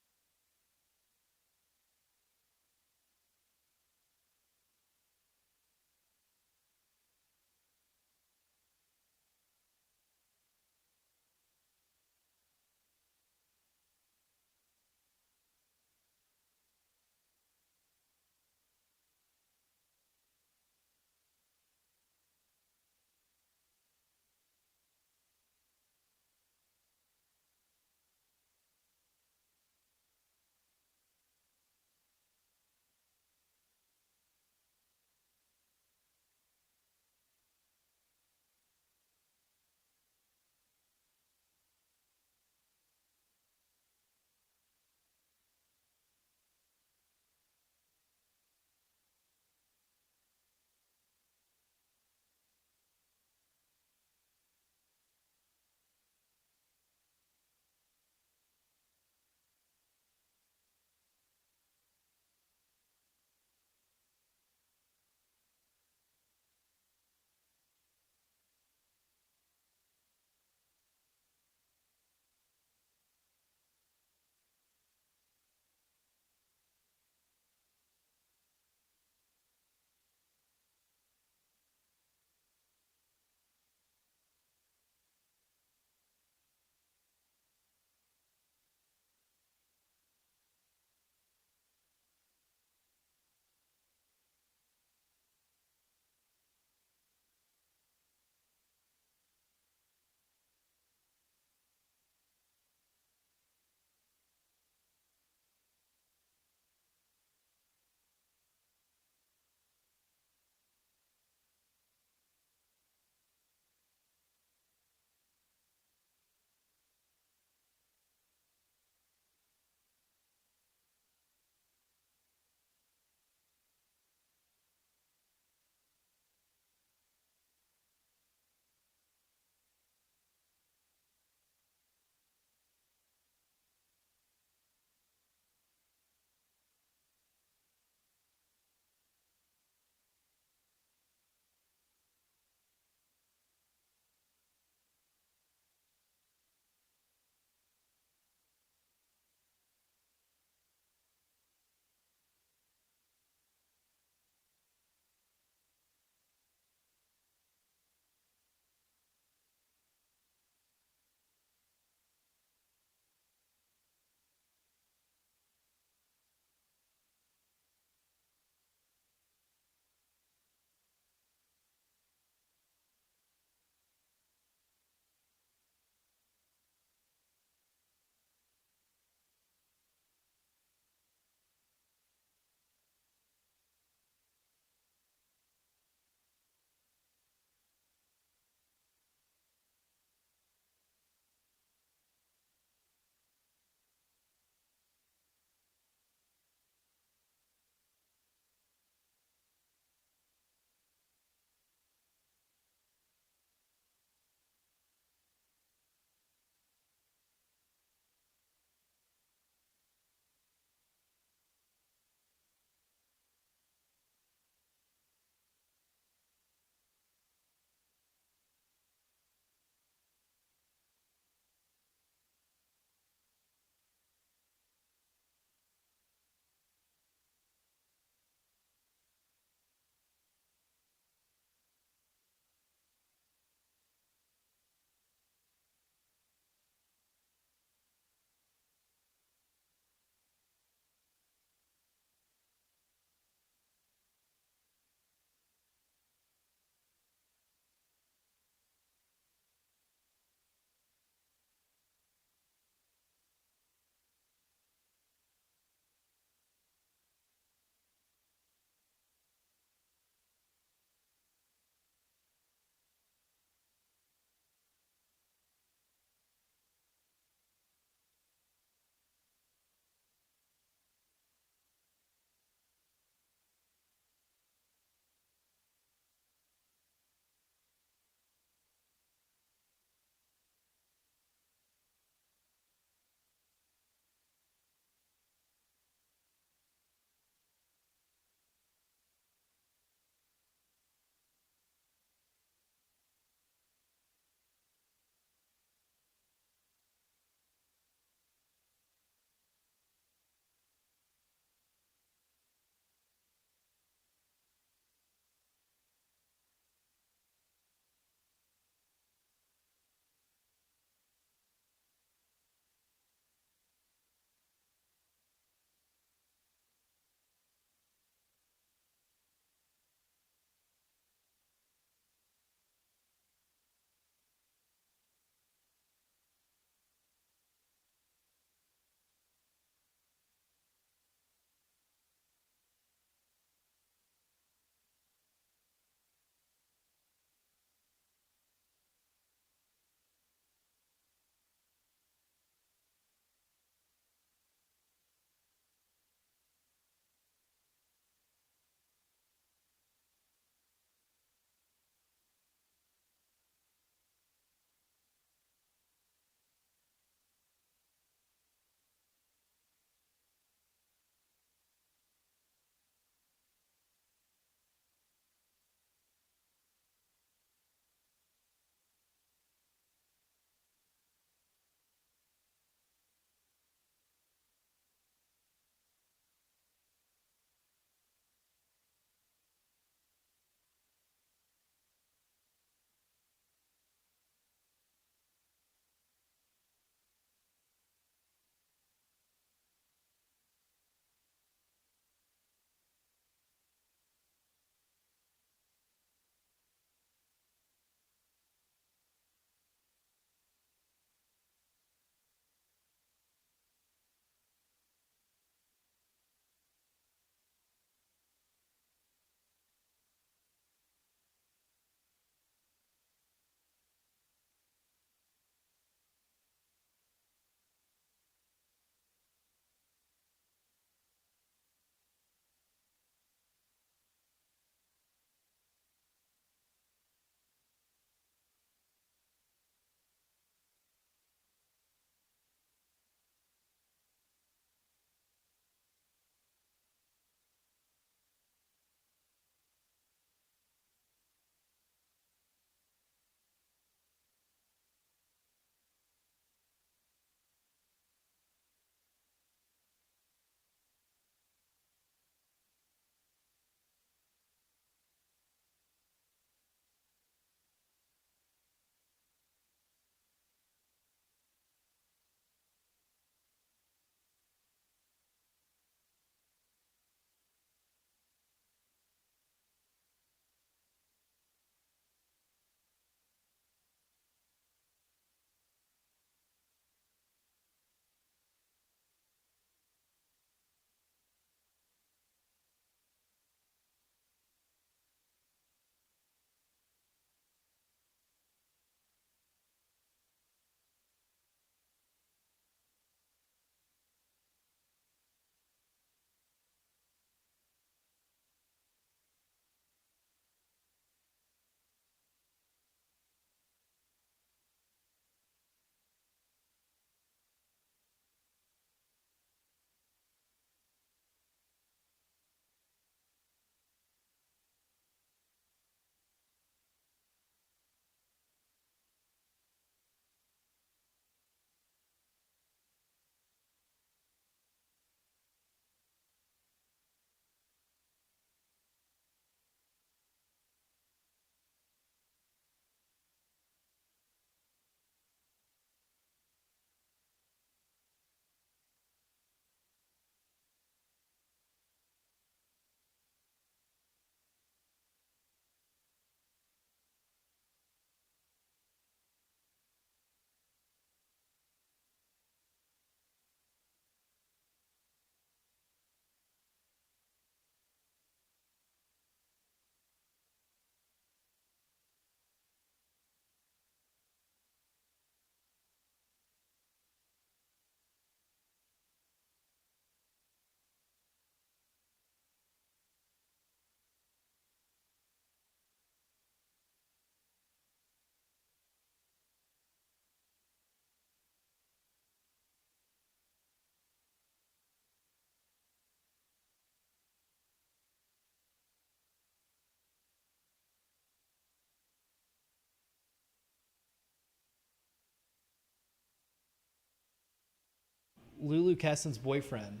Lulu Kessen's boyfriend,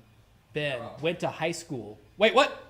Ben, went to high school. Wait, what?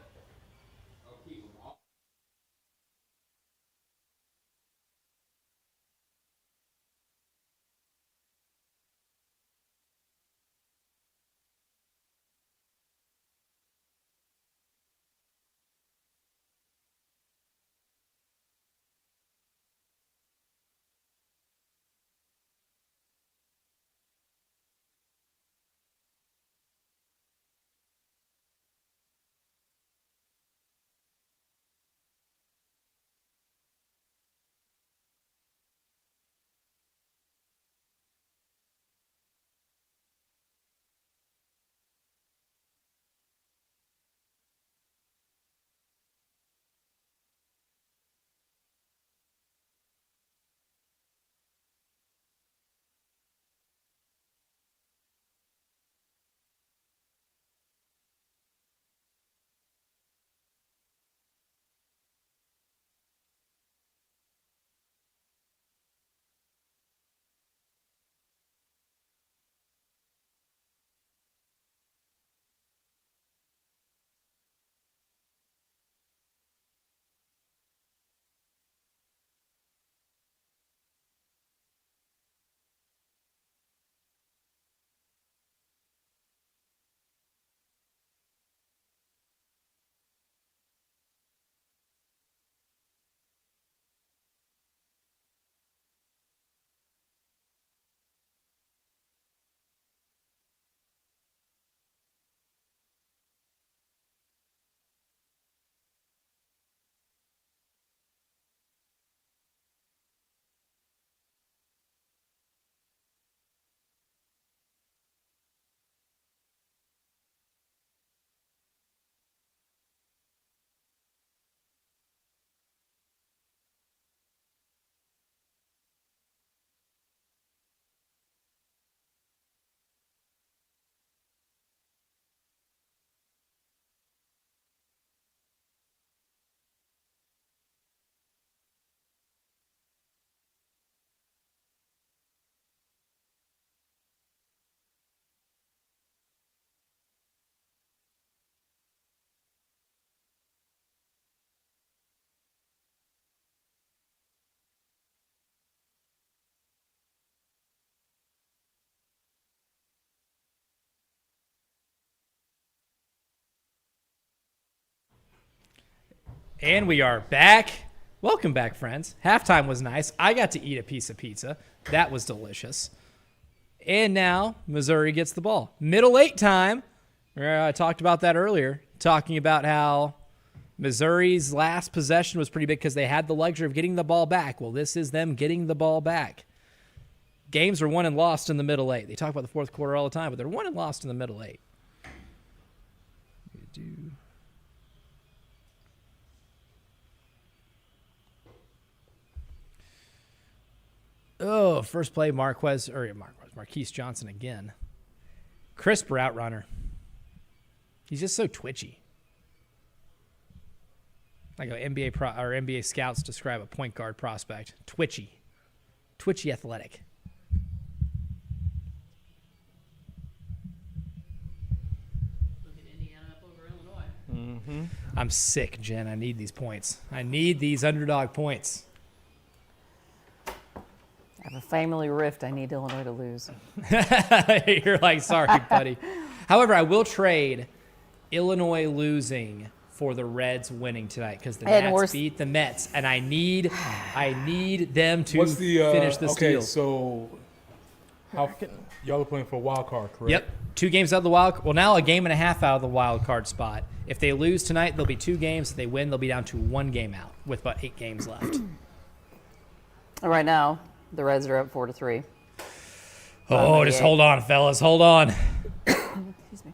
And we are back. Welcome back, friends. Halftime was nice. I got to eat a piece of pizza. That was delicious. And now Missouri gets the ball. Middle eight time. I talked about that earlier, talking about how Missouri's last possession was pretty big because they had the luxury of getting the ball back. Well, this is them getting the ball back. Games are won and lost in the middle eight. They talk about the fourth quarter all the time, but they're won and lost in the middle eight. Oh, first play, Marquise Johnson again. Crisp route runner. He's just so twitchy. Like an NBA scouts describe a point guard prospect. Twitchy athletic.
Look at Indiana up over Illinois.
Mm-hmm.
I'm sick, Jen. I need these points. I need these underdog points.
I have a family rift. I need Illinois to lose.
You're like, sorry, buddy. However, I will trade Illinois losing for the Reds winning tonight because the Nats beat the Mets, and I need them to finish this deal.
Okay, so y'all are playing for a wild card, correct?
Yep, 2 games out of the wild. Well, now a game and a half out of the wild card spot. If they lose tonight, there'll be 2 games. If they win, they'll be down to 1 game out with about 8 games left.
Right now, the Reds are up 4-3.
Oh, just hold on, fellas. Hold on.
Excuse me.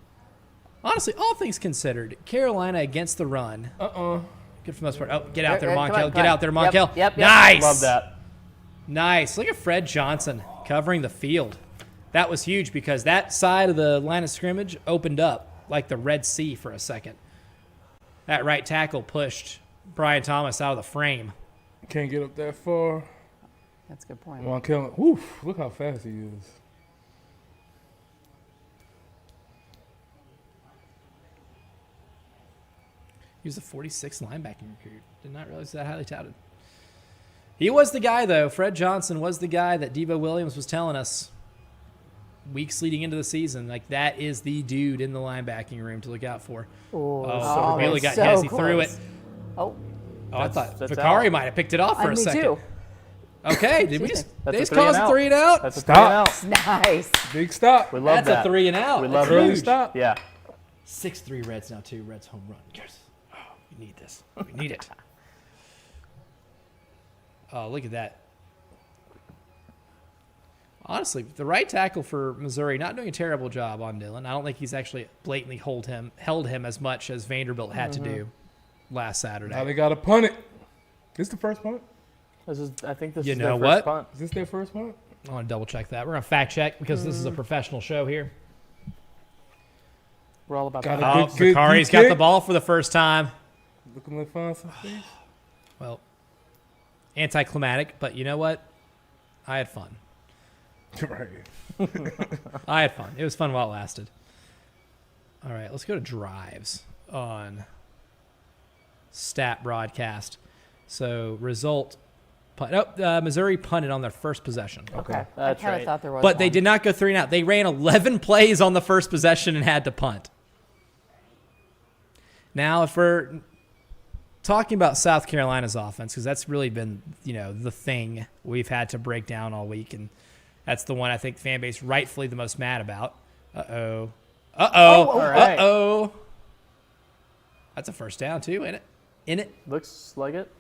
Honestly, all things considered, Carolina against the run. Good for the most part. Oh, get out there,
Come
Monkel.
on.
Get out there, Monkel.
Yep.
Nice.
Love that.
Nice. Look at Fred Johnson covering the field. That was huge because that side of the line of scrimmage opened up like the Red Sea for a second. That right tackle pushed Brian Thomas out of the frame.
Can't get up that far.
That's a good point.
Monkel, look how fast he is.
He was a 46th linebacking recruit. Did not realize that highly touted. He was the guy, though. Fred Johnson was the guy that Devo Williams was telling us weeks leading into the season. Like, that is the dude in the linebacking room to look out for.
Oh,
really
that's
got
so
He threw it.
close. Oh,
I thought
That's
Vakari
out.
might have picked it off for a
me
second.
too.
Okay, did we just,
That's
they
a
just
3 and
cause a
out.
3 and out?
That's a
Stop.
3 and out.
Nice.
Big stop.
We love
That's
that.
a 3 and out.
We
That's
love
Early
huge.
stop.
Yeah.
6-3 Reds now, too. Reds home run. Yes. Oh, we need this. We need it. Oh, look at that. Honestly, the right tackle for Missouri not doing a terrible job on Dylan. I don't think he's actually blatantly held him as much as Vanderbilt had to do last Saturday.
Now they got to punt it. This the first punt?
I think this
You
is
know
their
what?
first punt.
Is this their first punt?
I want to double check that. We're going to fact check because this is a professional show here.
We're all about
Got
that.
it.
Oh,
Good
Vakari's
kick.
got the ball for the first time.
Looking like find some space.
Well, anticlimactic, but you know what? I had fun.
Right.
I had fun. It was fun while it lasted. All right, let's go to drives on stat broadcast. So result, Missouri punted on their first possession.
Okay.
That's
I kind of
right.
thought there was
But they
one.
did not go 3 and out. They ran 11 plays on the first possession and had to punt. Now, if we're talking about South Carolina's offense, because that's really been, the thing we've had to break down all week, and that's the one I think the fan base rightfully the most mad about. Uh-oh.
All right.
Uh-oh. That's a first down, too, ain't it? In it?
Looks like it.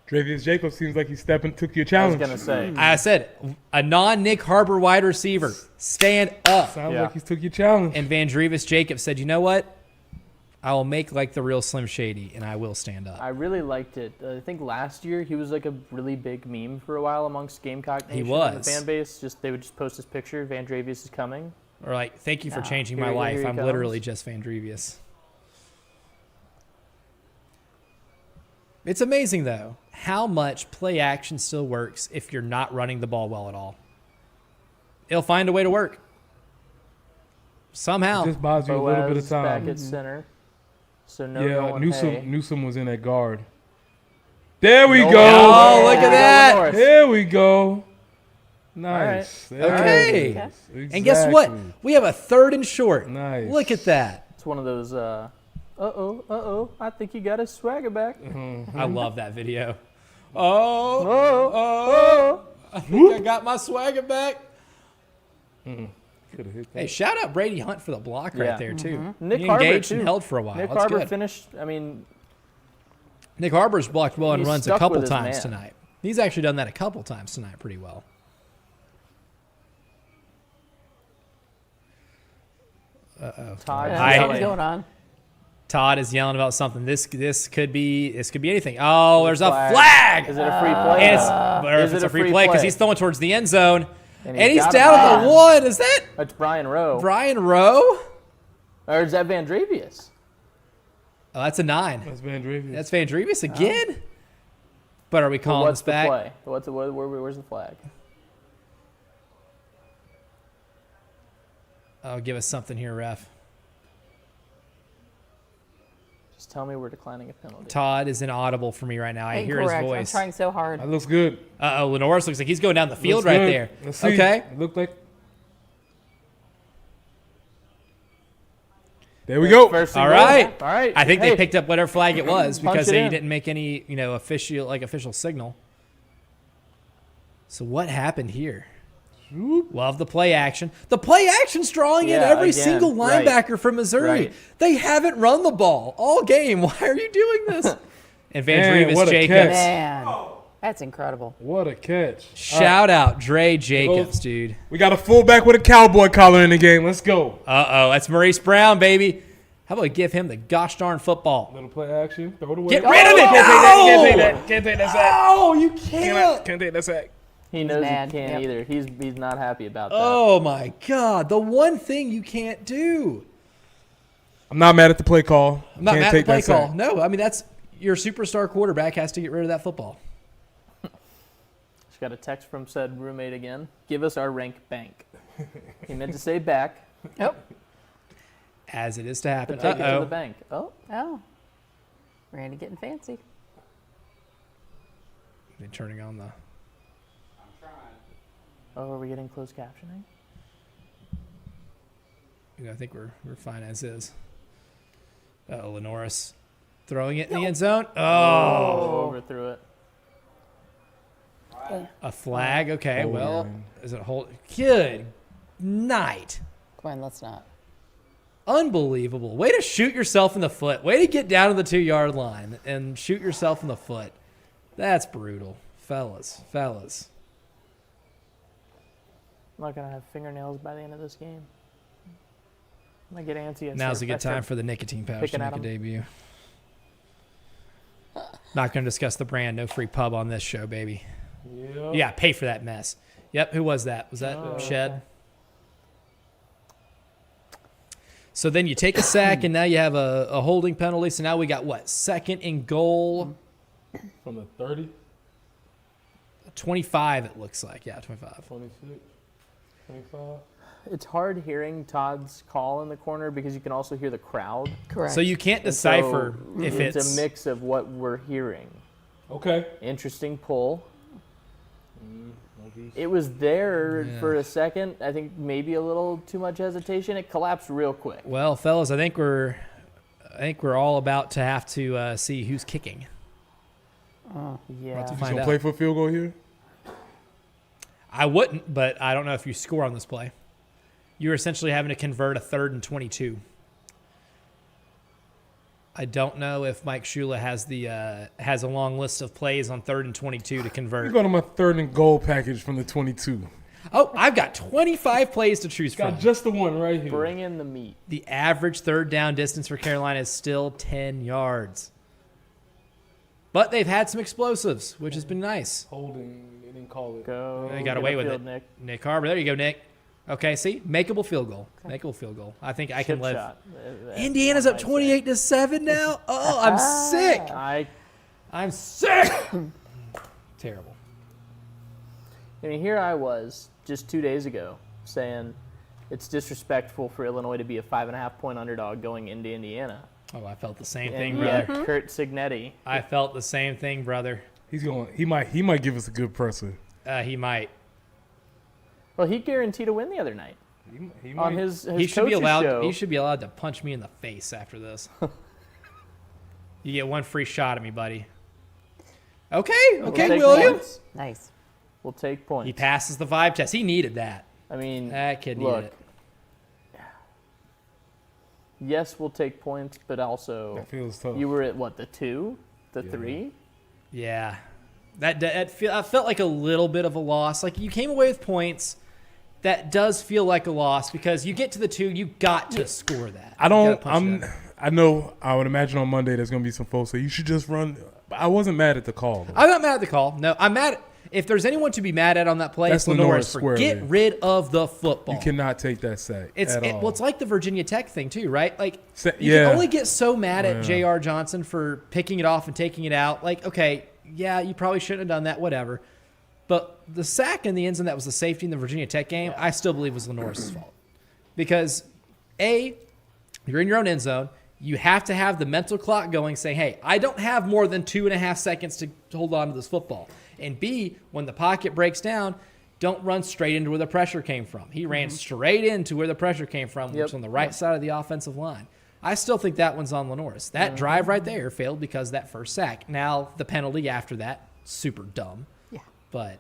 Dravius Jacobs seems like he took your
I was
challenge.
gonna say.
I said, a non-Nick Harbor wide receiver, stand up.
Sounds
Yeah.
like he took your challenge.
And Vandrevis Jacobs said, you know what? I will make like the real Slim Shady, and I will stand up.
I really liked it. I think last year he was like a really big meme for a while amongst Gamecock Nation. And
was.
the fan base. They would just post his picture. Van Dravius is coming.
Or like, thank you for
Yeah.
changing
Here
my
he-
life.
here he
I'm
comes.
literally just Vandrevius. It's amazing, though, how much play action still works if you're not running the ball well at all. It'll find a way to work. Somehow.
It just buys you a little bit of
Boaz back
time.
at center. So no
Yeah,
Nolan Hay.
Newsom was in that guard. There we
Nolan
go.
Oh,
Hay.
look at
Nolan
that.
North.
There we go. Nice. There
Okay.
it is.
And guess what?
Exactly.
We have a 3rd and short.
Nice.
Look at that.
It's one of those. I think you got his swagger back.
I love that video. Oh, I think I got my swagger back.
Could've hit that.
Hey, shout out Brady Hunt for the block
Yeah.
right there, too.
Nick
he
Harbor,
engaged
too.
and held for a while.
Nick
That's
Harbor
good.
finished. I mean,
Nick Harbor's blocked well and
He's
runs a
stuck
couple
with his
times
man.
tonight. He's actually done that a couple times tonight pretty well.
Todd.
What's going on?
Todd is yelling about something. This could be anything. Oh, there's a
Flag.
flag.
Is it a free play?
And it's,
though?
or if
Is
it's
it
a free play because he's throwing towards the end zone.
And
And he's
got
down
him.
at the
Yeah.
1. Is that
That's Brian Rowe.
Brian Rowe?
Or is that Van Dravius?
Oh, that's a 9.
That's Van Dravius.
That's Vandrevius again? But are we calling
What's
this
the
back?
play? Where's the flag?
Oh, give us something here, ref.
Just tell me we're declining a penalty.
Todd is inaudible for me right now. I hear his
Incorrect. I'm
voice.
trying so hard.
That looks good.
Uh-oh, Lenoris looks like he's going down the field
Looks
right
good.
there.
Let's see.
Okay.
It looked like. There we go.
First and
All
goal.
right.
All right.
I think
Hey,
they picked up whatever flag it was
Punch
because
it
they
in.
didn't make any, official signal. So what happened here? Love the play action. The play action's drawing in
Yeah,
every
again,
single
right.
linebacker from Missouri.
Right.
They haven't run the ball all game. Why are you doing this? And
Man,
Vandrevis
what a
Jacobs.
catch.
Man, that's incredible.
What a catch.
Shout out Dre Jacobs,
Both.
dude.
We got a fullback with a cowboy collar in the game. Let's go.
Uh-oh, that's Maurice Brown, baby. How about we give him the gosh darn football?
Little play action. Throw it away.
Get rid of it! No!
Can't take that sack.
Oh, you can't.
Can't take that sack.
He knows
mad.
he can't
Yep.
either. He's not happy about that.
Oh, my God. The one thing you can't do.
I'm not mad at the play call.
I'm not
Can't
mad at
take
the play
that sack.
call. No, I mean, that's your superstar quarterback has to get rid of that football.
Just got a text from said roommate again. Give us our rank bank. He meant to say back.
Oh,
As it is to happen.
But take it to the
Uh-oh.
bank. Oh,
oh. Randy getting fancy.
They're turning on the.
I'm trying.
Oh, are we getting closed captioning?
I think we're fine as is. Lenoris throwing it in the end zone. Oh,
Overthrew it.
a flag. Okay,
Holding.
well, is it a hold? Good night.
Come on, let's not.
Unbelievable. Way to shoot yourself in the foot. Way to get down to the 2-yard line and shoot yourself in the foot. That's brutal. Fellas.
I'm not going to have fingernails by the end of this game. I'm going to get antsy. and
Now's
start-
a good
I start
time for the nicotine pouch to
picking
make
at
a
'em.
debut. Not going to discuss the brand. No free pub on this show, baby.
Yeah.
Yeah, pay for that mess. Yep, who was that? Was that
Oh,
Shed?
okay.
So then you take a sack, and now you have a holding penalty. So now we got what? 2nd and goal,
From the 30,
25. It looks like, yeah, 25.
26, 25.
It's hard hearing Todd's call in the corner because you can also hear the crowd.
Correct.
So you can't
And
decipher
so
if
it's a mix of what we're hearing.
Okay.
Interesting pull.
No beef.
It was there
Yeah.
for a second. I think maybe a little too much hesitation. It collapsed real quick.
Well, fellas, I think we're all about to have to see who's kicking.
Yeah.
to
You
find
gonna
out.
play for a field goal here?
I wouldn't, but I don't know if you score on this play. You're essentially having to convert a 3rd and 22. I don't know if Mike Shula has a long list of plays on 3rd and 22 to
You
convert.
go to my 3rd and goal package from the 22.
Oh, I've got 25 plays to choose from.
Got just the one right here.
Bring in the meat.
The average 3rd down distance for Carolina is still 10 yards. But they've had some explosives, which has been nice.
Holding. They didn't call it.
Go.
They got
get
away with
upfield,
it.
Nick.
Nick Harbor, there you go, Nick. Okay, see, makeable field goal. Makeable field goal. I think I can
Chip
live.
shot.
Indiana's
One
up
might say.
28-7 now. Oh, I'm sick. I'm sick. Terrible.
I mean, here I was just 2 days ago saying it's disrespectful for Illinois to be a 5.5-point underdog going into Indiana.
Oh, I felt the same thing,
And
brother.
yet, Kurt Signetti.
I felt the same thing, brother.
He's going. He might give us a good presser.
He might.
Well, he guaranteed a win the other night
He
on
might.
his
He should be
coach's
allowed.
show.
He should be allowed to punch me in the face after this. You get one free shot at me, buddy. Okay, okay,
take
William.
points.
Nice.
We'll take points.
He passes the vibe test. He needed that.
I mean,
That kid needed
look.
it.
Yes, we'll take points, but also
That feels tough.
you were at what, the 2, the
Yeah.
3?
Yeah, I felt like a little bit of a loss. Like you came away with points. That does feel like a loss because you get to the 2, you got to score that.
I
You gotta
don't.
punch it in.
I know. I would imagine on Monday there's gonna be some folks say you should just run. But I wasn't mad at the call. Though.
I'm not mad at the call. No, I'm mad. If there's anyone to be mad at on that play,
That's
it's Lenoris.
Lenoris squarely.
Get rid of the football.
You cannot take that sack at all.
Well, it's like the Virginia Tech thing too, right? Like you
yeah.
can only get so mad at
Yeah.
J.R. Johnson for picking it off and taking it out. Like, okay, yeah, you probably shouldn't have done that. Whatever. But the sack in the end zone that was the safety in the Virginia Tech game, I still believe was Lenoris' fault because you're in your own end zone. You have to have the mental clock going, saying, "Hey, I don't have more than 2.5 seconds to hold on to this football." And B, when the pocket breaks down, don't run straight into where the pressure came from. He ran straight into where the pressure came from, which
Yep.
was on the right side of the offensive line. I still think that one's on Lenoris. That drive right there failed because of that first sack. Now, the penalty after that, super dumb.
Yeah.
But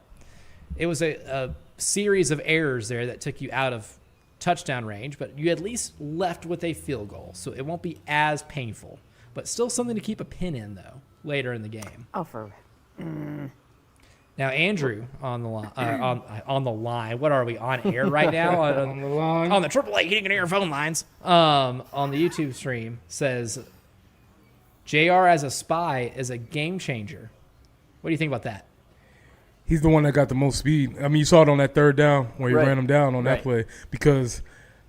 it was a series of errors there that took you out of touchdown range, but you at least left with a field goal, so it won't be as painful. But still something to keep a pin in, though, later in the game.
Oh, for
Now, Andrew on the line. On the line. What are we on air right now?
on the line.
On the AAA Heating and Air phone lines. On the YouTube stream says, "JR as a spy is a game changer." What do you think about that?
He's the one that got the most speed. I mean, you saw it on that 3rd down where he
Right.
ran him down on that
Right.
play because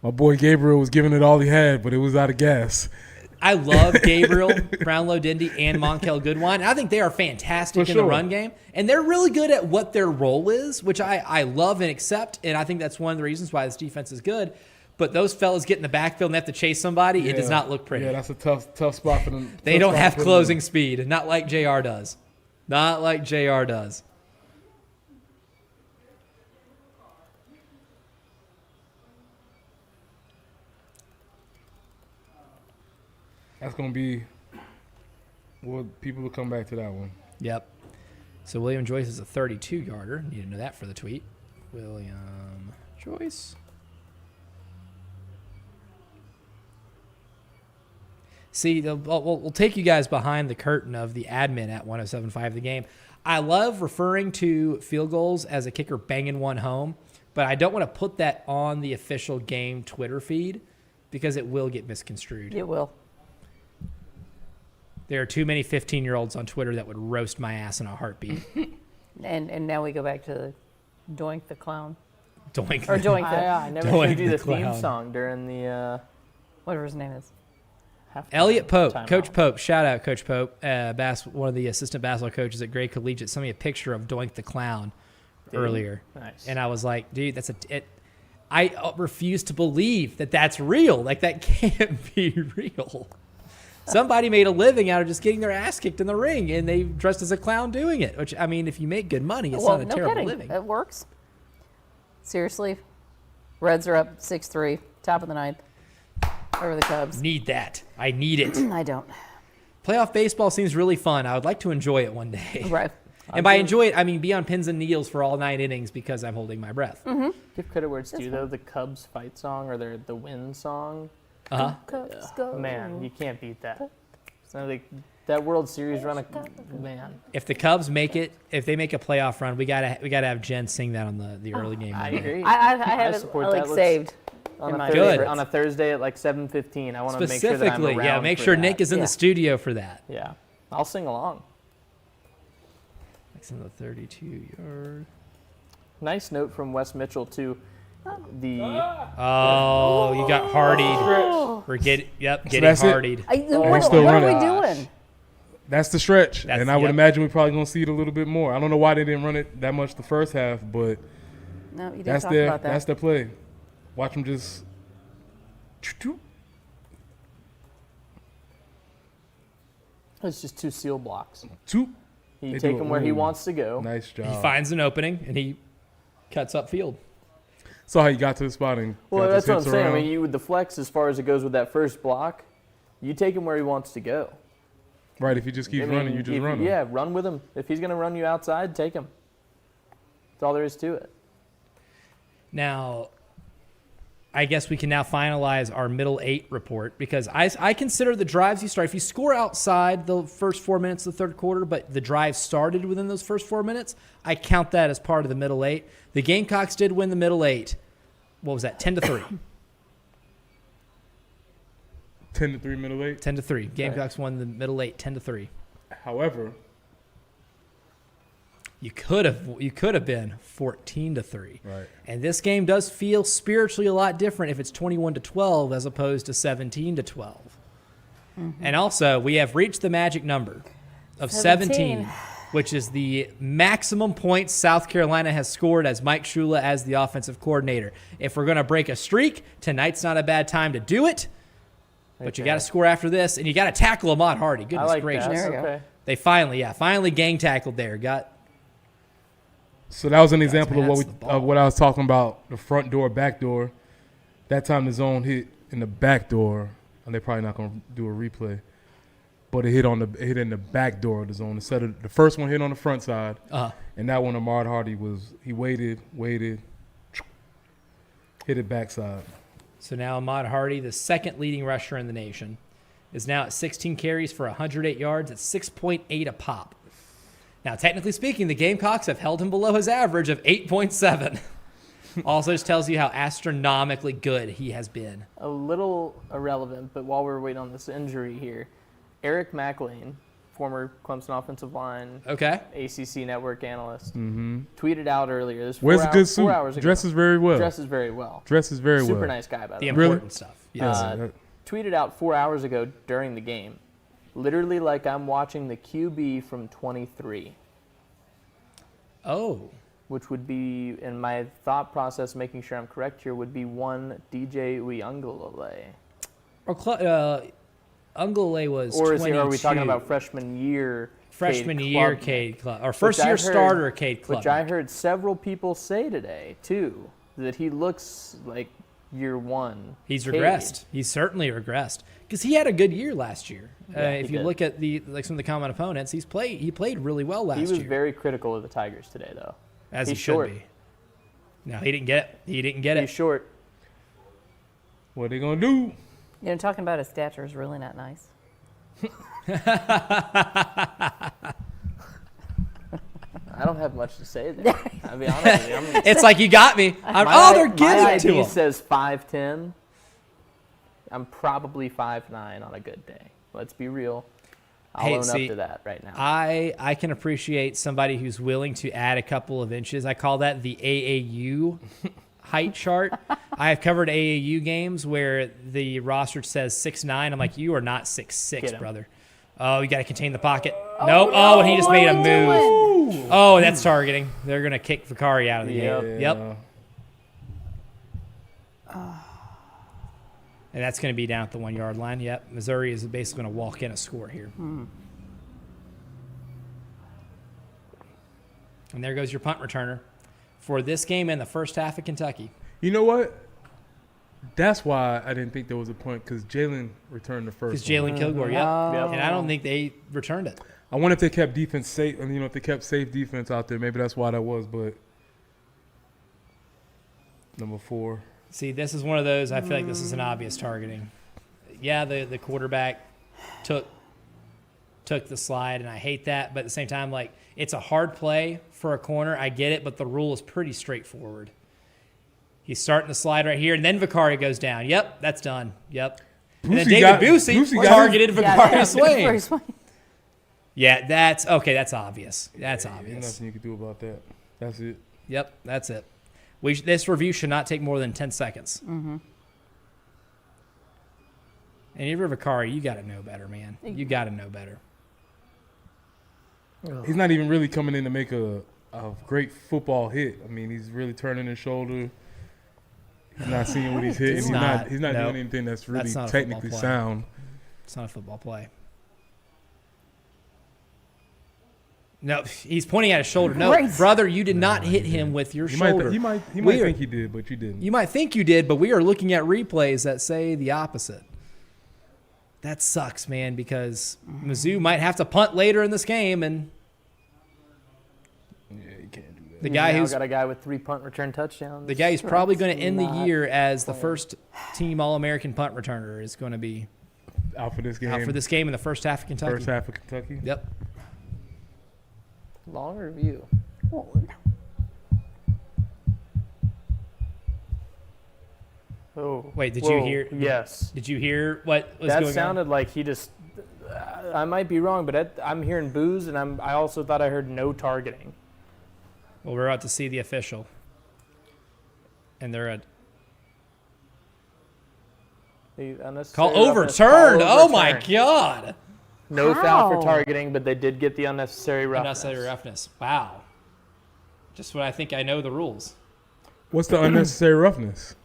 my boy Gabriel was giving it all he had, but it was out of gas.
I love Gabriel, Brownlow Dindy, and Monkel Goodwine. I think they are fantastic
For
in the
sure.
run game. And they're really good at what their role is, which I love and accept. And I think that's one of the reasons why this defense is good. but those fellas get in the backfield and they have to chase somebody. It does not look pretty.
Yeah, that's a tough spot for them.
They don't have closing speed, not like JR does. Not like JR does.
That's gonna be. Well, people will come back to that one.
Yep. So William Joyce is a 32-yarder. Need to know that for the tweet. William Joyce. See, we'll take you guys behind the curtain of the admin at 107.5 The Game. I love referring to field goals as a kicker banging one home, but I don't want to put that on the official game Twitter feed because it will get misconstrued.
It will.
There are too many 15-year-olds on Twitter that would roast my ass in a heartbeat.
And now we go back to Doink the Clown.
Doink.
Or Doink the,
I never
Doink
showed you
the
the theme
clown.
song during the
whatever his name is.
halftime
Elliot Pope,
timeout.
Coach Pope, shout out Coach Pope, one of the assistant basketball coaches at Gray Collegiate, sent me a picture of Doink the Clown earlier.
Nice.
And I was like, dude, I refuse to believe that that's real. Like, that can't be real. Somebody made a living out of just getting their ass kicked in the ring, and they dressed as a clown doing it. Which, I mean, if you make good money, it's
Well,
not a
no
terrible
kidding.
living.
It works. Seriously. Reds are up 6-3, top of the ninth, over the Cubs.
Need that. I need it.
I don't.
Playoff baseball seems really fun. I would like to enjoy it one day.
Right.
And by enjoy it, I mean be on pins and needles for all 9 innings because I'm holding my breath.
Give credit where it's due, though. The Cubs fight song or the win song.
Uh-huh.
Cubs go.
Man, you can't beat that. So that World Series run, man.
If the Cubs make it, if they make a playoff run, we gotta have Jen sing that on the early game.
I
Monday.
agree.
I have it
support
like
that. Let's-
saved.
On
in
a,
my
Thursday,
favorite.
on a Thursday at like 7:15, I want to make sure that I'm
Specifically,
around
yeah, make
for
sure
that.
Nick is in
Yeah.
the studio for that.
Yeah, I'll sing along.
Nick's in the 32-yard.
Nice note from Wes Mitchell too. The
Oh, you got hardied. We're getting getting
that's it?
hardied.
What
still
are we
running.
doing?
That's the stretch,
That's-
and I would
yep.
imagine we're probably gonna see it a little bit more. I don't know why they didn't run it that much the first half, but
No, you didn't
that's
talk
their
about that.
that's their play. Watch them just.
it's just 2 seal blocks.
Two.
He
They
take
do it
him where he
well.
wants to go.
Nice job.
He finds an opening and he cuts upfield.
Saw how you got to the spot and
Well,
got
that's
those
what I'm
hips
saying. I
around.
mean, you with the flex as far as it goes with that first block, you take him where he wants to go.
Right, if he just keeps
I mean,
running, you just
if-
run him.
Yeah, run with him. If he's going to run you outside, take him. That's all there is to it.
Now, I guess we can now finalize our middle 8 report because I consider the drives you start. If you score outside the first 4 minutes of the third quarter, but the drive started within those first 4 minutes, I count that as part of the middle 8. The Gamecocks did win the middle 8. What was that? 10-3.
10-3 middle 8.
10-3. Gamecocks won the middle 8, 10-3.
However,
You could have been 14-3.
right.
And this game does feel spiritually a lot different if it's 21-12 as opposed to 17-12. And also, we have reached the magic number of 17, which is the maximum points South Carolina has scored as Mike Shula as the offensive coordinator. If we're going to break a streak, tonight's not a bad time to do it. But you got to score after this, and you got to tackle Ahmad Hardy.
I
Goodness
like
gracious.
that.
There you go.
Okay.
They finally gang tackled there.
So that was an example of
man,
what
that's the ball.
what I was talking about, the front door, back door. That time the zone hit in the back door, and they're probably not going to do a replay. But it hit in the back door of the zone. Instead of the first one hit on the front side, and that one Ahmad Hardy he waited, hit it backside.
So now Ahmad Hardy, the second leading rusher in the nation, is now at 16 carries for 108 yards at 6.8 a pop. Now, technically speaking, the Gamecocks have held him below his average of 8.7. Also just tells you how astronomically good he has been.
A little irrelevant, but while we're waiting on this injury here, Eric McLean, former Clemson offensive line,
Okay?
ACC network analyst, tweeted out earlier. This
Wears a good
4
suit.
hours ago.
Dresses very well.
Dresses very well.
Dresses very well.
Super nice guy, by
The
the way.
Really?
important stuff. Yes.
Tweeted out 4 hours ago during the game, literally like I'm watching the QB from 23.
Oh.
which would be, in my thought process, making sure I'm correct here, would be one DJ Uiagalelei.
Or Uiagalelei was
Or
22.
are we talking about freshman year?
Freshman
Cade
year
Klubnik?
Cade Club, or first
I
year
heard-
starter Cade Club.
Which I heard several people say today, too, that he looks like year one.
He's
Cade.
regressed. He's certainly regressed because he had a good year last year.
Yeah,
If
he
you
did.
look at some of the common opponents, he played really well last
He was
year,
very critical of the Tigers today, though.
as he
he's
should
short.
be. No, he didn't get it. He didn't get
He's
it.
short.
What they gonna do?
Talking about his stature is really not nice.
I don't have much to say there. I'll be honest with you.
It's like you got me. They're giving
my
it to
ID
him.
says 5'10". I'm probably 5'9" on a good day. Let's be real. I'll
Hey,
own
see,
up to that right now.
I can appreciate somebody who's willing to add a couple of inches. I call that the AAU height chart. I have covered AAU games where the roster says 6'9". I'm like, you are not 6'6",
Get him.
brother. Oh, you got to contain the pocket. Nope. Oh, and he just
what
made
are
a
we
move.
doing?
Oh, that's targeting. They're going to kick Vicari out of the
Yep.
game. Yep. And that's going to be down at the 1 yard line. Yep. Missouri is basically going to walk in a score here. And there goes your punt returner for this game in the first half of Kentucky.
You know what? That's why I didn't think there was a point because Jalen returned the
Because
first. one.
Jalen Kilgore, yep.
Yep.
And I don't think they returned it.
I wonder if they kept defense safe. And if they kept safe defense out there, maybe that's why that was. But number 4.
See, this is one of those, I feel like this is an obvious targeting. Yeah, the quarterback took the slide, and I hate that. But at the same time, like, it's a hard play for a corner. I get it, but the rule is pretty straightforward. He's starting the slide right here, and then Vicari goes down. Yep, that's done. Yep. And then
Boosie
David
got-
Boosie
Boosie got
targeted
Yeah,
Vicari Swain.
Vicari Swain.
Yeah, that's okay. That's obvious. That's
There's
obvious.
nothing you can do about that. That's it.
Yep, that's it. This review should not take more than 10 seconds.
Mm-hmm.
And if you're Vicari, you got to know better, man. You got to know better.
He's not even really coming in to make a great football hit. I mean, he's really turning his shoulder. He's not seeing what he's hitting.
It's
He's not
no.
doing anything that's really
That's not a
technically
football play.
sound.
It's not a football play. No, he's pointing at his shoulder. No,
Right.
brother, you did not hit him with your
He
shoulder.
might
Weird.
think he did, but you didn't.
You might think you did, but we are looking at replays that say the opposite. That sucks, man, because Mizzou might have to punt later in this game, and
Yeah, you can't do that.
the guy
Now
who's
got a guy with 3 punt return touchdowns.
the guy who's probably going to end the
not
year as the first team All-American punt returner is going to be
Out for this game.
out for this game in the first half of Kentucky.
first half of Kentucky.
Yep.
Long review. Oh,
Wait, did you
whoa,
hear-
Yes.
Did you hear what was
That
going
sounded like he just. I might be wrong, but I'm hearing boos, and I also thought I heard no targeting.
on? Well, we're about to see the official, and they're at
The
call
unnecessary roughness,
overturned.
call
Oh my
overturned.
God!
No foul for
How?
targeting, but they did get the unnecessary roughness.
Unnecessary roughness. Wow. Just when I think I know the rules.
What's the unnecessary roughness?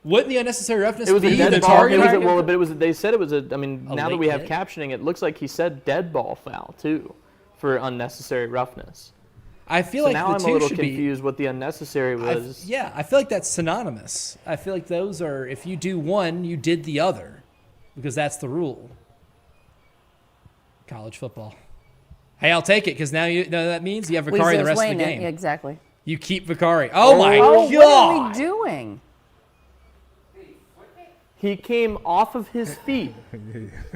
Wouldn't the unnecessary roughness
It was
be
a dead
the
ball.
target?
But it was. They said it was a. I mean,
A
now that
late
we have
hit?
captioning, it looks like he said dead ball foul too, for unnecessary roughness.
I feel
So
like
now
the
I'm a
two
little
should
confused what the unnecessary
be.
was.
Yeah, I feel like that's synonymous. I feel like those are. If you do one, you did the other, because that's the rule. College football. Hey, I'll take it because now you know that means you have Vicari the rest of the game.
Yeah, exactly.
You keep Vicari. Oh my
Oh,
God!
what are we doing?
He came off of his feet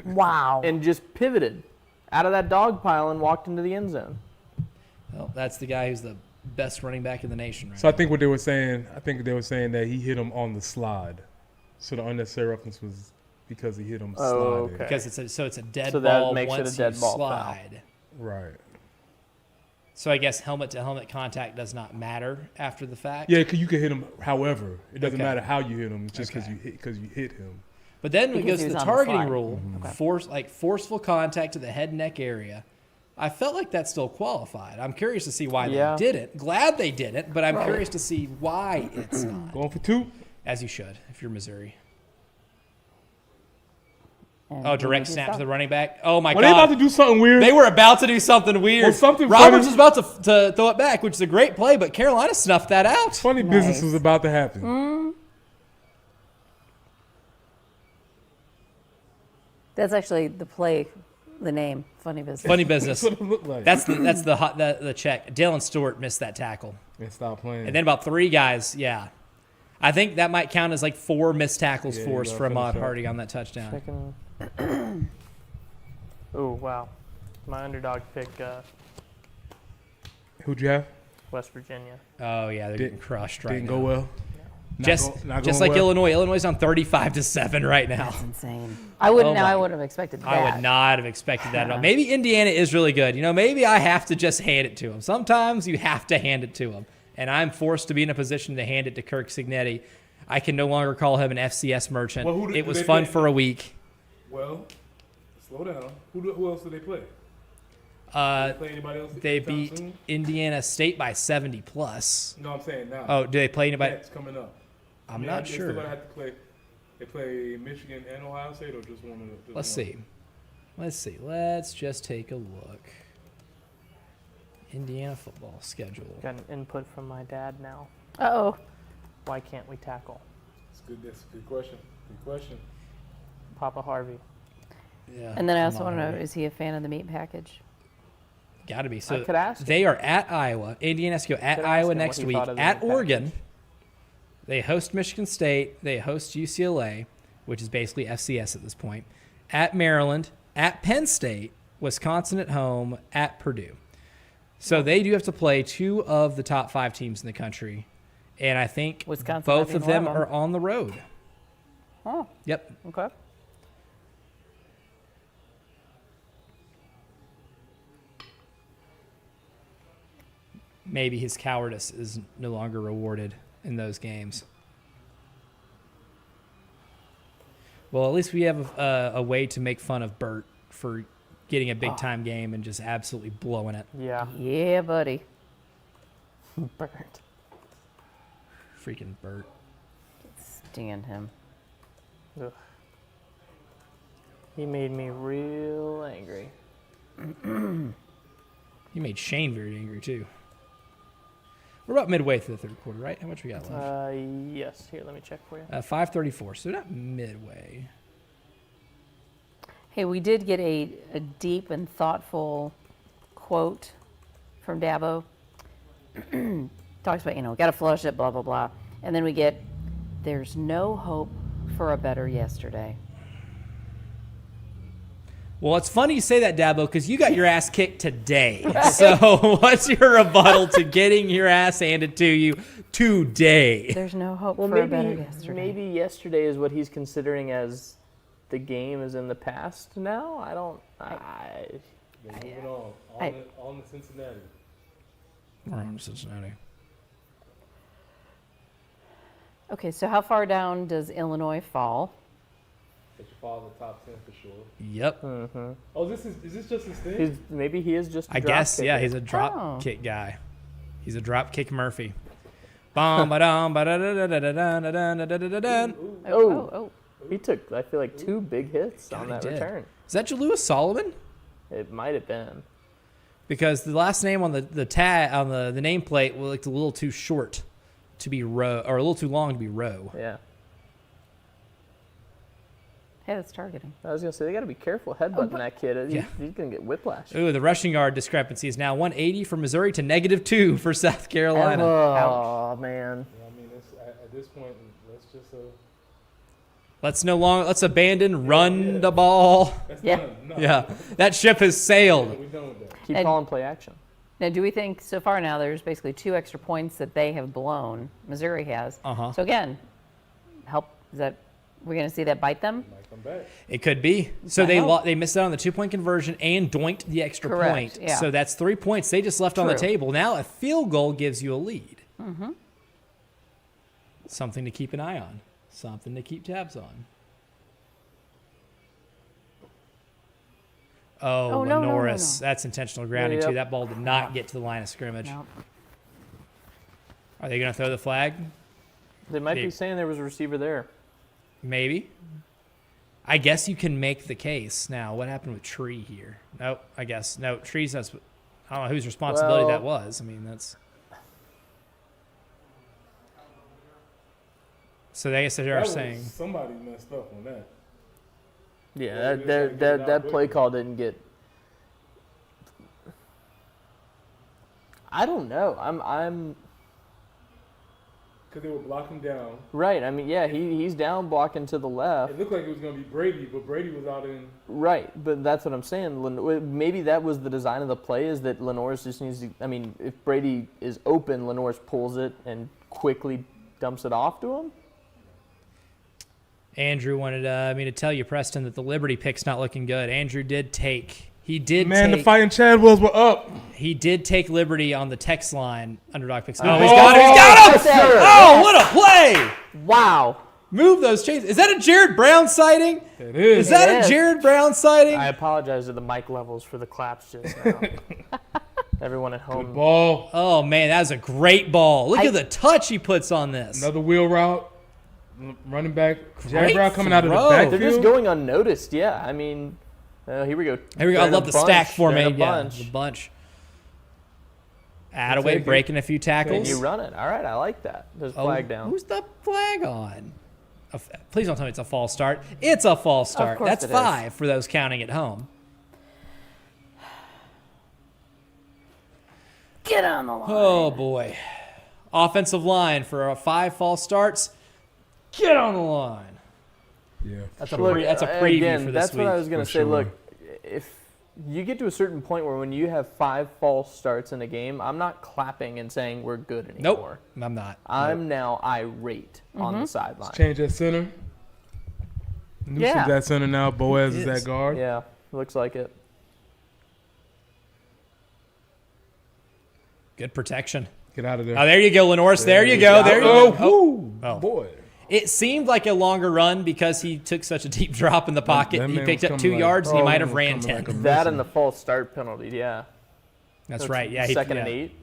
Wow.
and just pivoted out of that dog pile and walked into the end zone.
Well, that's the guy who's the best running back in the nation right
So I think what they were saying, that he hit him on the slide. So the unnecessary roughness was because he hit him
Oh,
sliding.
okay.
because it's a dead
So that
ball
makes it a
once
dead
you
ball foul.
slide.
Right.
So I guess helmet to helmet contact does not matter after the fact.
Yeah, 'cause you can hit him however. It doesn't
Okay.
matter how you hit him. It's just because
Okay.
you hit him.
But then when it
Because
goes
he
to
was
the
on the
targeting
slide.
rule, forceful contact to the head and neck area, I felt like that still qualified. I'm curious to see why
Yeah.
they didn't. Glad they didn't, but I'm curious to see why it's not.
Going for 2.
As you should, if you're Missouri.
And
Oh,
we
direct
need to
snap to
stop.
the running back. Oh my
Were they about
God.
to do something weird?
They were about to do something weird.
Well, something
Roberts
funny-
was about to throw it back, which is a great play, but Carolina snuffed that out.
Funny business
Nice.
was about to happen.
That's actually the play, the name. Funny business.
Funny business.
That's what it looked like.
That's the check. Dylan Stewart missed that tackle.
And stop playing.
And then about 3 guys, yeah. I think that might count as like 4 missed tackles
Yeah,
forced
you
for
gotta
Ahmad
finish up.
Hardy on that touchdown.
Second. Oh, wow. My underdog pick,
Who'd you have?
West Virginia.
Oh yeah, they're getting crushed right
Didn't
now.
go well. Not
Just
not
just
going
like
well.
Illinois. Illinois on 35-7 right now.
That's insane. I wouldn't.
Oh
I
my-
wouldn't have expected that.
I would not have expected that at all. Maybe Indiana is really good. Maybe I have to just hand it to them. Sometimes you have to hand it to them. And I'm forced to be in a position to hand it to Kirk Signetti. I can no longer call him an FCS merchant.
Well,
It
do
was
they
fun
play?
for a week.
Well, slow down. Who else did they play? Play anybody else?
They
anytime
beat
soon?
Indiana State by 70 plus.
No, I'm saying now.
Oh, do they play anybody?
That's coming up.
I'm not
They
sure.
still gonna have to play. They play Michigan and Ohio State, or just one of the.
Let's see. Let's just take a look. Indiana football schedule.
Got an input from my dad now.
Uh-oh.
Why can't we tackle?
That's a good question. Good question.
Papa Harvey.
Yeah.
And then I
come
also
on,
want to know,
Harvey.
is he a fan of the meat package?
Got to be. So
could ask him.
they are at Iowa. Indiana has to go at
Could ask
Iowa
him what
next
he
week.
thought of the
At
meat
Oregon,
package.
they host Michigan State. They host UCLA, which is basically FCS at this point. At Maryland, at Penn State, Wisconsin at home, at Purdue. So they do have to play 2 of the top 5 teams in the country, and I think
Wisconsin
both
might
of
be one
them
of them.
are on the road.
Oh,
Yep.
Okay.
Maybe his cowardice is no longer rewarded in those games. Well, at least we have a way to make fun of Bert for getting a big time game and just absolutely blowing it.
Yeah.
yeah, buddy.
Bert.
Freaking Bert.
Stand him.
Ugh. He made me real angry.
He made Shane very angry too. We're about midway through the third quarter, right? How much we got left?
Yes. Here, let me check for you.
5:34. So not midway.
Hey, we did get a deep and thoughtful quote from Dabo. Talks about, got to flush it, blah, blah, blah. And then we get, there's no hope for a better yesterday.
Well, it's funny you say that, Dabo, because you got your ass kicked today. So what's your rebuttal to getting your ass handed to you today?
There's no hope
Well,
for a better
maybe
yesterday.
maybe yesterday is what he's considering as the game is in the past now. I don't.
Moving on. On to Cincinnati.
We're on to Cincinnati.
Okay, so how far down does Illinois fall?
They should follow the top 10 for sure.
Yep.
Oh, is this just his thing?
Maybe he is just. A
I
drop
guess, yeah,
kicker.
he's a drop
Oh.
kick guy. He's a drop kick Murphy. Bum ba dum ba da da da da da da da da da da da da.
Oh. He took, I feel like, 2 big hits
God,
on
he
that
did.
return.
Is that Jalewis Solomon?
It might have been.
Because the last name on the tag on the nameplate looked a little too short to be Rowe, or a little too long to be Rowe.
Yeah.
Hey, that's targeting.
I was gonna say they got to be careful headbutting that kid.
Yeah.
He's gonna get whiplash.
Ooh, the rushing yard discrepancy is now 180 for Missouri to -2 for South Carolina.
Oh man.
Yeah, I mean, at this point, let's just
Let's abandon run the ball.
that's
Yeah.
done. No,
Yeah, that ship has sailed.
we're done with that.
Keep
And-
calling play action.
Now, do we think so far now there's basically 2 extra points that they have blown, Missouri has.
Uh-huh.
So again, we're going to see that bite them?
Might come back.
It could be. So
I
they
hope.
they missed out on the 2-point conversion and doinked the extra
Correct,
point.
yeah.
So that's 3 points they just left on the
True.
table. Now a field goal gives you a lead. Something to keep an eye on. Something to keep tabs on.
Oh, no, no, no,
Lenoris.
no.
That's intentional grounding,
Yep.
too. That ball did not get to the line of scrimmage.
No.
Are they going to throw the flag?
They might be
Big.
saying there was a receiver there.
Maybe. I guess you can make the case. Now, what happened with Tree here? Nope, I guess. No, Tree's, I don't know whose responsibility
Well-
that was. I mean, that's. So I guess they are saying.
somebody messed up on that.
Yeah,
Yeah,
that
they just gotta get it out
that play
quickly.
call didn't get. I don't know. I'm
Because they were blocking down.
right. I mean, yeah, he's down blocking to the left.
It looked like it was going to be Brady, but Brady was out in.
Right, but that's what I'm saying. Maybe that was the design of the play, is that Lenoris just needs to. I mean, if Brady is open, Lenoris pulls it and quickly dumps it off to him.
Andrew wanted me to tell you, Preston, that the Liberty pick's not looking good. Andrew did take. He did
Man,
take.
the fighting Chadwells were up.
He did take Liberty on the text line. Underdog picks.
Oh,
Oh, he's got him! He's got him!
yes, sir.
Oh, what a play!
Wow.
Move those chains. Is that a Jared Brown sighting?
It is.
Is that
It
a
is.
Jared Brown sighting?
I apologize to the mic levels for the claps just now. Everyone at home.
Ball.
Oh man, that was a great ball. Look
I-
at the touch he puts on this.
Another wheel route. Running back. Jared
Great
Brown coming out of the
throw.
They're
backfield.
just going unnoticed. Yeah, I mean, here we go.
Here we go. I
They're in a
love the
bunch.
stack
They're
formation.
in a
Yeah,
bunch.
the bunch.
take
Attaway
it.
breaking a few tackles.
And you run it. All right, I like that. There's a
Oh,
flag down.
Who's the flag on? Please don't tell me it's a false start. It's a false start.
course
That's
it is.
5 for those counting at home.
Get on the line.
Oh boy. Offensive line for 5 false starts. Get on the line.
Yeah.
That's
for
a
sure.
pre- that's a preview
Again,
for this
that's what I
week,
was going to
for
say.
sure.
Look, if you get to a certain point where when you have 5 false starts in a game, I'm not clapping and saying we're good anymore.
Nope. I'm not.
I'm now irate on the sideline.
Change at center. Newsom's
Yeah.
at center now. Boaz is
is.
at guard.
Yeah, looks like it.
Good protection.
Get out of there.
Oh, there you go, Lenoris. There you go. There you
Oh,
go.
whoo,
Oh.
boy.
It seemed like a longer run because he took such a deep drop in the pocket.
that
He
man
picked
was
up
coming
2
like-
yards and he
oh,
might
man
have
was
ran
coming
10.
like a
That
missile.
and the false start penalty, yeah.
That's right. Yeah. he-
Second
yeah.
and 8.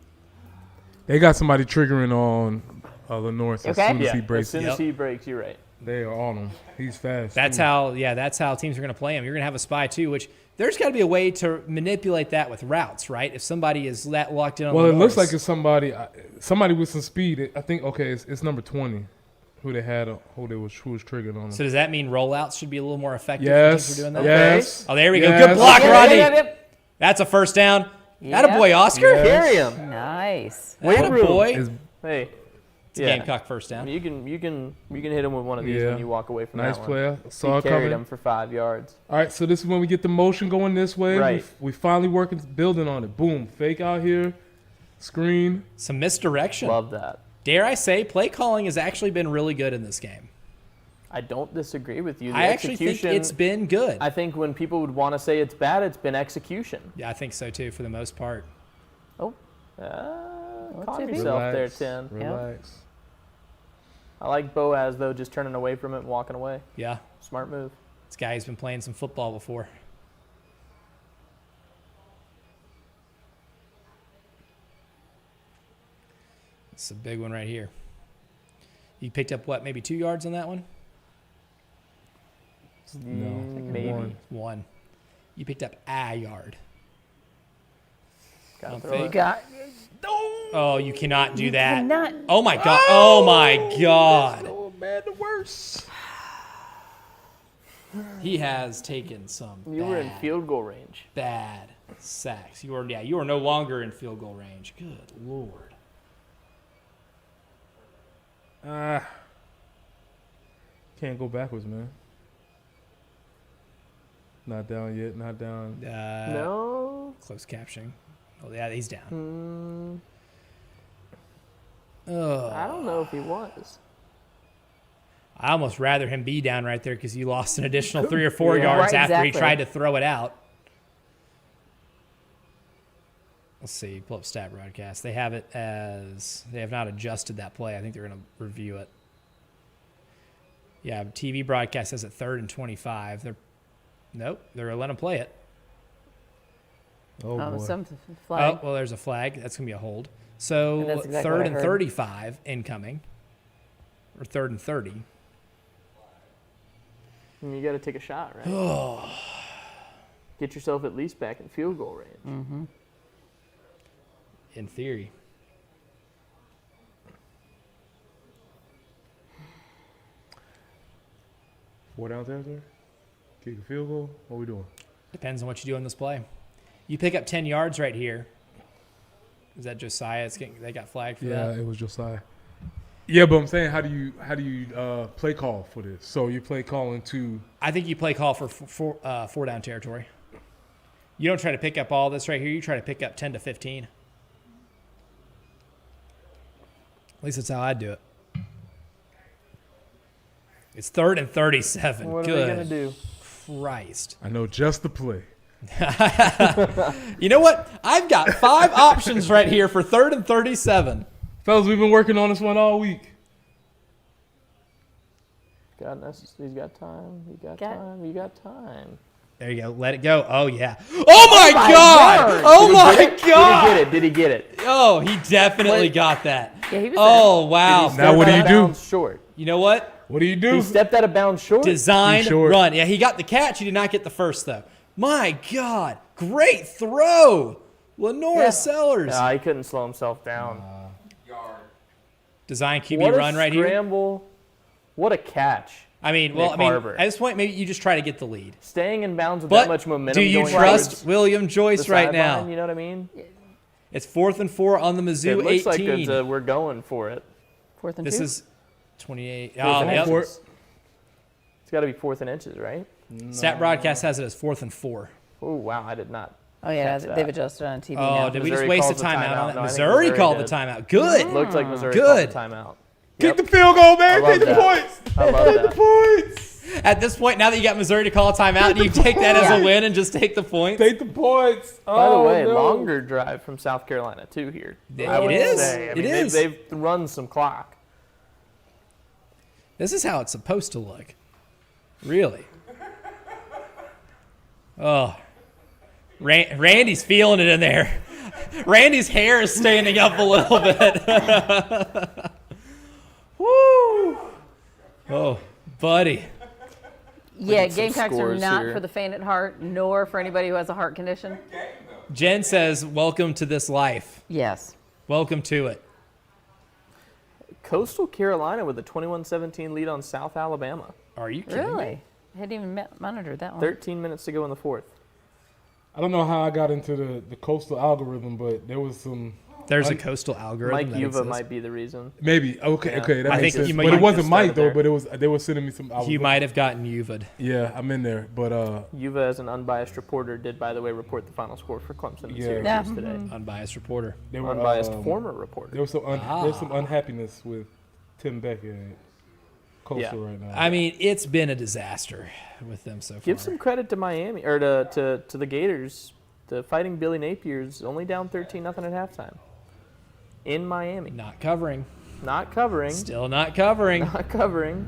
They got somebody triggering on Lenoris as
Okay.
soon as
Yeah,
he
as
breaks.
soon
Yep.
as he breaks, you're right.
They are on him. He's fast.
That's
too.
how. Yeah. That's how teams are going to play him. You're going to have a spy too, which there's got to be a way to manipulate that with routes, right? If somebody is that locked in on.
Well, it looks
Lenoris.
like it's somebody with some speed. I think it's number 20, who they had, who was triggered on him.
So does that mean rollouts should be a little more effective? When teams
Yes.
are doing that?
Yes.
Oh, there we go.
Yes.
Good block,
Okay.
Rodney.
Yep.
That's a first down.
Yeah.
That a boy, Oscar.
Yeah.
Carry him.
Nice.
That a
room.
boy.
It's
Hey.
It's a Gamecock first
I
down.
mean, you can hit him with one of these
Yeah.
when you walk away from
nice
that
player.
one.
Saw
He
it
carried
coming.
him for 5 yards.
All right, so this is when we get the motion going this way.
Right.
We finally working, building on it. Boom, fake out here, screen.
Some misdirection.
Love that.
Dare I say, play calling has actually been really good in this game.
I don't disagree with you. The
I actually think
execution,
it's been good.
I think when people would want to say it's bad, it's been execution.
Yeah, I think so too, for the most part.
Oh, calm
Tippy?
yourself there,
Relax,
10.
Relax.
I like Boaz though, just turning away from it and walking away.
Yeah,
Smart move.
this guy has been playing some football before. It's a big one right here. You picked up what, maybe 2 yards on that one?
No,
Maybe.
one.
1. You picked up a yard.
Gotta
On
throw
fake.
it.
Got.
Oh, you cannot do
You
that.
cannot.
Oh my god. Oh my god.
Oh, bad to worse.
He has taken some
You were in
bad,
field goal range.
bad sacks. You are no longer in field goal range. Good lord.
Can't go backwards, man. Not down yet. Not down.
No.
Close captioning. Oh yeah, he's down.
Mm,
Ugh.
I don't know if he was.
I almost rather him be down right there because you lost an additional 3 or 4
Yeah.
yards
Right,
after he
exactly.
tried to throw it out. Let's see, pull up stat broadcast. They have it as they have not adjusted that play. I think they're going to review it. Yeah, TV broadcast says it 3rd and 25. They're going to let him play it.
Oh, boy.
Some
Oh,
flag.
well, there's a flag. That's going to be a hold. So
That's exactly what
third
I
and
heard.
35 incoming. Or third and 30.
And you got to take a shot, right? Get yourself at least back in field goal range.
In theory.
Four downs answer? Kick a field goal? What are we doing?
Depends on what you do in this play. You pick up 10 yards right here. Is that Josiah? They got flagged for that.
it was Josiah. Yeah, but I'm saying, how do you play call for this? So you play call into
I think you play call for four down territory. You don't try to pick up all this right here. You try to pick up 10 to 15. At least that's how I do it. It's third and 37.
What
Good
are they going to do?
Christ.
I know just the play.
You know what? I've got 5 options right here for third and 37.
Fellas, we've been working on this one all week.
He's got time. You got
Got-
time. You got time.
There you go. Let it go. Oh, yeah. Oh, my God.
word.
Oh, my
Did he
God.
get it? Did he get it?
Oh, he definitely got that.
Yeah, he was
Oh, wow.
Now what do you do?
Short.
You know what?
What do you
He
do?
stepped out of bounds short.
Designed
short.
run. Yeah, he got the catch. He did not get the first, though. My God. Great throw. Lenora Sellers.
He couldn't slow himself down.
Yard.
Design QB
what
run
a
right here.
scramble. What a catch.
I mean, well,
Nick
I mean,
Barber.
at this point, maybe you just try to get the lead.
Staying in bounds with
But
that much momentum.
do you
going
trust
towards
William
the
Joyce right
sideline,
now?
You know what I mean?
It's 4th and 4 on the
It
Mizzou
looks
18.
like we're going for it.
4th and
This
2.
is 28.
Fourth
Oh,
and
yep.
inches. It's got to be 4th and inches, right?
Stat broadcast has it as 4th and 4.
Oh, wow. I did not.
Oh yeah,
catch that.
they've adjusted on TV
Oh,
now.
did we just
Missouri
waste a
calls the
timeout
timeout.
on that?
No, I think
Missouri
Missouri
called the
did.
timeout. Good.
Looks like Missouri
Good.
called the timeout.
Kick the field goal, man.
I love
Take the
that.
points.
I love
Take
that.
the points.
At this point, now that you got Missouri to call a timeout, do you take that as
Yeah.
a win and just take the points?
Take the points.
By the
Oh,
way,
no.
longer drive from South Carolina, too, here.
It
I would
is.
say. I
It
mean,
is.
They've run some clock.
This is how it's supposed to look. Really. Oh. Randy's feeling it in there. Randy's hair is standing up a little bit. Woo. Oh, buddy.
Yeah,
some
Gamecocks are
scores
not
here.
for the faint at heart, nor for anybody who has a heart condition.
Jen says, welcome to this life.
Yes.
Welcome to it.
Coastal Carolina with a 21-17 lead on South Alabama.
Are you kidding me?
Really? I hadn't even monitored that one.
13 minutes to go in the fourth.
I don't know how I got into the coastal algorithm, but there was some
There's a coastal algorithm.
Mike
that
Uva
exists.
might be the reason.
maybe okay,
Yeah.
okay, that
I
makes
think
sense.
you
But
might-
it wasn't
just
Mike
started
though.
there.
But they were sending me some. I was
You
looking-
might have gotten Uvad.
Yeah, I'm in there, but
Uva, as an unbiased reporter, did, by the way, report the final score for Clemson and
Yeah.
Syracuse
Yeah.
today.
Unbiased reporter.
they were
Unbiased former
There
reporter.
was some there's some unhappiness with Tim Beckett at Coastal
Yeah.
right now.
I mean, it's been a disaster with them so far.
Give some credit to Miami, or to the Gators. The Fighting Billy Napier's only down 13-0 at halftime. In Miami.
Not covering.
Not covering.
Still not covering.
Not covering.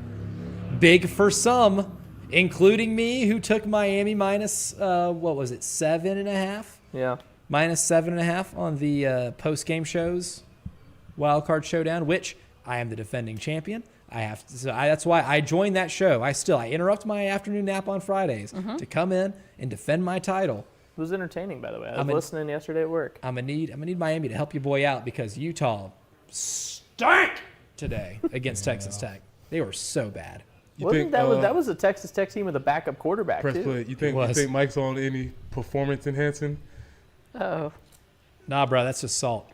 Big for some, including me, who took Miami minus, what was it, 7.5?
Yeah.
Minus 7.5 on the post-game shows, Wild Card Showdown, which I am the defending champion. That's why I joined that show. I interrupt my afternoon nap on Fridays to come in and defend my title.
It was entertaining, by the way. I was
I'm in-
listening yesterday at work.
I'm gonna need Miami to help your boy out because Utah stank today against Texas Tech. They were so bad.
You
Wasn't
think,
that was a Texas Tech team with a backup quarterback
press
too?
play? You think
was.
Mike's on any performance enhancing?
Oh.
Nah, bro, that's just salt.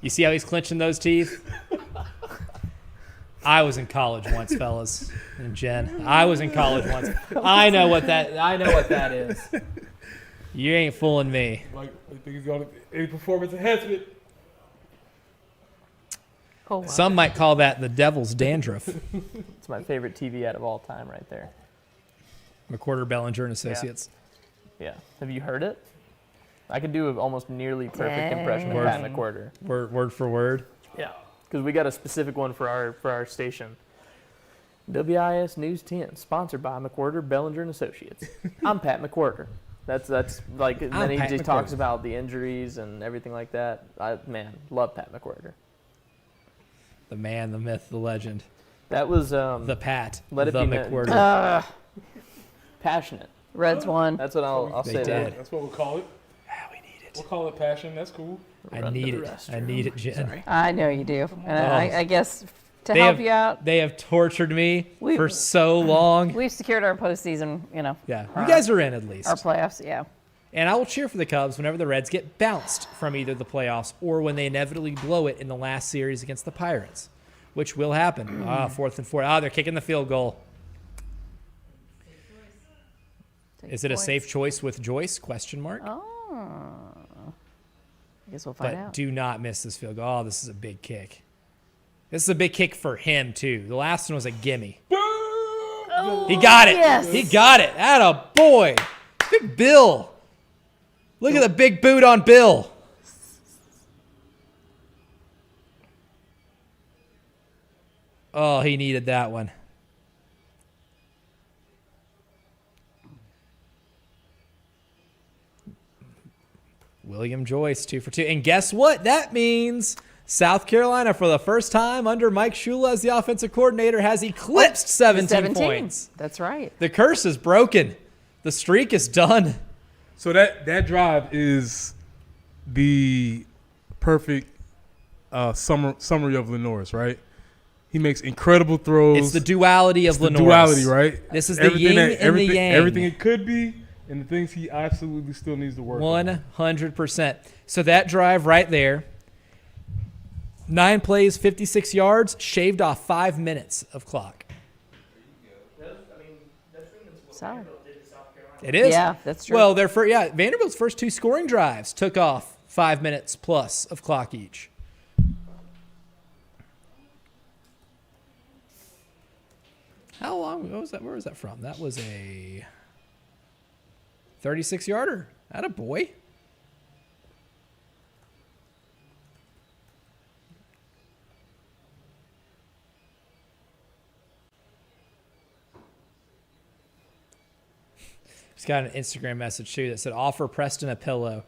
You see how he's clenching those teeth? I was in college once, fellas, and Jen. I was in college once. I know what that is. You ain't fooling me.
Like, you think he's on any performance enhancement?
Oh, wow.
Some might call that the devil's dandruff.
It's my favorite TV ad of all time, right there.
McWhorter, Bellinger, and Associates.
Yeah. Have you heard it? I could do an almost nearly perfect impression of
Word.
Pat McWhorter.
Word for word.
Yeah. Because we got a specific one for our station. WIS News 10, sponsored by McWhirter, Bellinger, and Associates. I'm Pat McWhirter. That's like, and then he
Pat
just
McWhirter.
talks about the injuries and everything like that. Love Pat McWhirter.
The man, the myth, the legend,
That was
the Pat,
Let it
the
be known.
McWhirter.
passionate.
Reds won.
That's what I'll
They
say.
did.
That.
That's what we'll call it.
We need it.
We'll call it passion. That's cool.
I
Run to
need
the
it. I
restroom.
need it, Jen.
Sorry.
I know you do. And I guess to
They
help
have-
you out,
They have tortured me
We-
for so long.
we've secured our postseason,
Yeah, you guys are in at least.
our playoffs. Yeah.
And I will cheer for the Cubs whenever the Reds get bounced from either the playoffs or when they inevitably blow it in the last series against the Pirates, which will happen. 4th and 4. They're kicking the field goal. Is it a safe choice with Joyce? Question mark.
Oh. I guess we'll find
But
out.
do not miss this field goal. Oh, this is a big kick. This is a big kick for him too. The last one was a gimme. He got it.
yes.
He got it. Atta boy. Big Bill. Look at the big boot on Bill. Oh, he needed that one. William Joyce, 2 for 2. And guess what? That means South Carolina, for the first time under Mike Shula as the offensive coordinator, has eclipsed 17 points.
That's right.
The curse is broken. The streak is done.
So that drive is the perfect summary of Lenore's, right? He makes incredible throws.
It's the duality of
It's the
Lenore's.
duality, right?
This is the yin and the
everything,
yang.
Everything it could be, and the things he absolutely still needs to work on.
100%. So that drive right there, 9 plays, 56 yards, shaved off 5 minutes of clock.
So,
It is.
yeah, that's true.
Well, Vanderbilt's first 2 scoring drives took off 5 minutes plus of clock each. How long? What was that? Where was that from? That was a 36-yarder. Atta boy. Just got an Instagram message too that said, "Offer Preston a pillow.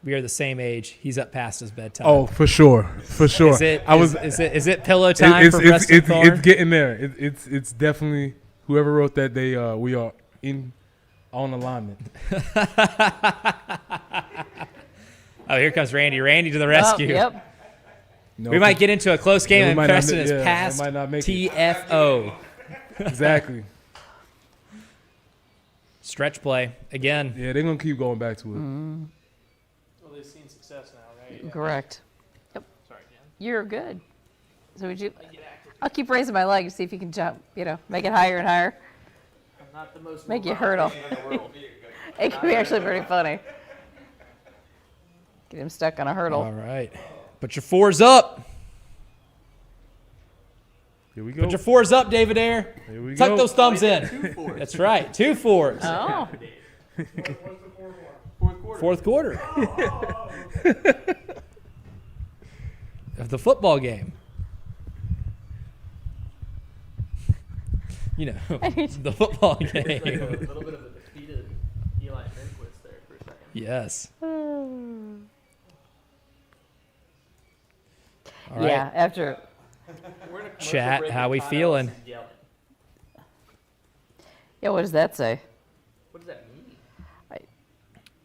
We are the same age. He's up past his bedtime."
Oh, for sure, for sure.
Is it pillow time
it's,
for
it's,
Preston
it's,
Thorne?
it's getting there. It's definitely whoever wrote that. We are on alignment.
Oh, here comes Randy. Randy to the
Oh,
rescue.
yep.
No,
We might get into a close game
Yeah, we
and
might not
Preston
ma-
is
yeah, we
past
might not make it.
TFO.
exactly.
Stretch play again.
Yeah, they're gonna keep going back to it.
Well, they've seen success now, right?
Correct. Yep.
Sorry, Dan.
You're good. So would you? I'll keep raising my leg to see if you can jump. Make it higher and higher.
I'm not the most
Make you
mobile
hurdle.
man in the world.
It can be actually pretty funny. Get him stuck on a hurdle.
All right. Put your 4s up.
Here we go.
Put your 4s up, David Ayer.
Here we
Tuck
go.
those thumbs in. That's right. 2 4s.
Oh,
Fourth quarter. Of the football game. You know, the football
Like a
game.
little bit of a defeated Eli Lindquist there for a second.
Yes. All right.
yeah. After
We're in a commercial
Chat,
break
how
with
we
Todd
feeling?
Ellis yelling.
yeah, what does that say?
What does that mean?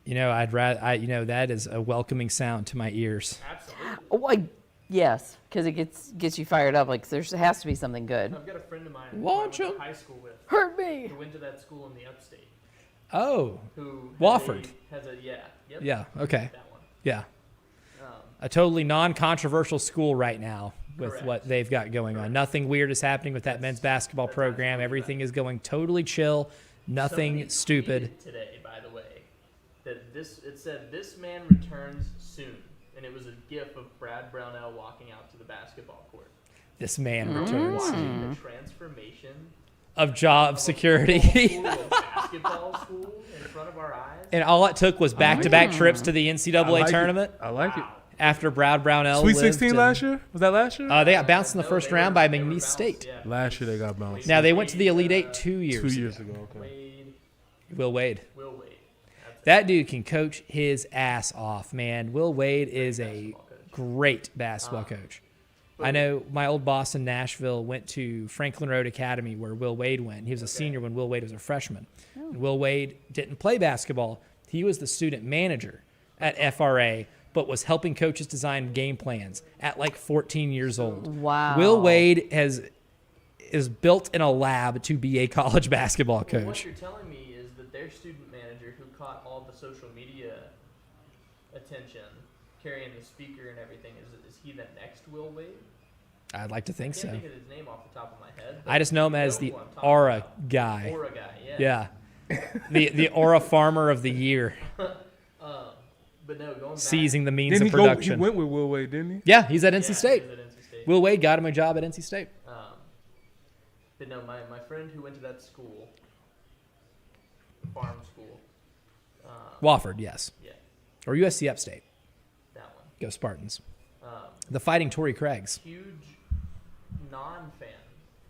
You know, that is a welcoming sound to my ears.
Absolutely.
Oh, yes, because it gets you fired up. Like there has to be something good.
I've got a friend of mine
Launch
who I went
him.
to high school with,
Hurt me.
who went to that school in the upstate,
Oh,
who
Wofford.
has a yep,
yeah. Okay.
that one.
Yeah.
Um,
A totally non-controversial school right now with
Correct.
what they've got going on. Nothing weird is happening with that men's basketball program. Everything is going totally chill. Nothing
somebody
stupid.
tweeted today, by the way, that it said this man returns soon, and it was a gif of Brad Brownell walking out to the basketball court,
This man returns
watching the transformation
of job
of
security.
a football school to a basketball school in front of our eyes.
And all it took was back-to-back trips to the NCAA
I like it.
tournament.
I like it.
after Brad Brownell.
Sweet
lived
16
and-
last year? Was that last year?
They got bounced in the first
they were-
round by
they were
McNeese
bounced,
State.
yeah.
Last year they got bounced.
Now they went to the Elite Eight 2 years.
2 years ago. Okay.
Wade,
Will Wade.
Will Wade. That's
That dude can coach his ass off, man. Will Wade is a great basketball coach. I know my old boss in Nashville went to Franklin Road Academy where Will Wade went. He was a senior when Will Wade was a freshman. And Will Wade didn't play basketball. He was the student manager at FRA, but was helping coaches design game plans at like 14 years old.
Wow.
Will Wade is built in a lab to be a college basketball
What
coach.
you're telling me is that their student manager who caught all the social media attention, carrying the speaker and everything, is he the next Will Wade?
I'd like to think
I
so.
can't think of his name off the top of my head. but
I just know him
you
as the
who I'm talking
Aura
about.
guy.
Aura guy, yeah.
Yeah. the Aura Farmer of the Year,
But no, going back.
seizing the means
Didn't
of
he go? He
production.
went with Will Wade, didn't he?
Yeah, he's at
Yeah,
NC
he
State.
was at NC State.
Will Wade got him a job at NC State.
But no, my friend who went to that school, farm school,
Wofford, yes.
yeah,
Or USC Upstate.
that one.
Go Spartans.
Um,
The Fighting Tory Craigs.
huge non-fan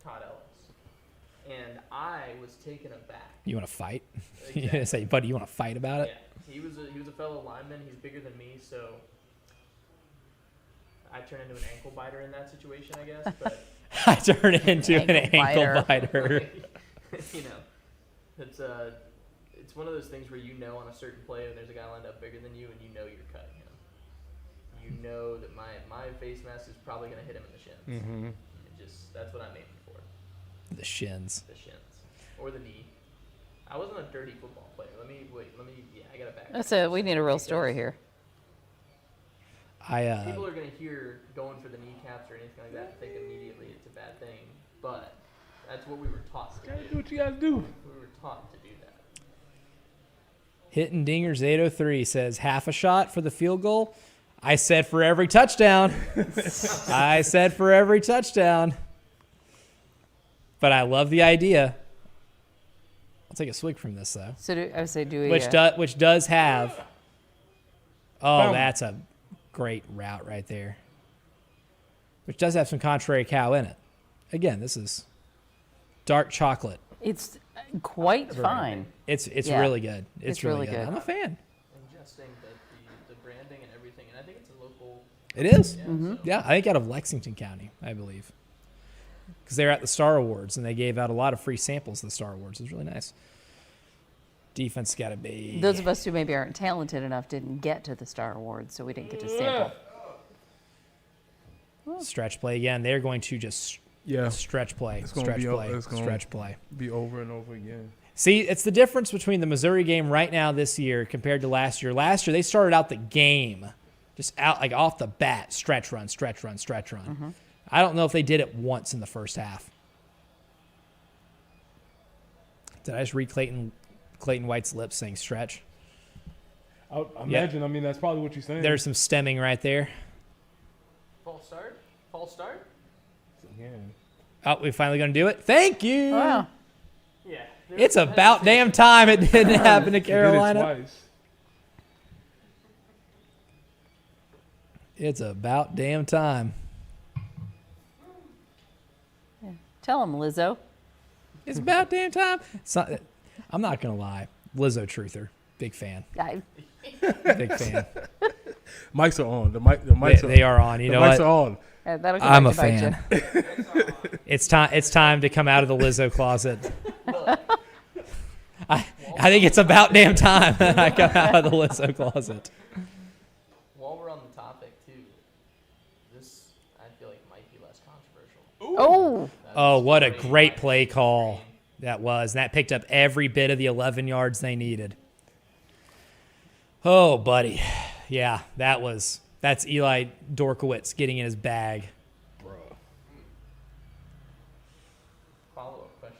Todd Ellis, and I was taken aback.
You want to fight?
Exactly.
You say, buddy, you want to fight about it?
Yeah, he was a fellow lineman. He's bigger than me, so I turned into an ankle biter in that situation, I guess. But
I turn into an
Ankle
ankle biter.
you know, it's one of those things where you know on a certain play when there's a guy lined up bigger than you, and you know you're cutting him. You know that my face mask is probably going to hit him in the shins.
Mm-hmm.
That's what I'm aiming for,
The shins.
the shins or the knee. I wasn't a dirty football player. Yeah, I got it back.
That's a, we need a real story here.
People are going to hear going for the kneecaps or anything like that and think immediately it's a bad thing, but that's what we were taught to
Gotta do
do.
what you gotta do.
We were taught to do that.
Hitting Dingers 803 says half a shot for the field goal. I said for every touchdown. I said for every touchdown. But I love the idea. I'll take a swig from this though.
So I would say do we?
Which does have. Oh,
Boom.
that's a great route right there. Which does have some contrary cow in it. Again, this is dark chocolate.
It's quite fine.
It's
Yeah.
really good. It's really good.
good.
I'm a fan.
And just saying that the branding and everything, and I think it's a local.
It is.
Yeah,
Mm-hmm.
so-
Yeah, I think out of Lexington County, I believe. Because they were at the Star Awards and they gave out a lot of free samples of the Star Awards. It was really nice. Defense got to be.
Those of us who maybe aren't talented enough didn't get to the Star Awards, so we didn't get to sample.
Stretch play again. They're going to just
Yeah,
stretch play,
It's gonna
stretch
be
play,
it's gonna-
stretch play.
be over and over again.
See, it's the difference between the Missouri game right now this year compared to last year. Last year, they started out the game just out like off the bat, stretch run, stretch run, stretch run.
Mm-hmm.
I don't know if they did it once in the first half. Did I just read Clayton White's lips saying stretch?
I imagine. I mean, that's probably what you're saying.
There's some stemming right there.
False start? False start?
Yeah.
Oh, we finally going to do it? Thank you.
Wow.
Yeah.
It's about damn time it didn't happen to
He did it
Carolina.
twice.
It's about damn time.
Tell him, Lizzo.
It's about damn time. I'm not going to lie. Lizzo truther. Big fan. Big fan.
Mics are on. The mics
They are on. You
the
know
mics
what?
are on.
That'll come
I'm a
back to bite
fan.
you.
It's time to come out of the Lizzo closet. I think it's about damn time that I come out of the Lizzo closet.
While we're on the topic, too, this, I feel like, might be less controversial.
Oh,
Oh, what a great play call that was. And that picked up every bit of the 11 yards they needed. Oh, buddy. Yeah, that's Eli Dorkowitz getting in his bag.
Follow-up question.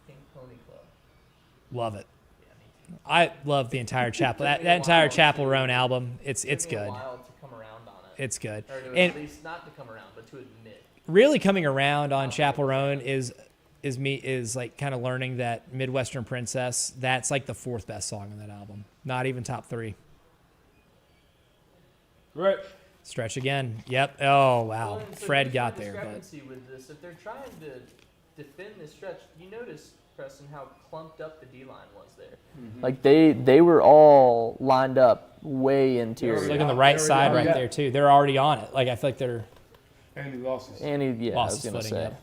Pink Pony Club.
Love it.
Yeah, me too.
I love the entire Chapel. That entire Chapel Roan album. It's
Took me a
good.
while to come around on it.
It's good.
Or to
And
at least not to come around, but to admit.
really coming around on Chapel Roan is like kind of learning that Midwestern Princess, that's like the fourth best song on that album. Not even top 3.
Right.
Stretch again. Yep. Oh, wow.
Well, and so
Fred
here's
got
the
there, but
discrepancy with this. If they're trying to defend this stretch, you notice, Preston, how clumped up the D line was there. Like they were all lined up way interior.
look on the right
They're
side
already
right
out.
there, too. They're already on it. Like, I feel like they're
And he lost his.
And he, yeah, I
lost
was
his
gonna
footing.
say.
Yep.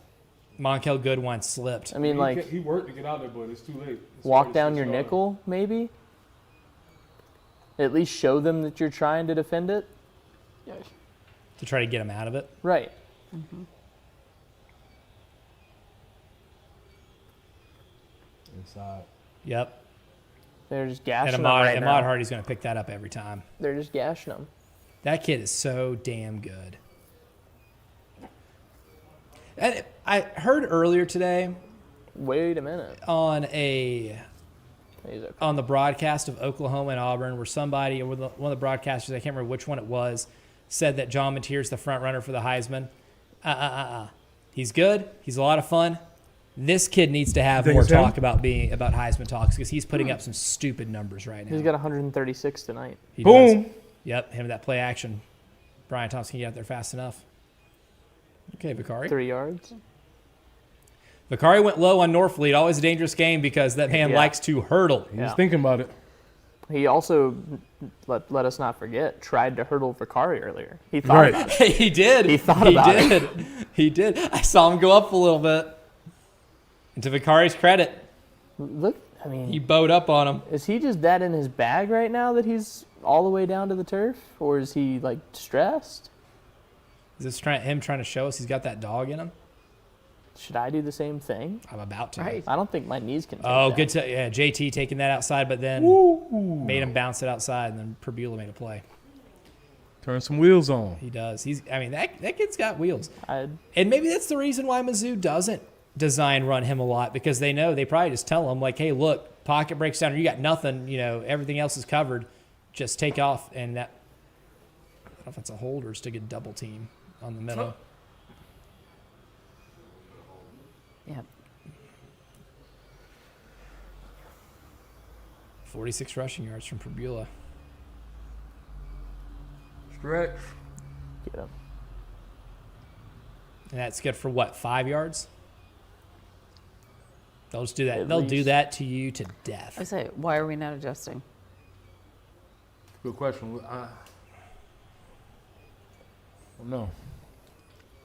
Monkel Goodwin slipped.
I mean, like
he worked to get out there, but it's too late. It's
walk
46
down your
yards.
nickel, maybe. At least show them that you're trying to defend it.
To try to get him out of it.
Right.
Inside.
Yep.
They're just
And
gashing them
Ahmad,
right
Ahmad
now.
Hardy's going to pick that up every time.
They're just gashing them.
That kid is so damn good. And I heard earlier today
Wait a minute.
on
He's okay.
on the broadcast of Oklahoma and Auburn where somebody, or one of the broadcasters, I can't remember which one it was, said that John Mateer's the front runner for the Heisman. He's good. He's a lot of fun. This kid needs to have
think
more
it's him?
talk about Heisman talks because he's putting up some stupid numbers right now.
He's got 136 tonight.
He
Boom.
does. Yep, him that play action. Brian Thompson can get out there fast enough. Okay, Vicari.
3 yards.
Vicari went low on Norfleet. Always a dangerous game because that man
Yeah.
likes to hurdle.
He was
Yeah.
thinking about it.
He also, let us not forget, tried to hurdle Vicari earlier. He thought
Right.
about it.
He did.
He thought about it.
it. He did. I saw him go up a little bit. And to Vicari's credit,
Look, I mean,
he bowed up on him.
is he just that in his bag right now that he's all the way down to the turf? Or is he, like, stressed?
Is this him trying to show us he's got that dog in him?
Should I do the same thing?
I'm about to.
Right.
I don't think my knees can take
Oh,
that.
good. Yeah, JT taking that outside, but then made him bounce it outside, and then Perbula made a play.
Turn some wheels on.
He does. I mean, that kid's got wheels.
I'd,
And maybe that's the reason why Mizzou doesn't design run him a lot because they know they probably just tell him like, hey, look, pocket breaks down, or you got nothing, everything else is covered. Just take off, and that. I don't know if it's a hold or stick a double team on the middle.
Yep.
46 rushing yards from Perbula.
Stretch.
get him.
And that's good for what, 5 yards? They'll just do that.
At
They'll do
least.
that to you to death.
I say, why are we not adjusting?
Good question. No.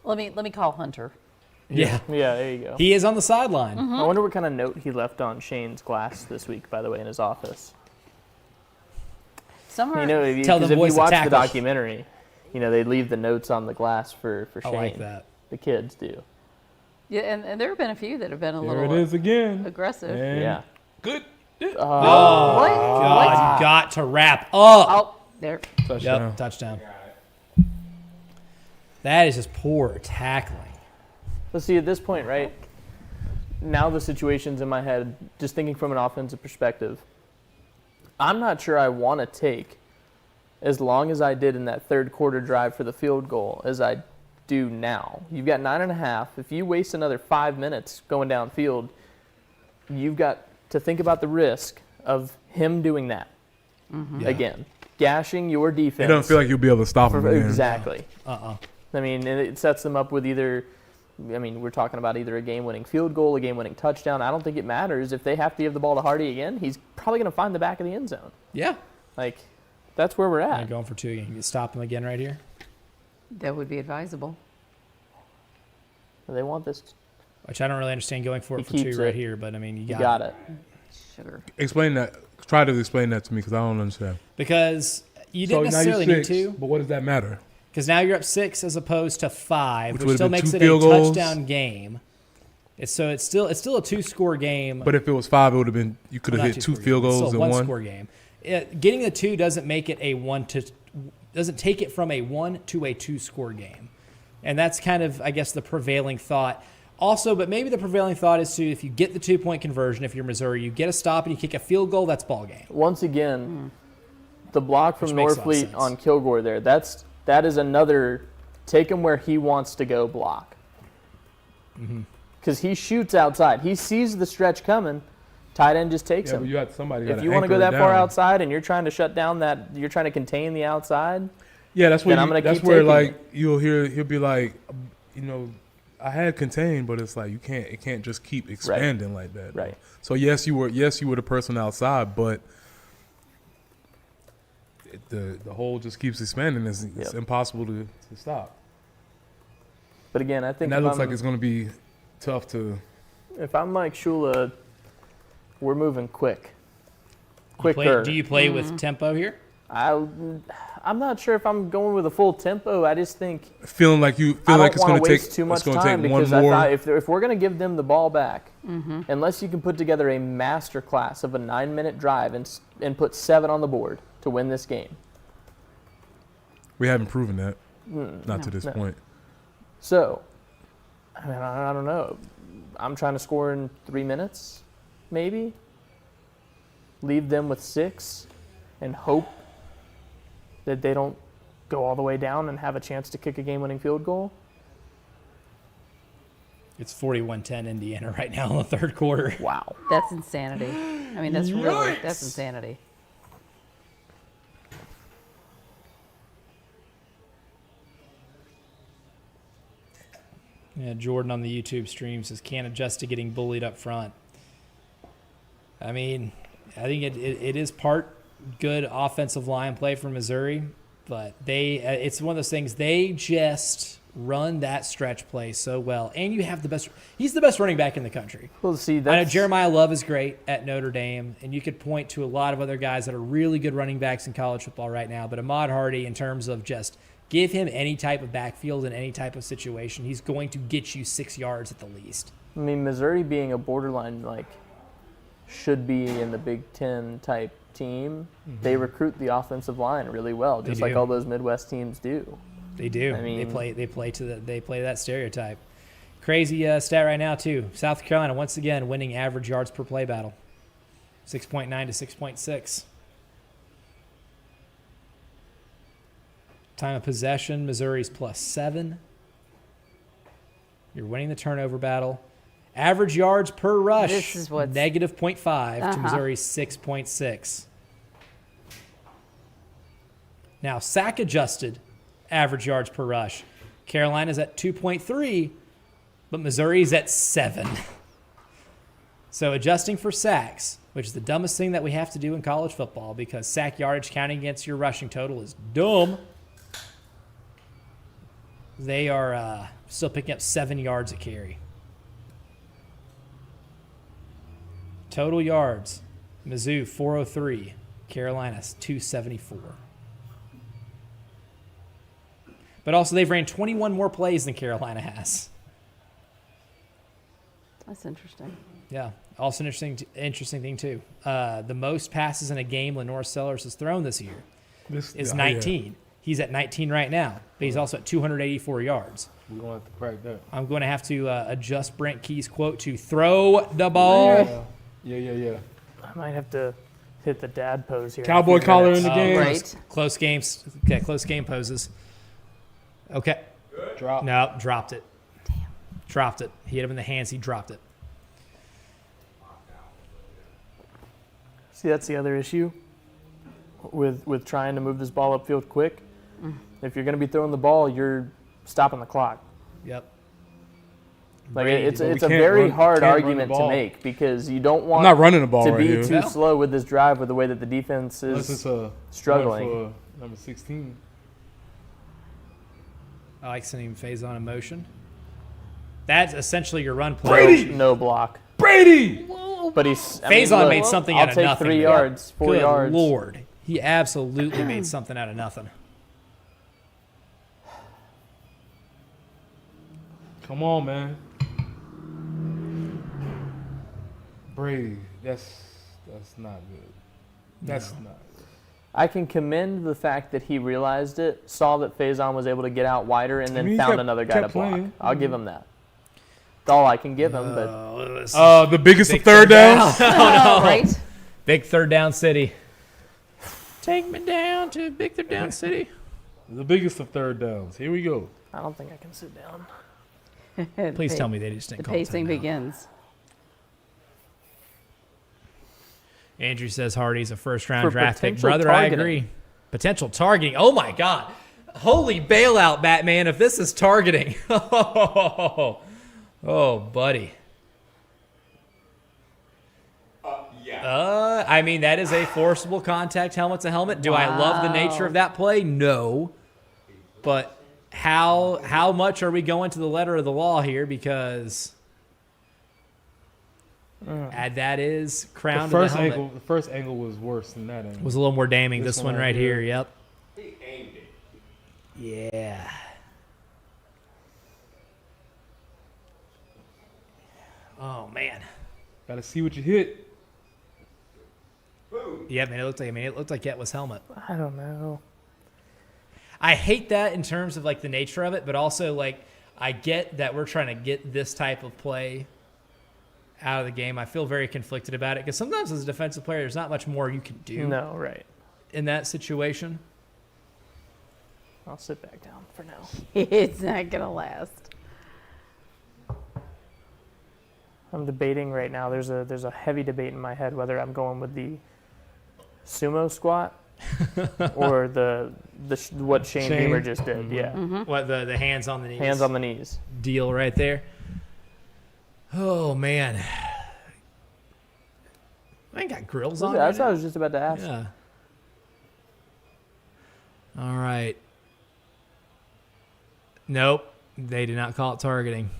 Let me call Hunter.
Yeah.
Yeah, there you go.
He is on the sideline.
I wonder what kind of note he left on Shane's glass this week, by the way, in his office.
Somewhere.
You know, if you,
Tell
'cause
them
if
boys
you
to
watch the
tackle.
documentary, they leave the notes on the glass for
I
Shane.
like that.
The kids do.
Yeah, and there have been a few that have been a
There it
little
is again.
aggressive.
And
Yeah.
Good.
What?
God,
What?
you got to wrap up.
Oh, there.
Touchdown.
Yep, touchdown. That is just poor tackling.
Let's see, at this point, right, now the situation's in my head, just thinking from an offensive perspective. I'm not sure I want to take as long as I did in that third quarter drive for the field goal as I do now. You've got 9.5. If you waste another 5 minutes going downfield, you've got to think about the risk of him doing that
Yeah.
again, gashing your defense.
It doesn't feel like you'll be able to stop him again.
Exactly.
Uh-uh.
I mean, and it sets them up with we're talking about either a game-winning field goal, a game-winning touchdown. I don't think it matters. If they have to give the ball to Hardy again, he's probably going to find the back of the end zone.
Yeah.
Like, that's where we're
I'm
at.
going for 2 again. You stop him again right here.
That would be advisable.
They want this.
Which I don't really understand going for
He
it for 2
keeps
right
it.
here, but I mean, you
You
got,
got it.
Sugar.
Explain that. Try to explain that to me because I don't understand.
Because you
So
didn't
now you're
necessarily need
6,
to.
but what does that matter?
Because now you're up 6 as opposed to 5,
Which
which
would've
still
been
makes
2
it a
field goals.
touchdown game. It's still a 2-score game.
But if it was 5, it would have been you could have
Well, not
hit 2
2-score
field
game. It's
goals
still
in
a
one.
score game. Getting the 2 doesn't make it doesn't take it from a 1 to a 2-score game, and that's kind of, I guess, the prevailing thought. Also, but maybe the prevailing thought is if you get the 2-point conversion, if you're Missouri, you get a stop and you kick a field goal, that's ball game.
Once again, the block from
Which makes a lot of
Norfleet
sense.
on Kilgore there, that is another take him where he wants to go block. Because he shoots outside. He sees the stretch coming. Tight end just takes
Yeah,
him.
but you had somebody.
If you want to go that far outside and you're trying to shut down you're trying to contain the outside,
Yeah, that's where
then I'm gonna
that's
keep
where
taking
like
it.
you'll hear he'll be like, you know, I had contained, but it's like it can't just keep expanding like that.
Right.
So yes, you were the person outside, but the hole just keeps expanding. It's
Yep.
impossible to stop.
But again, I think
And that
if
looks
I'm-
like it's going to be tough to.
if I'm Mike Shula, we're moving quick.
You play-
Quicker.
do you play with tempo here?
I'm not sure if I'm going with a full tempo. I just think
Feeling like
I
it's
don't
going
want
to
to
take
waste too much
it's going to
time
take one
because I
more.
thought if we're going to give them the ball back, unless you can put together a master class of a 9-minute drive and put 7 on the board to win this game.
We haven't proven that, not to this
No.
point.
So, I mean, I don't know. I'm trying to score in 3 minutes, maybe. Leave them with 6 and hope that they don't go all the way down and have a chance to kick a game-winning field goal.
It's 41-10 Indiana right now in the third quarter.
Wow.
That's insanity. I mean, that's
Yikes.
insanity.
Yeah, Jordan on the YouTube stream says can't adjust to getting bullied up front. I mean, I think it is part good offensive line play for Missouri, but it's one of those things, they just run that stretch play so well. And you have he's the best running back in the country.
Well, see,
I know
that's
Jeremiah Love is great at Notre Dame, and you could point to a lot of other guys that are really good running backs in college football right now. But Ahmad Hardy, in terms of just give him any type of backfield in any type of situation, he's going to get you 6 yards at the least.
I mean, Missouri being a borderline, should be in the Big Ten type team, they recruit the offensive line really well, just like
do.
all those Midwest teams do.
They do.
I mean-
they play to that stereotype. Crazy stat right now too. South Carolina once again winning average yards per play battle, 6.9 to 6.6. Time of possession, Missouri's +7. You're winning the turnover battle. Average yards per rush,
This is what's-
-0.5 to
Uh-huh.
Missouri's 6.6. Now, sack adjusted average yards per rush. Carolina's at 2.3, but Missouri's at 7. So adjusting for sacks, which is the dumbest thing that we have to do in college football because sack yardage counting against your rushing total is dumb. They are still picking up 7 yards a carry. Total yards, Mizzou 403, Carolina's 274. But also they've ran 21 more plays than Carolina has.
That's interesting.
Yeah. Also an interesting thing too. The most passes in a game Lenore Sellers has thrown this year is 19. He's at 19 right now, but he's also at 284 yards.
We're going to have to crack that.
I'm going to have to adjust Brent Key's quote to throw the ball.
Yeah.
I might have to hit the dad pose here. in a
Cowboy
few
collar
minutes.
in the game.
Right.
Close games. Okay, close game poses. Okay.
Drop.
No, dropped it. Damn. Dropped it. He hit him in the hands. He dropped it.
See, that's the other issue with trying to move this ball upfield quick. If you're going to be throwing the ball, you're stopping the clock.
Yep.
Like
Brady
it's
did-
a
can't
very
run-
hard
can't run the
argument to
ball.
make because you don't
I'm
want
not running the ball
to
right
be
here.
too
No.
slow with this drive with the way that the defense
Unless it's
is
a
struggling.
run for number 16.
I like sending Faison in motion. That's essentially your run play.
Brady!
no block.
Brady!
But he's
Faison
look,
made something
I'll
out of
take
nothing.
3
man.
yards, 4
Good
yards.
Lord. He absolutely made something out of nothing.
Come on, man. Brady, that's not good. That's not.
I can commend the fact that he realized it, saw that Faison was able to get out wider, and then
mean, he
found
kept-
another guy to
kept
block.
playing.
I'll give him that. That's all I can give him. But
The biggest
Big
of third downs.
Oh, right?
Big third down city. Take me down to big third down city.
The biggest of third downs. Here we go.
I don't think I can sit down.
Please tell me they just
The
didn't call it
pacing
timeout.
begins.
Andrew says Hardy's a first-round
For
draft pick.
potential
Brother, I
targeting.
agree. Potential targeting. Oh, my God. Holy bailout, Batman, if this is targeting. Oh, buddy.
Yeah.
I mean, that is a forcible contact helmet to helmet. Do I love the nature of that play? No. But how much are we going to the letter of the law here? Because that is crown to the helmet.
The first angle was worse than that angle.
Was a little more damning. This one right here. Yep.
He aimed it.
Yeah. Oh man.
Gotta see what you hit.
Boom.
Yeah, man. It looked like that was helmet.
I don't know.
I hate that in terms of like the nature of it, but also like I get that we're trying to get this type of play out of the game. I feel very conflicted about it because sometimes as a defensive player, there's not much more you can do
No, right.
in that situation.
I'll sit back down for now.
It's not gonna last.
I'm debating right now. There's a heavy debate in my head whether I'm going with the sumo squat or what Shane Beamer just did. Yeah,
What the hands on the knees?
hands on the knees.
Deal right there. Oh man, I ain't got grills on.
That's
right
what I was just about to ask.
now. Yeah. All right. Nope, they did not call it targeting.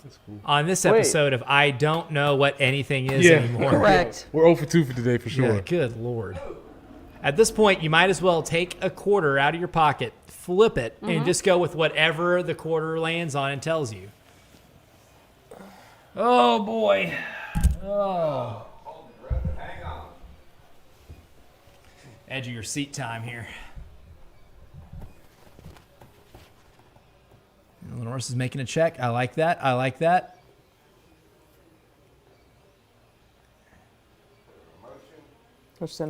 That's cool.
On this
Wait.
episode of I don't know what anything is
Yeah.
anymore.
Correct.
We're 0 for 2 for today for sure.
Yeah, good lord. At this point, you might as well take a quarter out of your pocket, flip it, and just go with whatever the quarter lands on and tells you. Oh boy. Oh.
Hold your breath and hang on.
Edge of your seat time here. Lenoris is making a check. I like that. I like that.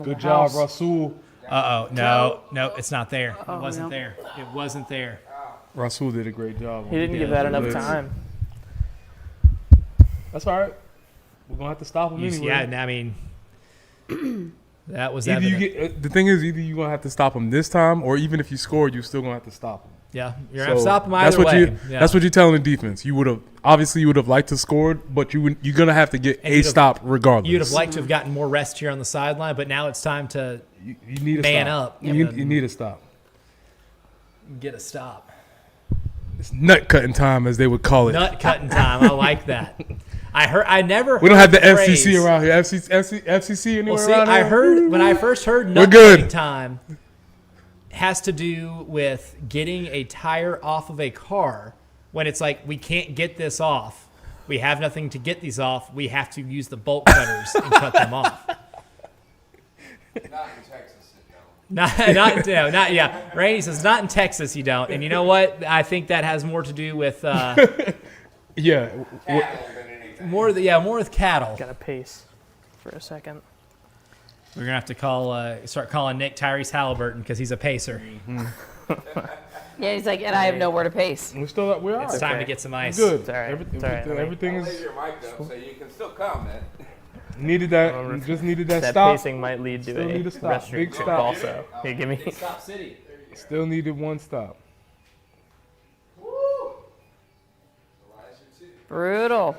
Good job, Rasul.
Uh-oh. No, it's not there. It
Oh,
wasn't
no.
there. It wasn't there.
Rasul did a great job.
He didn't give that enough time.
That's all right. We're gonna have to stop him anyway.
Yeah, I mean, that was
Either you
evident.
get the thing is either you're gonna have to stop him this time, or even if you scored, you're still gonna have to stop him.
Yeah, you're going to
So
stop him either
that's what
way.
You, That's what you're telling the defense. You would have obviously liked to score, but you're gonna have to get
And
a
you'd have-
stop regardless.
You'd have liked to have gotten more rest here on the sideline, but now it's time to
You need a
man
stop.
up.
You need a stop.
get a stop.
It's nut cutting time, as they would call it.
Nut cutting time. I like that. I never heard
We don't have the
phrase.
FCC around here. FCC anywhere
Well, see,
around here?
I heard when I first heard
We're
nut
good.
cutting time has to do with getting a tire off of a car when it's like we can't get this off. We have nothing to get these off. We have to use the bolt cutters and cut them off.
Not in Texas, it don't.
Not yeah. Randy says not in Texas you don't. And you know what? I think that has more to do with
Yeah.
Cattle than anything.
more with cattle.
Got to pace for a second.
We're gonna have to start calling Nick Tyrese Halliburton because he's a pacer.
Yeah, he's like, and I have nowhere to pace.
We're still up. We're all
It's
right.
time to get some ice.
Good.
It's all right.
Everything,
It's all right.
everything
Leave
is
your mic up so you can still comment.
needed. That just needed that
That
stop.
pacing might lead to
Still
a
need a stop.
rest
Big
trip
stop.
also. Here, give me.
Stop City.
Still needed one stop.
Brutal.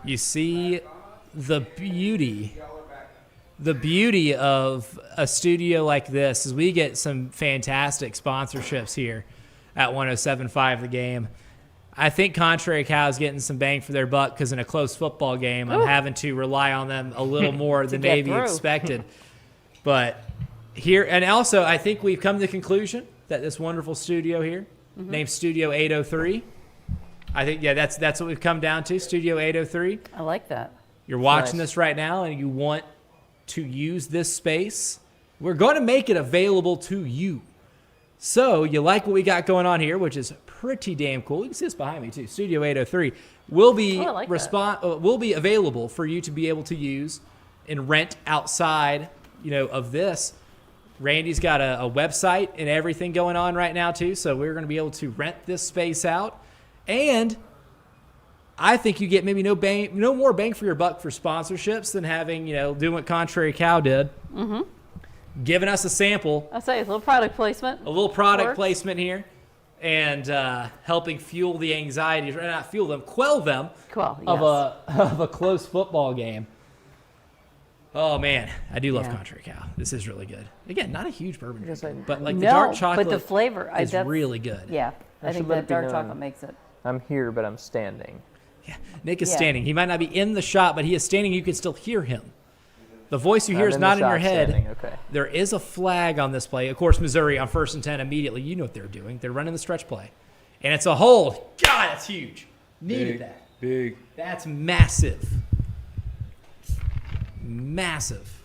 You see the beauty of a studio like this is we get some fantastic sponsorships here at 107.5 The Game. I think Contrary Cow is getting some bang for their buck because in a close football game, I'm having to rely on them a little more than
get
maybe
through.
expected. But here, and also I think we've come to the conclusion that this wonderful studio here, named Studio 803, I think, that's what we've come down to, Studio 803.
I like that.
You're watching
Nice.
this right now and you want to use this space, we're going to make it available to you. So you like what we got going on here, which is pretty damn cool. You can see this behind me too. Studio 803 will be
Oh, I like that.
will be available for you to be able to use and rent outside, of this. Randy's got a website and everything going on right now too, so we're going to be able to rent this space out, and I think you get maybe no more bang for your buck for sponsorships than having, doing what Contrary Cow did. Mm-hmm. Giving us a sample,
I'll say a little product placement.
a little product
Works.
placement here, and helping fuel the anxieties, or not fuel them, quell them
Cool. Yes.
of a close football game. Oh, man, I do love
Yeah.
Contrary Cow. This is really good. Again, not a huge bourbon
Yes,
drinker,
I-
but like
no,
the dark chocolate
but the flavor
is
that's,
really good.
Yeah, I
I
think
should let
that
it be
dark
known.
chocolate makes it.
I'm here, but I'm standing.
Nick is
Yeah.
standing. He might not be in the shot, but he is standing. You can still hear him. The voice you hear
I'm
is
in the
not in your
shot
head.
standing, okay.
There is a flag on this play. Of course, Missouri on 1st and 10 immediately. You know what they're doing. They're running the stretch play. And it's a hold. God, that's huge. Needed
Big,
that.
big.
That's massive. Massive.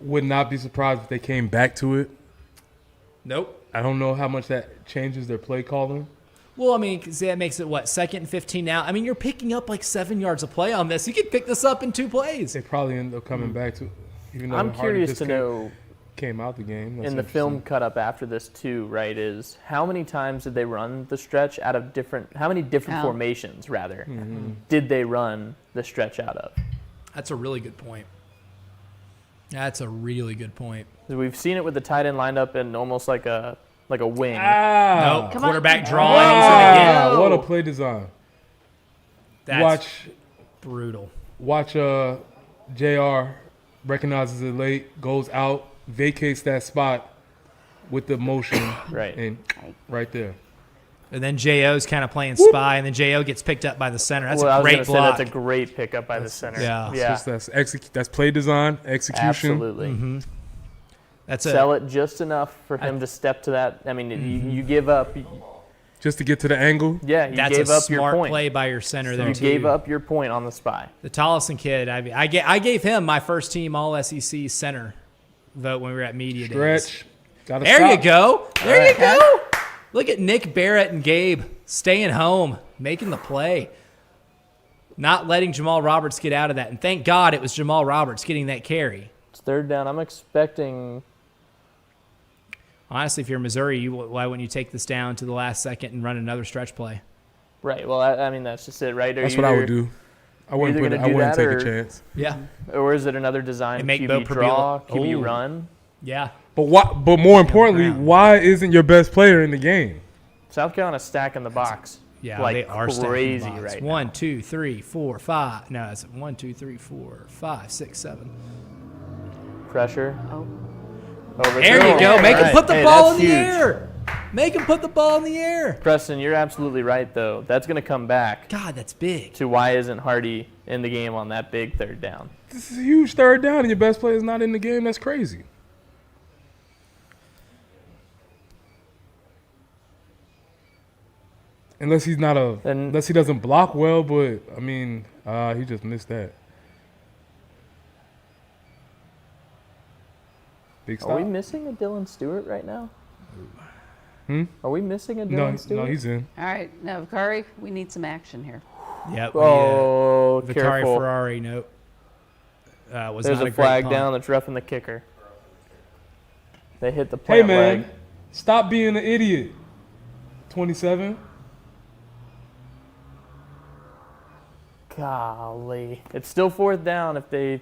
Would not be surprised if they came back to it.
Nope.
I don't know how much that changes their play calling.
Well, I mean, 'cause that makes it, 2nd and 15 now? I mean, you're picking up like 7 yards of play on this. You could pick this up in 2 plays.
They probably end up coming back to it. Even though
I'm
Hardy
curious
just
to know
came out the game. That's
in the film
interesting.
cut up after this too, right? Is how many times did they run the stretch out of how many different
Oh.
formations rather
Mm-hmm.
did they run the stretch out of?
That's a really good point. That's a really good point.
'Cause we've seen it with the tight end lined up in almost like a wing.
Ah,
Nope.
Come on.
Quarterback drawing.
wow,
He's going to get.
what a play design.
That's
Watch
brutal.
JR recognizes it late, goes out, vacates that spot with the motion,
Right.
and right there.
And then J.O.'s kind of playing spy, and then J.O. gets picked up by the center. That's
well, I
a
was
great
gonna
block.
say that's a great pickup by the center.
yeah.
It's
yeah,
just that's play design, execution.
absolutely.
That's
Sell it just enough for him to step to that. I mean, you give up.
Just to get to the angle.
Yeah, you
That's
gave
a
up your
smart
point.
play by your center there,
You
too.
gave up your point on the spy.
The Tollison kid, I gave him my first team All-SEC center vote when we were at Media Days.
Stretch. Gotta
There
stop.
you go. There you go. Look at Nick Barrett and Gabe staying home, making the play. Not letting Jamal Roberts get out of that. And thank God it was Jamal Roberts getting that carry.
It's 3rd down. I'm expecting.
Honestly, if you're Missouri, why wouldn't you take this down to the last second and run another stretch play?
Right. Well, I mean that's just it, right?
That's what I would do. I wouldn't
either
put it,
gonna
I
do
wouldn't
that
take a
or-
chance.
Yeah.
Or is it another design
And make
QB
Bo
draw,
Prabila-
QB
Ooh.
run?
Yeah.
But more importantly,
Brown.
why isn't your best player in the game?
South Carolina stacking the box.
Yeah,
like
they are stacking the
crazy
box.
right now.
1, 2, 3, 4, 5. No, it's 1, 2, 3, 4, 5, 6, 7.
Pressure.
Oh.
Overthrow.
There you go. Make him
Right.
put the
Hey,
ball in
that's
the
huge.
air. Make him put the ball in the air.
Preston, you're absolutely right though. That's going to come back
God, that's big.
to why isn't Hardy in the game on that big 3rd down?
This is a huge 3rd down, and your best player is not in the game. That's crazy. Unless he's not unless he doesn't block well, but I mean, he just missed that. Big stop.
Are we missing a Dylan Stewart right now?
Hmm?
Are we missing a
No,
Dylan Stewart?
no, he's in.
All right, now Vakari, we need some action here.
Yep.
Oh,
Vicari
careful.
Ferrari, nope. Was
There's
not
a
great
flag
punt.
down that's roughing the kicker. They hit the
Hey
plant
man,
leg.
stop being an idiot. 27.
Golly. It's still 4th down if they...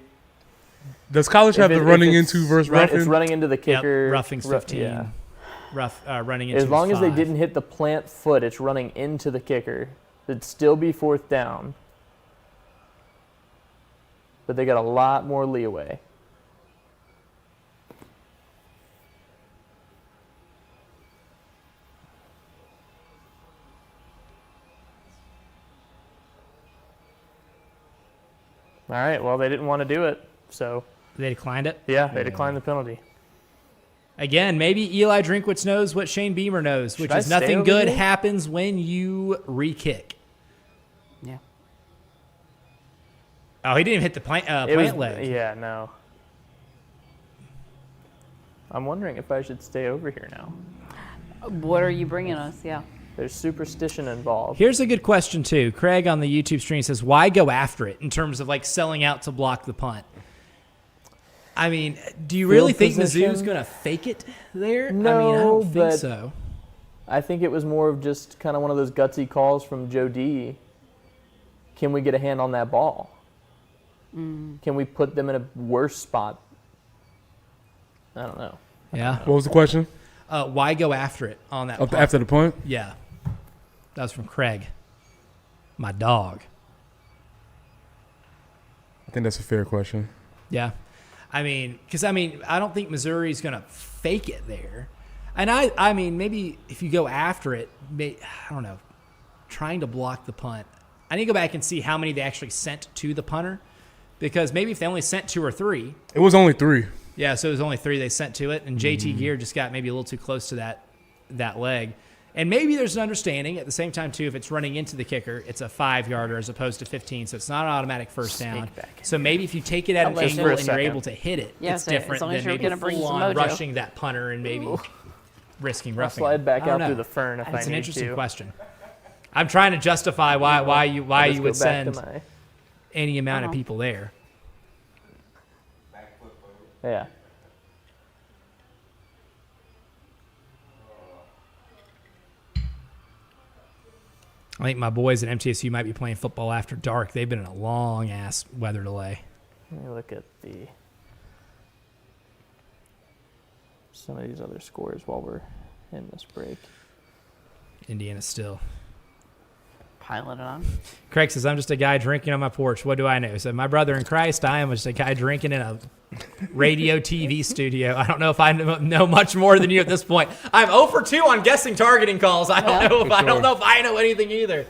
Does college have
if
the
it-
running
if it's
into versus
run-
roughing?
It's running into the
Yep,
kicker.
roughing's 15.
Yeah.
Running into
As long as they
5.
didn't hit the plant foot, it's running into the kicker. It'd still be 4th down. but they got a lot more leeway. All right, well, they didn't want to do it, so
They declined it.
yeah, they declined the penalty.
Again, maybe Eli Drinkwitz knows what Shane Beamer knows, which
I
is
stay
nothing
over
good
here?
happens when you re-kick.
Yeah.
Oh, he didn't even hit the plant leg.
Yeah, no. I'm wondering if I should stay over here now.
What are you bringing us? Yeah.
There's superstition involved.
Here's a good question, too. Craig on the YouTube stream says, why go after it in terms of like selling out to block the punt? I mean, do you really think
position?
Mizzou's going to fake it there? I mean, I
No,
don't think
but-
so.
I think it was more of just kind of one of those gutsy calls from Joe D. Can we get a hand on that ball? Can we put them in a worse spot? I don't know.
Yeah.
What was the question?
Why go after it on that punt?
After the punt?
Yeah. That was from Craig, my dog.
I think that's a fair question.
Yeah. I mean, because, I don't think Missouri's going to fake it there. And I mean, maybe if you go after it, I don't know, trying to block the punt. I need to go back and see how many they actually sent to the punter. Because maybe if they only sent 2 or 3.
It was only 3.
Yeah, so it was only 3 they sent to it. And JT Gear just got maybe a little too close to that leg. And maybe there's an understanding at the same time, too, if it's running into the kicker, it's a 5-yarder as opposed to 15. So it's not an automatic first down.
back.
So maybe if you take it at an
Unless
angle
for a
and you're
second.
able to hit it,
Yeah,
it's
so as
different
long as
than
you're
maybe
gonna bring some
full-on
mojo.
rushing that punter and maybe risking
I'll
roughing.
slide
it.
back
I don't
out
know.
through the fern if I
It's an
need
interesting
to.
question. I'm trying to justify why you
I'll just
would
go back
send
to my,
any amount of people there.
yeah.
I think my boys at MTSU might be playing football after dark. They've been in a long ass weather delay.
Let me look at some of these other scores while we're in this break.
Indiana still.
Piling it on.
Craig says, I'm just a guy drinking on my porch. What do I know? So my brother in Christ, I am just a guy drinking in a radio TV studio. I don't know if I know much more than you at this point. I'm 0 for 2 on guessing targeting calls. I don't know if I know anything either.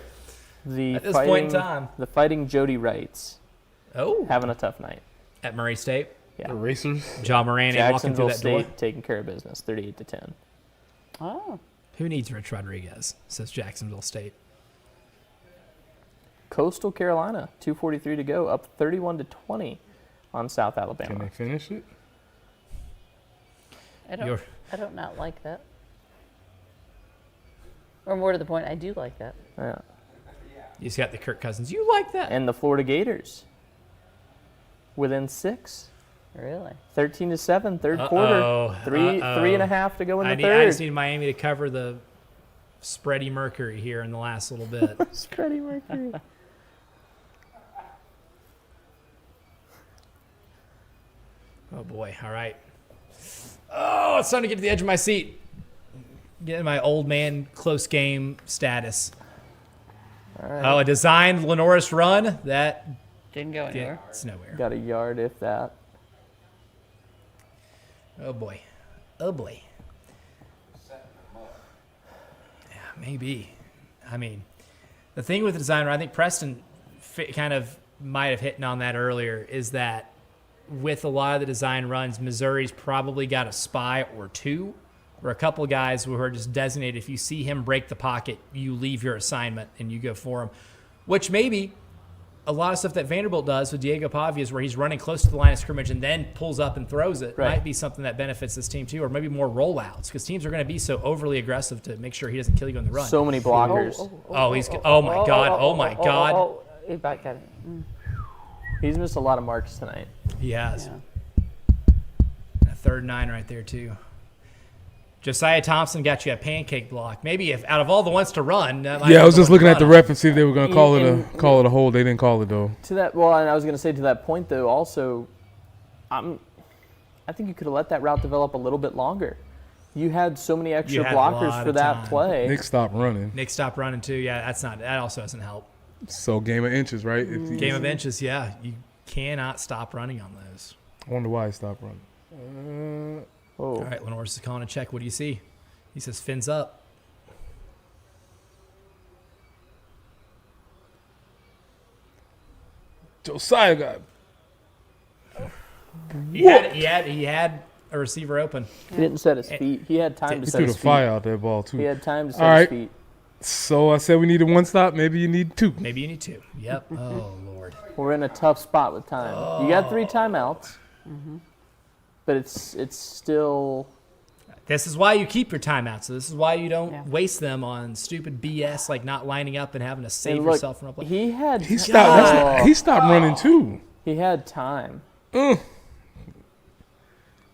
The
At this point in time.
The Fighting Jody Wrights
Oh,
having a tough night.
at Murray State.
Yeah.
The Racers?
John Moran walking through
Jacksonville
that
State
door.
taking care of business, 38-10.
Oh.
Who needs Rich Rodriguez? Says Jacksonville State.
Coastal Carolina, 2:43 to go, up 31-20 on South
Can
Alabama.
they finish it?
You're-
I don't not like that. Or more to the point, I do like that.
Yeah.
You just got the Kirk Cousins. You like that?
And the Florida Gators, within 6,
Really?
13-7, third quarter,
Uh-oh.
3.5 to go in the
I
third.
just need Miami to cover the spready Mercury here in the last little bit.
Freddie Mercury.
Oh boy! All right. Oh, it's time to get to the edge of my seat. Getting my old man close game status.
All right.
Oh, a designed Lenoris run that
Didn't go anywhere.
it's nowhere.
Got a yard, if that.
Oh boy. Oh boy. Yeah, maybe. I mean, the thing with the design run, I think Preston kind of might have hit on that earlier, is that with a lot of the design runs, Missouri's probably got a spy or two, or a couple guys who are just designated. If you see him break the pocket, you leave your assignment and you go for him, which maybe a lot of stuff that Vanderbilt does with Diego Pavia is where he's running close to the line of scrimmage and then pulls up and throws it.
Right.
Might be something that benefits this team too, or maybe more rollouts, because teams are going to be so overly aggressive to make sure he doesn't kill you on the run.
So many blockers.
Oh my God. Oh my God.
Oh, he back at it.
He's missed a lot of marks tonight.
He has.
Yeah.
A 3rd and 9 right there too. Josiah Thompson got you a pancake block. Maybe if out of all the ones to run, that might
Yeah, I
be
was
the
just
one to
looking at the
run on.
ref and see if they were going to call it a hold. They didn't call it though.
To that, well, and I was going to say to that point though, also, I think you could have let that route develop a little bit longer. You had so many extra
had a
blockers
lot
for
of
that
time.
play.
Nick stopped running.
Nick stopped running too. Yeah, that also doesn't help.
So game of inches, right? If you-
Game of inches, yeah. You cannot stop running on those.
I wonder why he stopped running.
Whoa.
All right, Lenore's is calling a check. What do you see? He says fins up.
Josiah got
He had a receiver open.
He didn't set his feet. He had time to
he
set
threw the
his feet.
fire out that ball too.
He had time to set
All
his
right.
feet.
So I said we needed one stop. Maybe you need two.
Maybe you need two. Yep. Oh Lord.
We're in a tough spot with time. You got 3 timeouts, but it's still.
This is why you keep your timeouts. So this is why you don't
Yeah.
waste them on stupid BS like not lining up and having to save
And look,
yourself from a play.
he had.
He stopped. He stopped running too.
He had time.
That's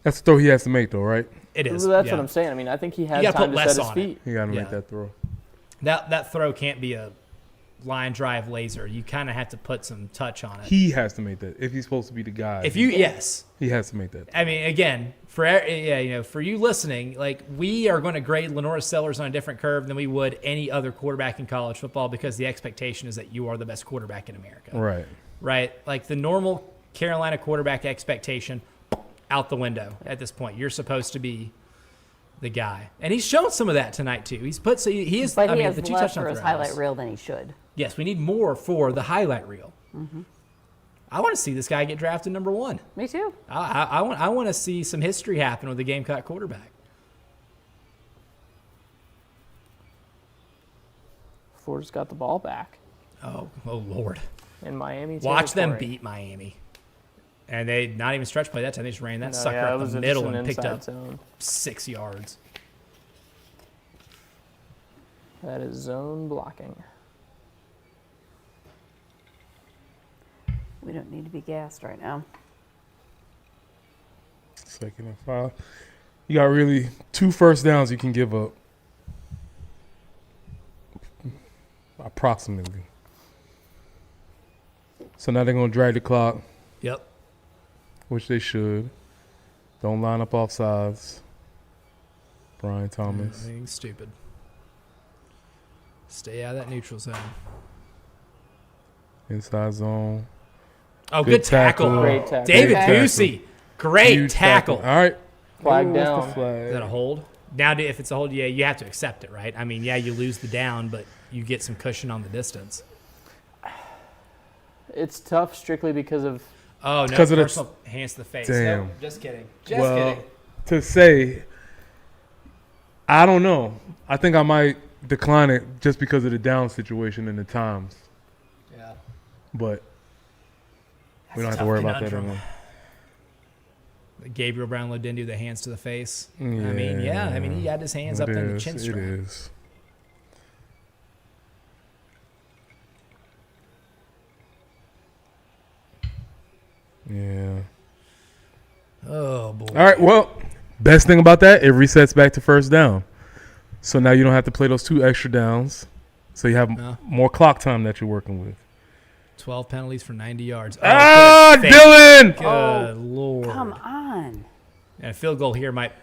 the throw he has to make, though, right?
It is.
That's
yeah.
what I'm saying. I mean, I think he had
gotta
time
put
to
less
set his
on it.
feet.
He got to
Yeah.
make that throw.
That throw can't be a line drive laser. You kind of have to put some touch on it.
He has to make that if he's supposed to be the guy.
Yes.
he has to make that.
I mean, again, for you listening, like we are going to grade Lenora Sellers on a different curve than we would any other quarterback in college football because the expectation is that you are the best quarterback in America.
Right.
Right? Like the normal Carolina quarterback expectation out the window at this point. You're supposed to be the guy. And he's shown some of that tonight too. He is
But
I
he
mean
has
the two
less
touchdown
for his
throws.
highlight reel than he should.
Yes, we need more for the highlight reel. I want to see this guy get drafted number 1.
Me too.
I want to see some history happen with the Gamecock quarterback.
Florida's got the ball back
Oh Lord.
in Miami.
Watch them
territory.
beat Miami. And they not even stretch play that time. They just ran that
No,
sucker
yeah, it
up
was
the
just
middle
an
and picked
inside
up
zone.
6 yards.
That is zone blocking.
We don't need to be gassed right now.
Second and 5. You got really 2 first downs you can give up. Approximately. So now they're going to drag the clock,
Yep.
which they should. Don't line up off sides. Brian Thomas.
Anything stupid. Stay out of that neutral zone.
Inside zone.
Oh,
Good
good tackle.
tackle.
Great tackle.
David
Great tackle.
Busey. Great
Huge
tackle.
All right.
Flag
Ooh, what's
down.
the
Is
flag?
that a hold? Now, if it's a hold, yeah, you have to accept it, right? I mean, yeah, you lose the down, but you get some cushion on the distance.
It's tough strictly because of
Oh, no,
Because of the-
personal hands to the face.
Damn.
Nope, just kidding. Just
Well,
kidding.
to say, I don't know. I think I might decline it just because of the down situation and the times.
Yeah.
But we don't
That's a
have to
tough
worry about that
conundrum.
anymore.
Gabriel Brownlow didn't do the hands to the face. I mean, yeah. I mean, he had his hands up
It
in the
is,
chin
it
strap.
is. Yeah.
Oh, boy.
All right. Well, best thing about that, it resets back to first down. So now you don't have to play those 2 extra downs. So you have
No.
more clock time that you're working with.
12 penalties for 90 yards. Oh,
Ah,
good fake.
Dylan!
Good Lord.
Come on.
And a field goal here might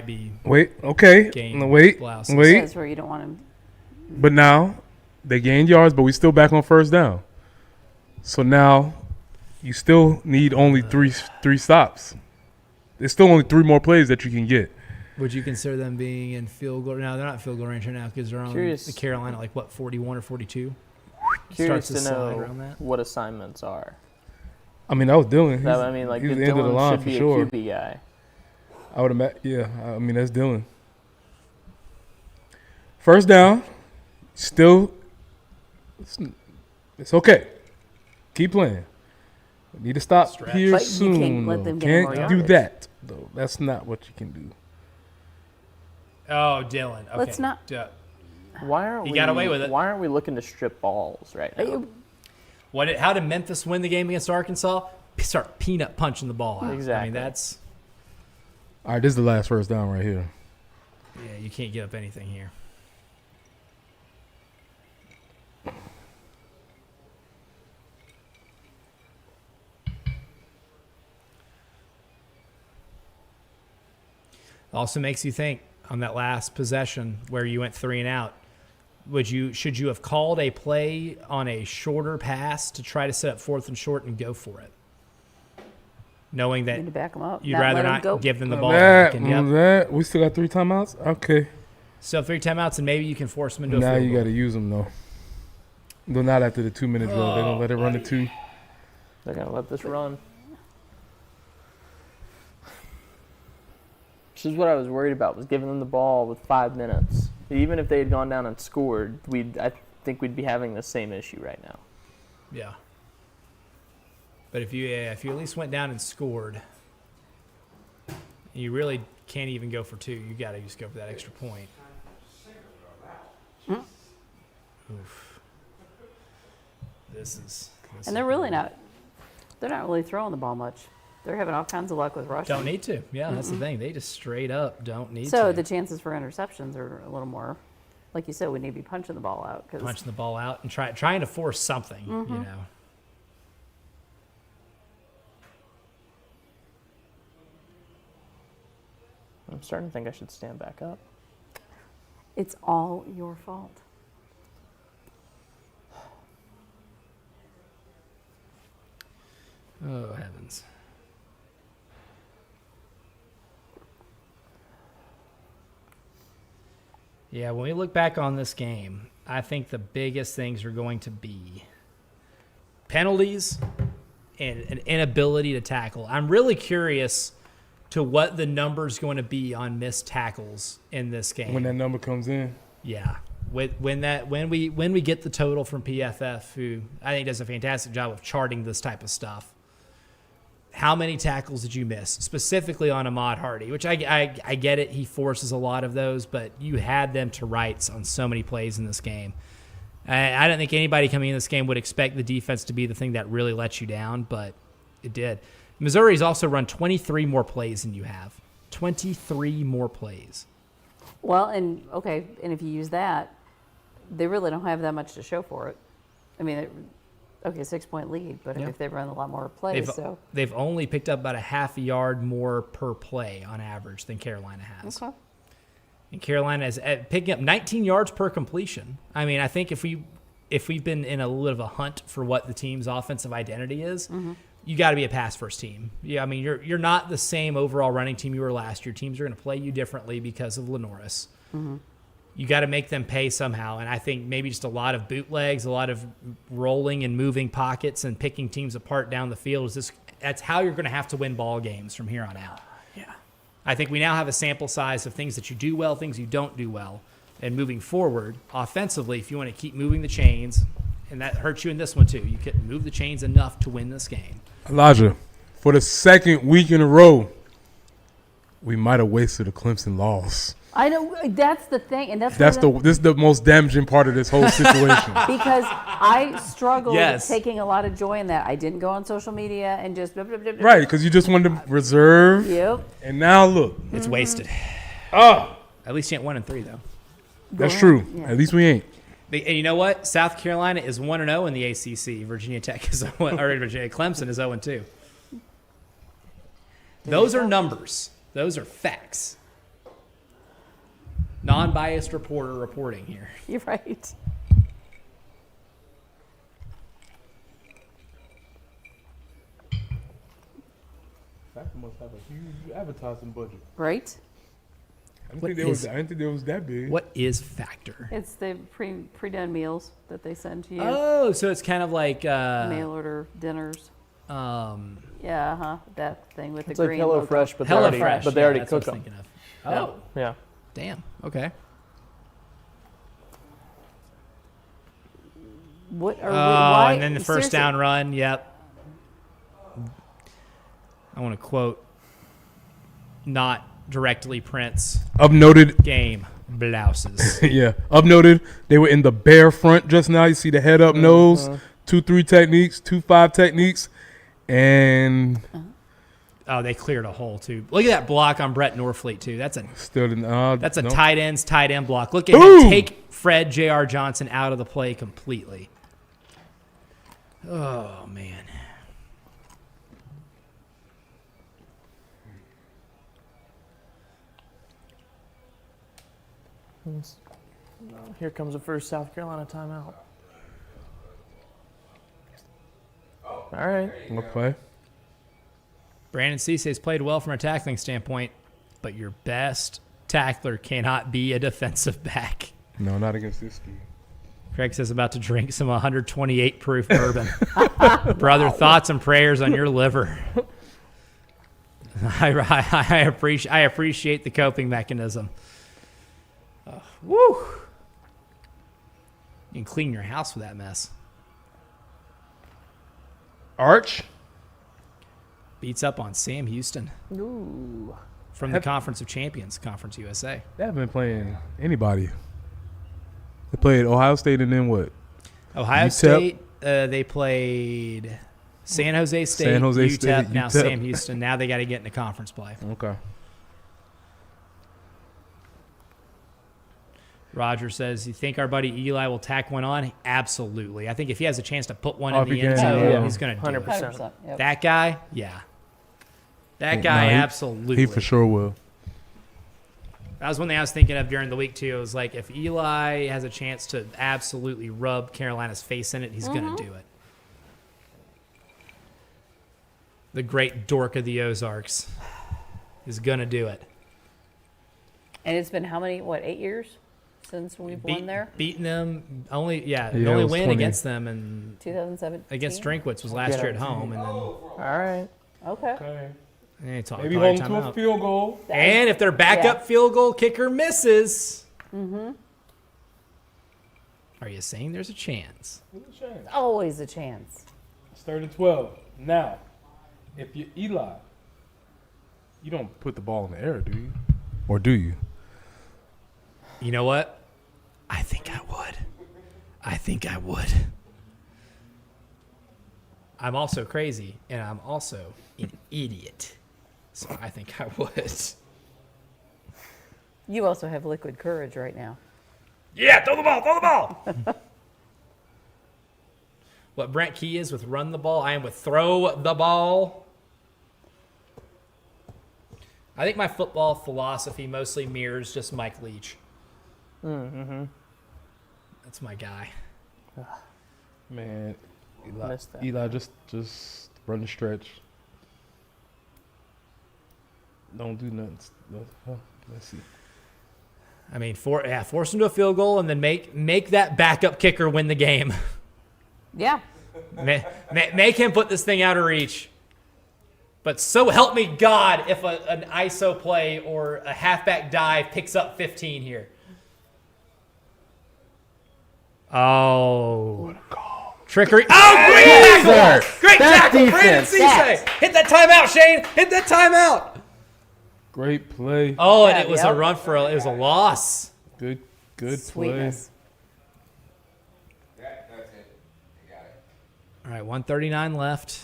be
Wait. Okay.
Game
No, wait.
blouses.
Wait.
That's where you don't want him.
But now they gained yards, but we still back on first down. So now you still need only three stops. There's still only 3 more plays that you can get.
Would you consider them being in field goal? No, they're not field goal range right now because they're on
Curious.
the Carolina, like what, 41 or 42?
curious
Starts
to
to slide
know
around that.
what assignments are.
I mean, that was Dylan.
That, I mean, like
he's
the
the end of the
Dylan
line
should
for
be
sure.
a QB guy.
I would imagine. Yeah, I mean, that's Dylan. First down. Still, it's okay. Keep playing. Need to stop
Stretch.
here
But you
soon.
can't let
though.
them get
Can't
more
do
yardage.
that, though. That's not what you can do.
Oh, Dylan. Okay.
Let's not-
Why aren't
He
we?
got away with it.
Why aren't we looking to strip balls right now?
How did Memphis win the game against Arkansas? Start peanut punching the ball out. I mean,
Exactly.
that's
All right, this is the last first down right here.
yeah. You can't give up anything here. Also makes you think on that last possession where you went 3 and out. Should you have called a play on a shorter pass to try to set up 4th and short and go for it? knowing that
Need to back them up.
you'd rather
let 'em
not
go.
give them the
On
ball
that,
back. And,
on
yep.
that. We still got 3 timeouts? Okay.
So 3 timeouts, and maybe you can force them into a
Now
field
you
goal.
got to use them, though. They're not after the 2-minute drill. They're going to let it run to 2.
They're going to let this run. This is what I was worried about, was giving them the ball with 5 minutes. Even if they had gone down and scored, I think we'd be having the same issue right now.
Yeah. But if you at least went down and scored, you really can't even go for 2. You got to just go for that extra point. Oof. This is.
And they're really not. They're not really throwing the ball much. They're having all kinds of luck with rushing.
Don't need to. Yeah, that's the thing. They just straight up don't need
So
to.
the chances for interceptions are a little more. Like you said, we need to be punching the ball out because
Punching the ball out and trying to force something. You know.
I'm starting to think I should stand back up.
it's all your fault.
Oh heavens. Yeah, when we look back on this game, I think the biggest things are going to be penalties and an inability to tackle. I'm really curious to what the number's going to be on missed tackles in this game.
When that number comes in.
Yeah. When we get the total from PFF, who I think does a fantastic job of charting this type of stuff. How many tackles did you miss, specifically on Ahmad Hardy? Which I get it, he forces a lot of those, but you had them to rights on so many plays in this game. I don't think anybody coming in this game would expect the defense to be the thing that really let you down, but it did. Missouri's also run 23 more plays than you have. 23 more plays.
Well, and if you use that, they really don't have that much to show for it. I mean, 6-point lead, but
Yeah.
if they run a lot more plays, so
They've only picked up about a half a yard more per play on average than Carolina has.
okay.
And Carolina is picking up 19 yards per completion. I mean, I think if we've been in a little bit of a hunt for what the team's offensive identity is, you got to be a pass first team. Yeah, I mean, you're not the same overall running team you were last year. Teams are going to play you differently because of Lenoris. You got to make them pay somehow, and I think maybe just a lot of bootlegs, a lot of rolling and moving pockets and picking teams apart down the field. That's how you're going to have to win ball games from here on out.
Yeah.
I think we now have a sample size of things that you do well, things you don't do well. And moving forward, offensively, if you want to keep moving the chains, and that hurts you in this one too, you can move the chains enough to win this game.
Elijah, for the second week in a row, we might have wasted a Clemson loss.
I know that's the thing, and
This is the most damaging part of this whole situation.
because I struggled
Yes.
taking a lot of joy in that. I didn't go on social media and just blah, blah, blah, blah.
Right, because you just wanted to reserve,
Yep.
and now look.
It's wasted.
Ah,
At least you ain't 1-3 though.
that's true.
Yeah.
At least we ain't.
And you know what? South Carolina is 1-0 in the ACC. Virginia Tech is 0, or Virginia Clemson is 0-2. Those are numbers. Those are facts. Non-biased reporter reporting here.
You're right.
Factor must have a huge advertising budget.
Right?
I didn't
What
think they was that big.
What is Factor?
It's the pre-done meals that they send to you.
Oh, so it's kind of like
Mail order dinners. Yeah, that thing with
It's
the
like
green logo.
HelloFresh, but
HelloFresh.
they already
that's what
cook
I was
them.
thinking of. Oh,
Yeah.
damn. Okay.
What are
Oh, and then the first
seriously,
down run. Yep. I want to quote, not directly Prince,
Upnoted,
game blouses.
yeah. Upnoted, they were in the bare front just now. You see the head up nose, 2-3 techniques, 2-5 techniques, and
Oh, they cleared a hole too. Look at that block on Brett Norfleet too. That's
still didn't.
a
no.
tight end block. Look at
Boom!
him take Fred J.R. Johnson out of the play completely. Oh man.
Here comes the first South Carolina timeout. All right.
Okay.
Brandon Cece's played well from a tackling standpoint, but your best tackler cannot be a defensive back.
No, not against this scheme.
Craig says about to drink some 128 proof bourbon. Brother, thoughts and prayers on your liver. I appreciate the coping mechanism. Woo! You can clean your house with that mess.
Arch?
Beats up on Sam Houston
Ooh.
from the Conference of Champions, Conference USA.
They haven't been playing anybody. They played Ohio State and then what?
Ohio
UTEP.
State, they played San Jose State,
San Jose
UTEP,
State,
now
UTEP.
Sam Houston. Now they got to get into conference play.
Okay.
Roger says, you think our buddy Eli will tack one on? Absolutely. I think if he has a chance to put one
Oh,
in
if
the
he
end
can,
zone,
yeah.
he's going to do it.
100%.
100%. Yep.
That guy, yeah. That guy,
No, he-
absolutely.
He for sure will.
That was one thing I was thinking of during the week, too. It was like, if Eli has a chance to absolutely rub Carolina's face in it, he's going to do it. The great dork of the Ozarks is going to do it.
And it's been how many, 8 years since we've won there?
Beating them, the only
it
only
was
win
20.
against them and
2017?
against Drinkwitz was last year at home. And then
All right.
Okay.
they talk
Maybe
call your
hold them to a
timeout.
field goal.
And if their backup
Yeah.
field goal kicker misses, are you saying there's a chance?
Always a chance.
It's 3rd and 12. Now, if you're Eli, you don't put the ball in the air, do you? Or do you?
You know what? I think I would. I'm also crazy, and I'm also an idiot. So I think I would.
You also have liquid courage right now.
Yeah, throw the ball. What Brent Key is with run the ball, I am with throw the ball. I think my football philosophy mostly mirrors just Mike Leach. That's my guy.
Man,
Missed that.
Eli just run the stretch. Don't do nothing. Let's see.
I mean, force him to a field goal and then make that backup kicker win the game.
Yeah.
Make him put this thing out of reach. But so help me God if an ISO play or a halfback dive picks up 15 here. Oh. What a call. Trickery. Oh, great tackle. Great tackle. Brandon Cisse. Hit that timeout, Shane. Hit that timeout.
Great play.
Oh, and
Yeah,
it was
yep.
a run for it was a loss.
Good play.
Sweetness.
That's it. You got it.
All right, 139 left.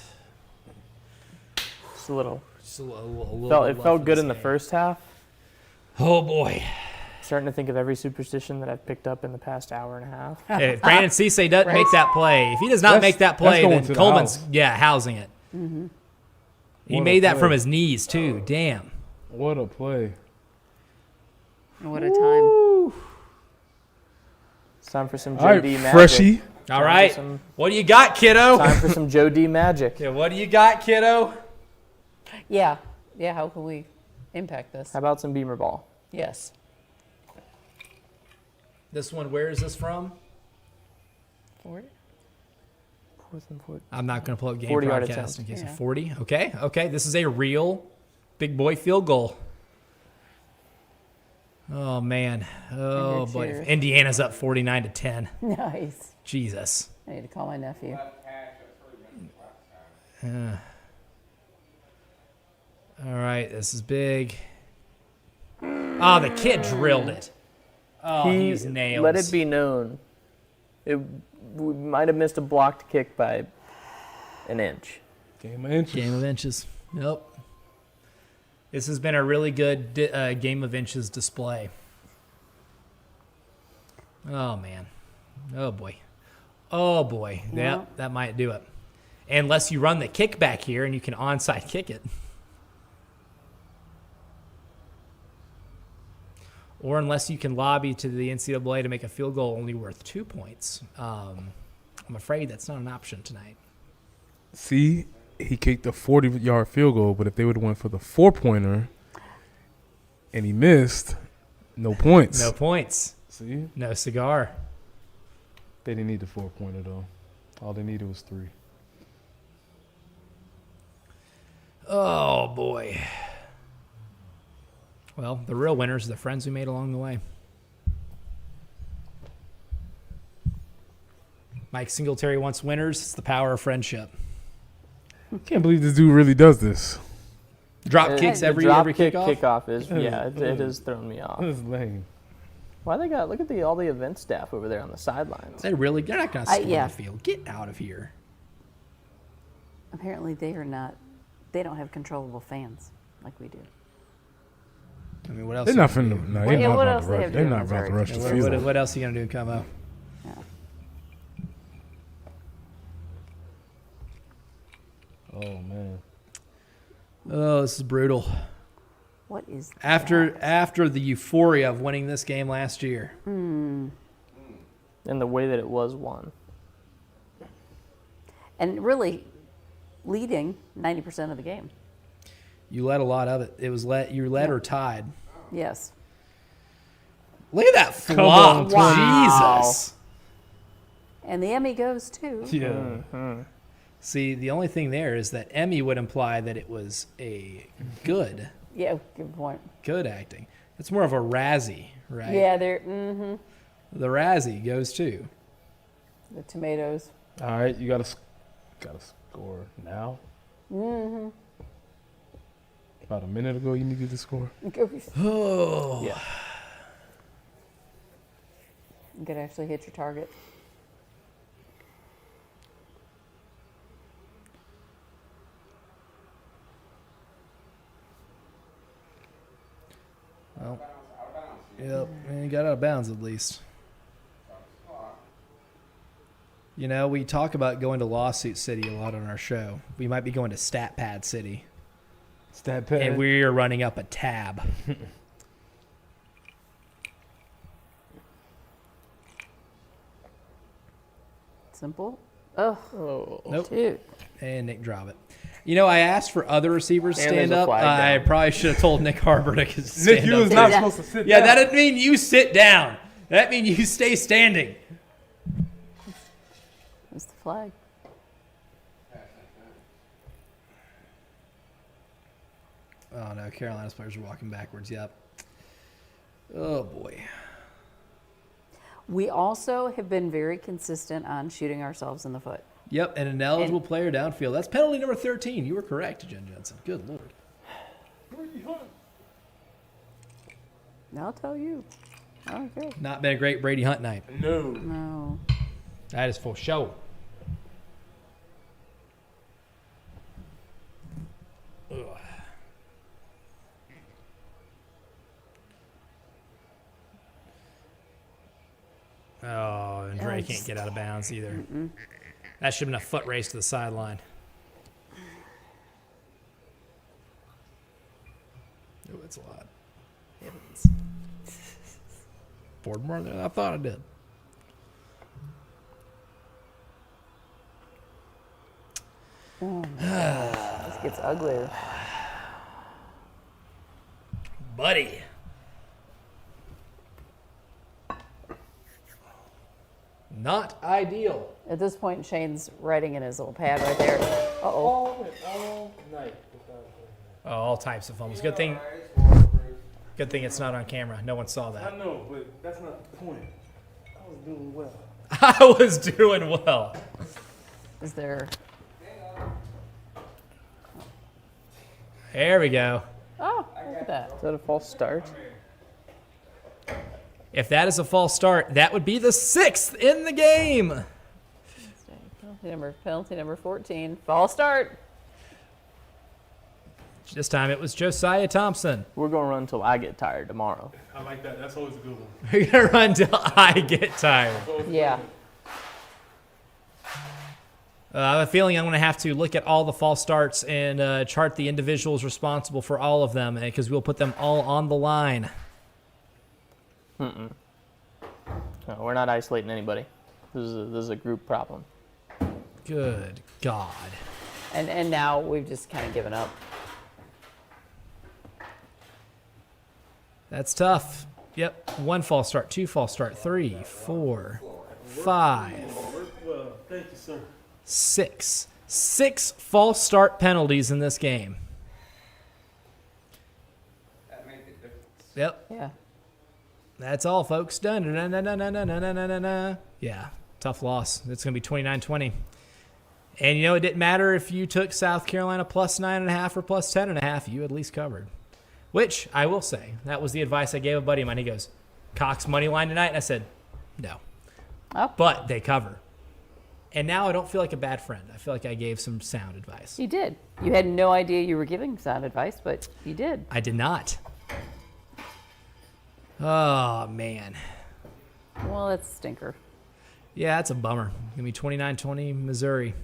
Just a little.
Just a little
It
left
felt
in
good
this
in the
game.
first half.
Oh, boy.
Starting to think of every superstition that I've picked up in the past hour and a half.
If Brandon Cisse doesn't make that play, if he does not
That's-
make that
that's
play,
going
then
to the
Coleman's
house.
housing it. He
What a
made that
play.
from his knees too. Damn.
What a play.
What a time.
It's time for some
All
Joe
right,
D magic.
Freshie.
All
Time
right.
for some-
What do you got, kiddo?
Time for some Joe D magic.
Yeah, what do you got, kiddo?
Yeah. Yeah, how can we impact this?
How about some Beamer ball?
Yes.
This one, where is this from?
40?
Fourth and fourth.
I'm not going to pull up game
40-yard
broadcast in
attempt.
case
Yeah.
of 40. Okay. This is a real big boy field goal. Oh, man. Oh,
And
boy.
cheers.
Indiana's up 49-10.
Nice.
Jesus.
I need to call my nephew.
All right, this is big. Oh, the kid drilled it. Oh, he's nails.
Let it be known, we might have missed a blocked kick by an inch.
Game of inches.
Game of inches. Nope. This has been a really good game of inches display. Oh, man. Oh, boy. Oh, boy.
Yeah.
Yep, that might do it. Unless you run the kick back here and you can onside kick it. Or unless you can lobby to the NCAA to make a field goal only worth 2 points. I'm afraid that's not an option tonight.
See, he kicked a 40-yard field goal, but if they would have went for the 4-pointer and he missed, no points.
No points.
See?
No cigar.
They didn't need the 4-pointer, though. All they needed was 3.
Oh, boy. Well, the real winners are the friends we made along the way. Mike Singletary wants winners. It's the power of friendship.
Can't believe this dude really does this.
Drop kicks
The
every
drop
kickoff.
kickoff is it has thrown me off.
This is lame.
Why they got look at all the event staff over there on the sidelines.
They're not going to score
yeah.
the field. Get out of here.
Apparently they don't have controllable fans like we do.
I mean, what else?
They're not finna. No, they're
Yeah,
not
what
about
else
to
they
rush.
have
They're
to do
not
is
about to
very
rush the
What,
field.
what else are you going to do, Como?
Yeah.
Oh man.
Oh, this is brutal.
What is
After
that?
after the euphoria of winning this game last year.
And the way that it was won.
And really leading 90% of the game.
You led a lot of it. It was you led or tied.
Yes.
Look at that
Come
flop.
on,
Wow.
Jesus.
And the Emmy goes too.
Yeah.
See, the only thing there is that Emmy would imply that it was a good
Yeah, good point.
acting. It's more of a Razzie, right?
Yeah, they're
The Razzie goes too.
the tomatoes.
All right, you gotta score now. About a minute ago, you needed to score.
Oh.
Yeah.
You could actually hit your target.
Well, yep, and he got out of bounds at least. You know, we talk about going to Lawsuit City a lot on our show. We might be going to Stat Pad City,
Stat pad.
and we're running up a tab.
Simple. Oh,
Nope.
dude.
And Nick drop it. You know, I asked for other receivers to
And
stand
there's a
up.
flag
I
down.
probably should have told Nick Harbour to stand
Nick, you
up.
was
too.
not
Yeah.
supposed to sit
Yeah,
down.
that doesn't mean you sit down. That means you stay standing.
That's the flag.
Oh no, Carolina's players are walking backwards. Yep. Oh boy.
We also have been very consistent on shooting ourselves in the foot.
Yep, and an eligible player downfield. That's penalty number 13. You were correct, Jen Jensen. Good lord.
I'll tell you. Okay.
Not been a great Brady Hunt night.
No.
No.
That is for show. Ugh. Oh, and Dre can't get out of bounds either. That should have been a foot race to the sideline. Oh, it's a lot. Board more than I thought I did.
This gets uglier.
Buddy. Not ideal.
At this point, Shane's writing in his little pad right there. Uh-oh.
Oh, all types of fumbles. Good thing it's not on camera. No one saw that.
I know, but that's not the point. I was doing well.
I was doing well.
Is there...
There we go.
Oh, look at that.
Is that a false start?
If that is a false start, that would be the 6th in the game.
Penalty number 14. False start.
This time it was Josiah Thompson.
We're gonna run until I get tired tomorrow.
I like that. That's always a good one.
We're going to run till I get tired.
Yeah.
I have a feeling I'm going to have to look at all the false starts and chart the individuals responsible for all of them because we'll put them all on the line.
No, we're not isolating anybody. This is a group problem.
Good God.
And now we've just kind of given up.
That's tough. Yep. 1 false start, 2 false start, 3, 4, 5,
Well, thank you, sir.
6. 6 false start penalties in this game.
That made the difference.
Yep.
Yeah.
That's all, folks. Done. Yeah. Tough loss. It's going to be 29-20. And, you know, it didn't matter if you took South Carolina plus 9.5 or plus 10.5. You at least covered. Which, I will say, that was the advice I gave a buddy of mine. He goes, Cox money line tonight? And I said, no.
Oh.
But they cover. And now I don't feel like a bad friend. I feel like I gave some sound advice.
You did. You had no idea you were giving sound advice, but you did.
I did not. Oh, man.
Well, that's a stinker.
Yeah, that's a bummer. Going to be 29-20 Missouri.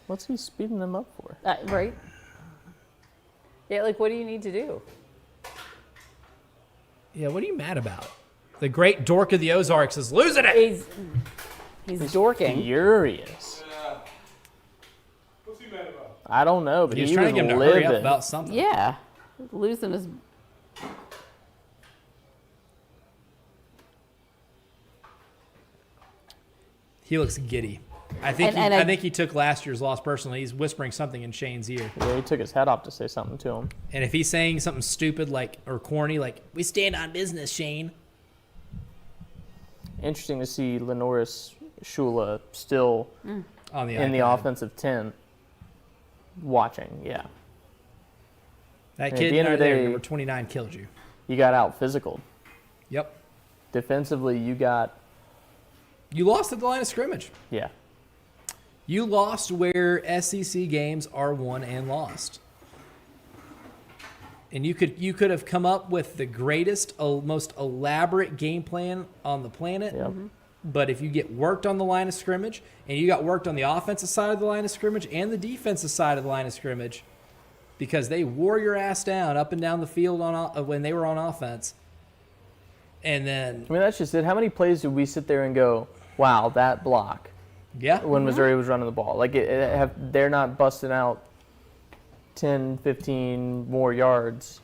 What's he speeding them up for?
Right? Yeah, like, what do you need to do?
Yeah, what are you mad about? The great dork of the Ozarks is losing it.
He's dorking.
Furious.
What's he mad about?
I don't know, but
He was
he
trying
was
to get him to hurry up
livid.
about something.
Yeah. Losing his.
He looks giddy. I think
And
I
I-
think he took last year's loss personally. He's whispering something in Shane's ear.
Yeah, he took his head off to say something to him.
And if he's saying something stupid like or corny like "We stand on business, Shane,"
Interesting to see Lenoris Shula still
on the
in the
iPad.
offensive 10 watching. Yeah.
That
At
kid
the end of
right
the
there,
day-
number 29, killed you.
You got out physical.
Yep.
Defensively, you got,
You lost at the line of scrimmage.
yeah.
You lost where SEC games are won and lost. And you could have come up with the greatest, most elaborate game plan on the planet.
Yep.
But if you get worked on the line of scrimmage, and you got worked on the offensive side of the line of scrimmage and the defensive side of the line of scrimmage, because they wore your ass down up and down the field when they were on offense, and then
I mean, that's just it. How many plays did we sit there and go, wow, that block,
yeah,
when Missouri was running the ball? Like, they're not busting out 10, 15 more yards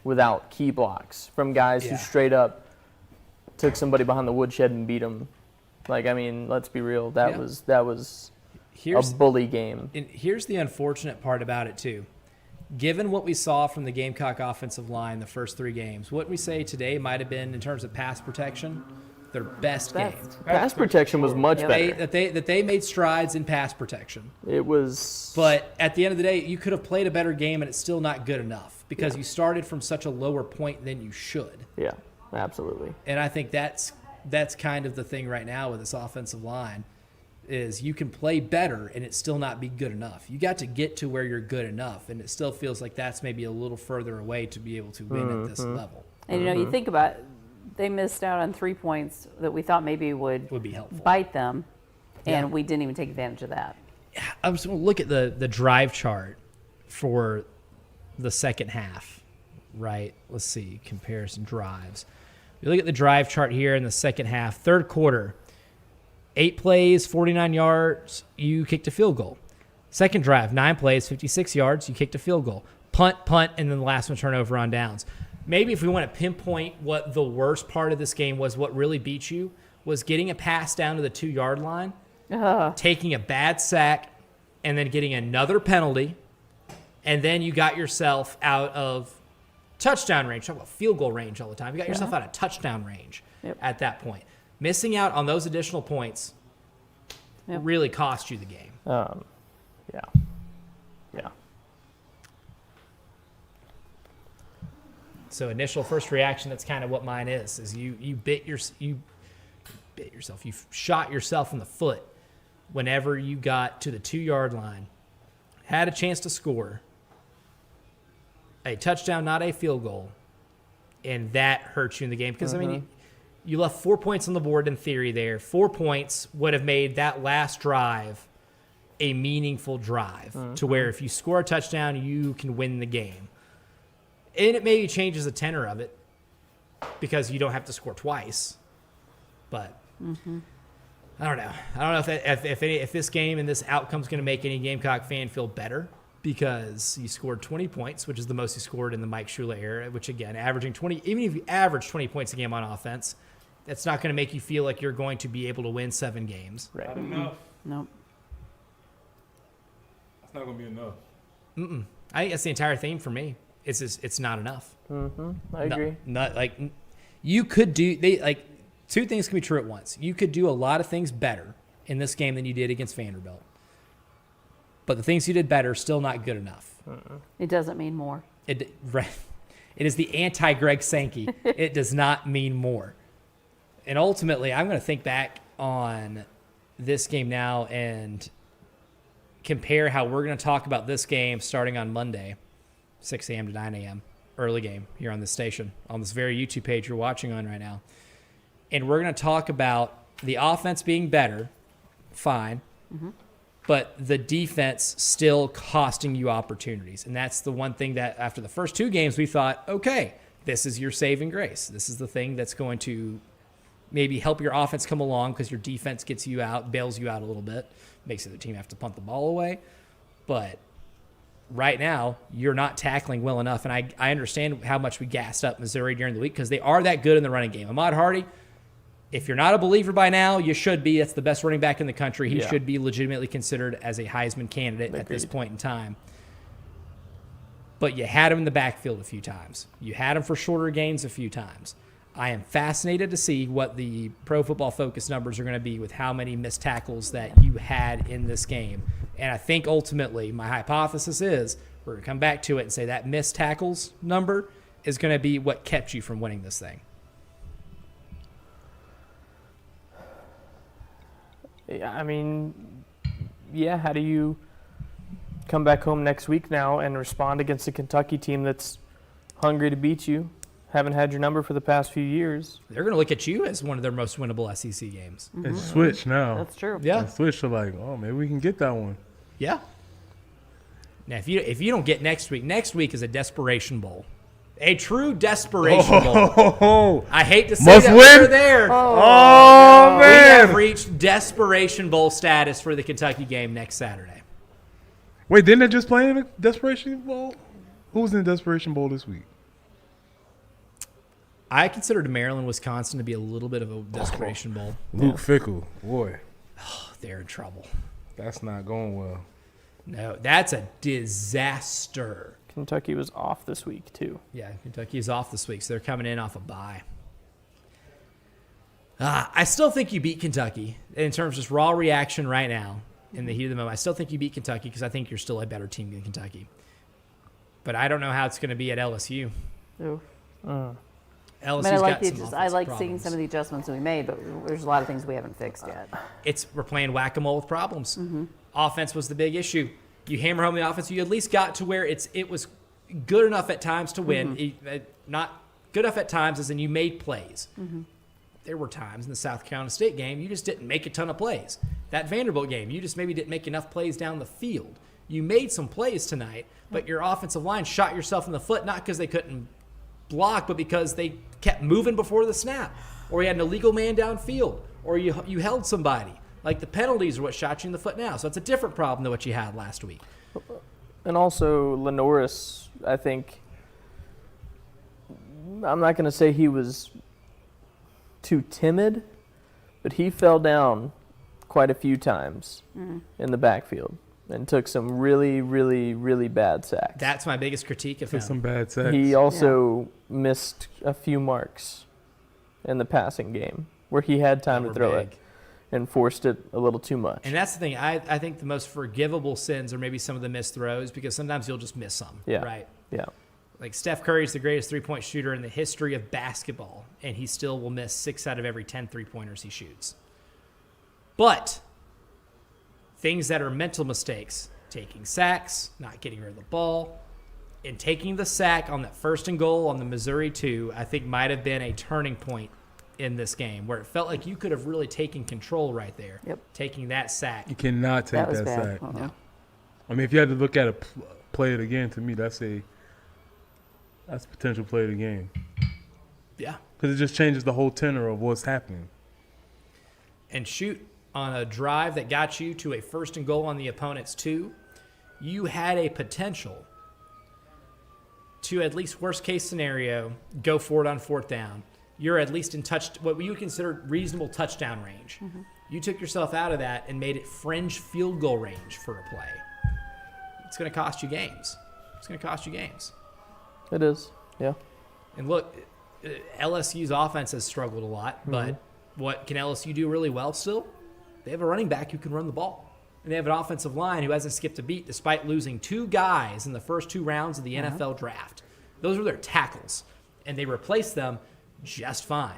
without key blocks from guys who
Yeah.
straight up took somebody behind the woodshed and beat them. Like, I mean, let's be real. That
Yeah.
was
here's
a bully game.
and here's the unfortunate part about it too. Given what we saw from the Gamecock offensive line the first 3 games, what we say today might have been in terms of pass protection, their best game.
Pass protection was much
They,
better.
that they made strides in pass protection.
It was.
But at the end of the day, you could have played a better game, and it's still not good enough because you started from such a lower point than you should.
Yeah, absolutely.
And I think that's kind of the thing right now with this offensive line is you can play better and it still not be good enough. You got to get to where you're good enough, and it still feels like that's maybe a little further away to be able to win at this level.
And you think about it, they missed out on 3 points that we thought maybe would
Would be helpful.
bite them, and
Yeah.
we didn't even take advantage of that.
I'm just going to look at the drive chart for the second half, right? Let's see, comparison drives. You look at the drive chart here in the second half, third quarter, 8 plays, 49 yards, you kicked a field goal. Second drive, 9 plays, 56 yards, you kicked a field goal. Punt, and then the last one turnover on downs. Maybe if we want to pinpoint what the worst part of this game was, what really beat you, was getting a pass down to the 2-yard line, taking a bad sack, and then getting another penalty, and then you got yourself out of touchdown range. Talk about field goal range all the time. You got yourself out of touchdown range at that point. Missing out on those additional points really cost you the game.
Yeah. Yeah.
So initial first reaction, that's kind of what mine is you bit yourself, you shot yourself in the foot whenever you got to the 2-yard line, had a chance to score a touchdown, not a field goal, and that hurt you in the game. Because, I mean, you left 4 points on the board in theory there. 4 points would have made that last drive a meaningful drive to where if you score a touchdown, you can win the game. And it maybe changes the tenor of it because you don't have to score twice. But I don't know if this game and this outcome's going to make any Gamecock fan feel better, because he scored 20 points, which is the most he scored in the Mike Shula era, which, again, averaging 20, even if you average 20 points a game on offense, that's not going to make you feel like you're going to be able to win 7 games.
Right.
Not enough.
Nope.
That's not going to be enough.
I think that's the entire theme for me. It's not enough.
I agree.
Not like you could do two things can be true at once. You could do a lot of things better in this game than you did against Vanderbilt, but the things you did better are still not good enough.
It doesn't mean more.
It is the anti-Greg Sankey. It does not mean more. And ultimately, I'm going to think back on this game now and compare how we're going to talk about this game starting on Monday, 6 a.m. to 9 a.m., early game here on this station, on this very YouTube page you're watching on right now. And we're going to talk about the offense being better, fine, but the defense still costing you opportunities. And that's the one thing that after the first 2 games we thought, okay, this is your saving grace. This is the thing that's going to maybe help your offense come along because your defense gets you out, bails you out a little bit, makes the other team have to punt the ball away. But right now, you're not tackling well enough. And I understand how much we gassed up Missouri during the week because they are that good in the running game. Ahmad Hardy, if you're not a believer by now, you should be. That's the best running back in the country. He should be legitimately considered as a Heisman candidate at this point in time. But you had him in the backfield a few times. You had him for shorter gains a few times. I am fascinated to see what the Pro Football Focus numbers are going to be with how many missed tackles that you had in this game. And I think ultimately my hypothesis is we're going to come back to it and say that missed tackles number is going to be what kept you from winning this thing.
I mean, yeah, how do you come back home next week now and respond against a Kentucky team that's hungry to beat you, haven't had your number for the past few years?
They're going to look at you as one of their most winnable SEC games.
It's switched now.
That's true.
Yeah.
It's switched to like, oh, maybe we can get that one.
Yeah. Now, if you don't get next week is a desperation bowl. A true desperation bowl.
Oh,
I hate to say
must
that
win?
we're there.
oh
We
man.
have reached desperation bowl status for the Kentucky game next Saturday.
Wait, didn't they just play in the Desperation Bowl? Who was in the Desperation Bowl this week?
I considered Maryland, Wisconsin to be a little bit of a desperation bowl.
Luke Fickell. Boy,
They're in trouble.
that's not going well.
No, that's a disaster.
Kentucky was off this week, too.
Yeah, Kentucky's off this week, so they're coming in off a bye. I still think you beat Kentucky in terms of just raw reaction right now in the heat of the moment. I still think you beat Kentucky because I think you're still a better team than Kentucky. But I don't know how it's going to be at LSU.
Oof.
LSU's
I mean,
got some
I
offensive
like seeing
problems.
some of the adjustments we made, but there's a lot of things we haven't fixed yet.
We're playing whack-a-mole with problems. Offense was the big issue. You hammer home the offense, you at least got to where it was good enough at times to win. Not good enough at times as in you made plays. There were times in the South Carolina State game you just didn't make a ton of plays. That Vanderbilt game, you just maybe didn't make enough plays down the field. You made some plays tonight, but your offensive line shot yourself in the foot, not because they couldn't block, but because they kept moving before the snap, or you had an illegal man downfield, or you held somebody. Like the penalties are what shot you in the foot now. So it's a different problem than what you had last week.
And also, Lenoris, I think, I'm not going to say he was too timid, but he fell down quite a few times in the backfield and took some really, really, really bad sacks.
That's my biggest critique of him.
Took some bad sacks.
He also missed a few marks in the passing game where he had time
They
to
were
throw
big.
it and forced it a little too much.
And that's the thing. I think the most forgivable sins are maybe some of the missed throws because sometimes you'll just miss some.
Yeah.
Right?
Yeah.
Like Steph Curry's the greatest three-point shooter in the history of basketball, and he still will miss 6 out of every 10 three-pointers he shoots. But things that are mental mistakes, taking sacks, not getting rid of the ball, and taking the sack on that 1st and goal on the Missouri 2, I think might have been a turning point in this game where it felt like you could have really taken control right there.
Yep.
Taking that sack.
You cannot take
That was
that
bad.
sack.
No.
I mean, if you had to look at it, play it again, to me, that's a potential play of the game.
Yeah.
Because it just changes the whole tenor of what's happening.
And shoot, on a drive that got you to a 1st and goal on the opponent's 2, you had a potential to, at least worst case scenario, go for it on 4th down. You're at least in what you consider reasonable touchdown range.
Mm-hmm.
You took yourself out of that and made it fringe field goal range for a play. It's going to cost you games.
It is, yeah.
And look, LSU's offense has struggled a lot, but what can LSU do really well still? They have a running back who can run the ball. And they have an offensive line who hasn't skipped a beat despite losing 2 guys in the first 2 rounds of the NFL draft. Those were their tackles, and they replaced them just fine.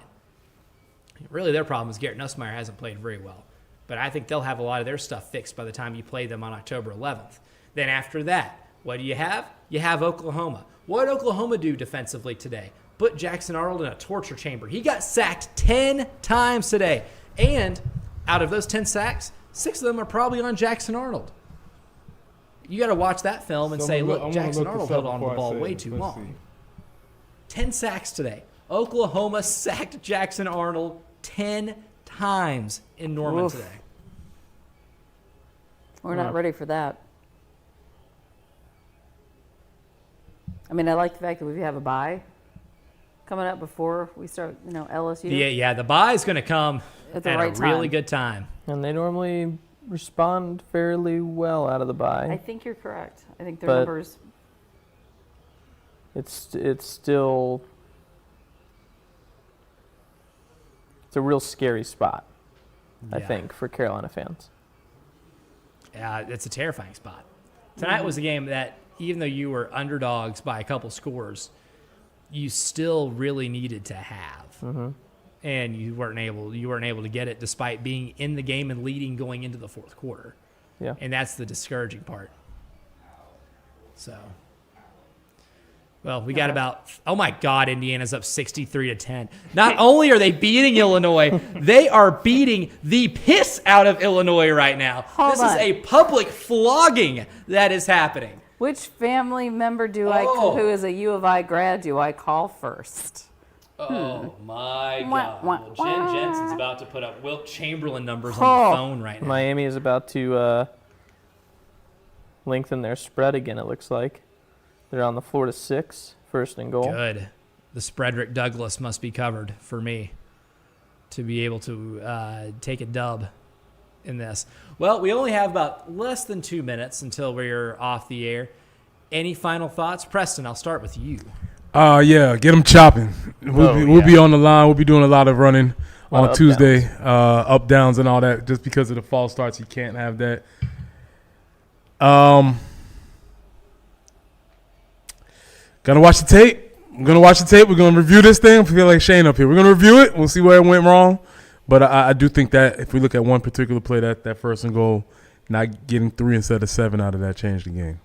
Really, their problem is Garrett Nussmeier hasn't played very well. But I think they'll have a lot of their stuff fixed by the time you play them on October 11th. Then after that, what do you have? You have Oklahoma. What did Oklahoma do defensively today? Put Jackson Arnold in a torture chamber. He got sacked 10 times today. And out of those 10 sacks, 6 of them are probably on Jackson Arnold. You got to watch that film and say, look, Jackson Arnold held on to the ball way too long. 10 sacks today. Oklahoma sacked Jackson Arnold 10 times in Norman today.
We're not ready for that. I mean, I like the fact that we have a bye coming up before we start, LSU.
Yeah, the bye is going to come
At the
at
right
a really
time.
good time.
And they normally respond fairly well out of the bye.
I think you're correct. I think their
But-
numbers.
It's still a real scary spot, I
Yeah.
think, for Carolina fans.
It's a terrifying spot. Tonight was a game that, even though you were underdogs by a couple scores, you still really needed to have, and you weren't able to get it despite being in the game and leading going into the 4th quarter.
Yeah.
And that's the discouraging part. So, well, we got about, oh my God, Indiana's up 63-10. Not only are they beating Illinois, they are beating the piss out of Illinois right now.
Hold
This
on.
is a public flogging that is happening.
Which family member
Oh.
who is a U of I grad do I call first?
Oh my
Wah,
God.
wah,
Well, Jen
wah.
Jensen's about to put up Wilt Chamberlain numbers
Oh.
on the phone right now.
Miami is about to lengthen their spread again, it looks like. They're on the floor to 6, 1st and goal.
Good. The Spreadrick Douglass must be covered for me to be able to take a dub in this. Well, we only have about less than 2 minutes until we're off the air. Any final thoughts? Preston, I'll start with you.
Yeah, get them chopping. We'll be on the line. We'll be doing a lot of running
Lot
on
of
Tuesday, up downs and all that. Just because of the false starts, you can't have that. Gonna watch the tape. I'm gonna watch the tape. We're gonna review this thing. I feel like Shane up here. We're gonna review it. We'll see where it went wrong. But I do think that if we look at one particular play, that 1st and goal, not getting 3 instead of 7 out of that changed the game.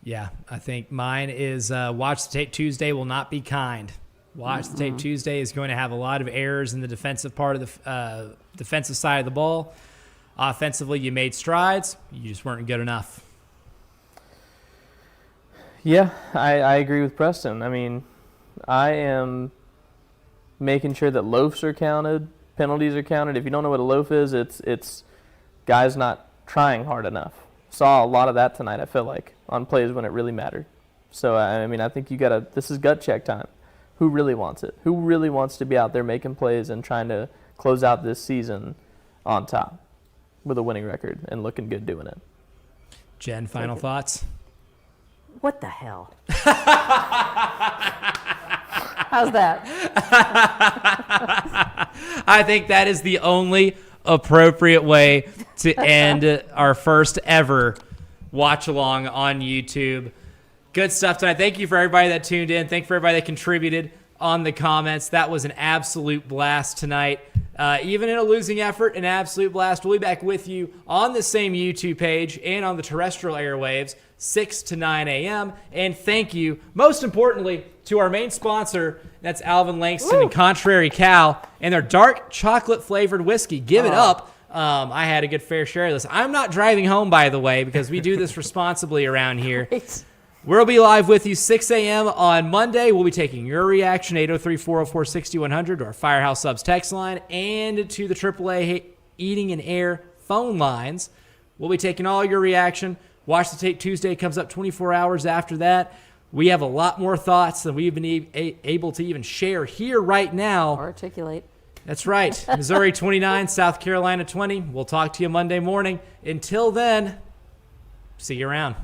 Yeah, I think mine is watch the tape Tuesday will not be kind. Watch the tape Tuesday is going to have a lot of errors in the defensive part of the defensive side of the ball. Offensively, you made strides. You just weren't good enough.
Yeah, I agree with Preston. I mean, I am making sure that loafs are counted, penalties are counted. If you don't know what a loaf is, it's guys not trying hard enough. Saw a lot of that tonight, I feel like, on plays when it really mattered. So, I mean, I think this is gut check time. Who really wants it? Who really wants to be out there making plays and trying to close out this season on top with a winning record and looking good doing it?
Jen, final thoughts?
What the hell? How's that?
I think that is the only appropriate way to end our first ever watch along on YouTube. Good stuff tonight. Thank you for everybody that tuned in. Thank you for everybody that contributed on the comments. That was an absolute blast tonight. Even in a losing effort, an absolute blast. We'll be back with you on the same YouTube page and on the terrestrial airwaves, 6 to 9 a.m. And thank you, most importantly, to our main sponsor. That's Alvin Langston and Contrary Cow and their dark chocolate-flavored whiskey. Give it up. I had a good fair share of this. I'm not driving home, by the way, because we do this responsibly around here. We'll be live with you 6 a.m. on Monday. We'll be taking your reaction, 803-404-6100, to our Firehouse Subs text line, and to the AAA Eating and Air phone lines. We'll be taking all your reaction. Watch the Tape Tuesday comes up 24 hours after that. We have a lot more thoughts than we've been able to even share here right now.
Articulate.
That's right. Missouri 29, South Carolina 20. We'll talk to you Monday morning. Until then, see you around.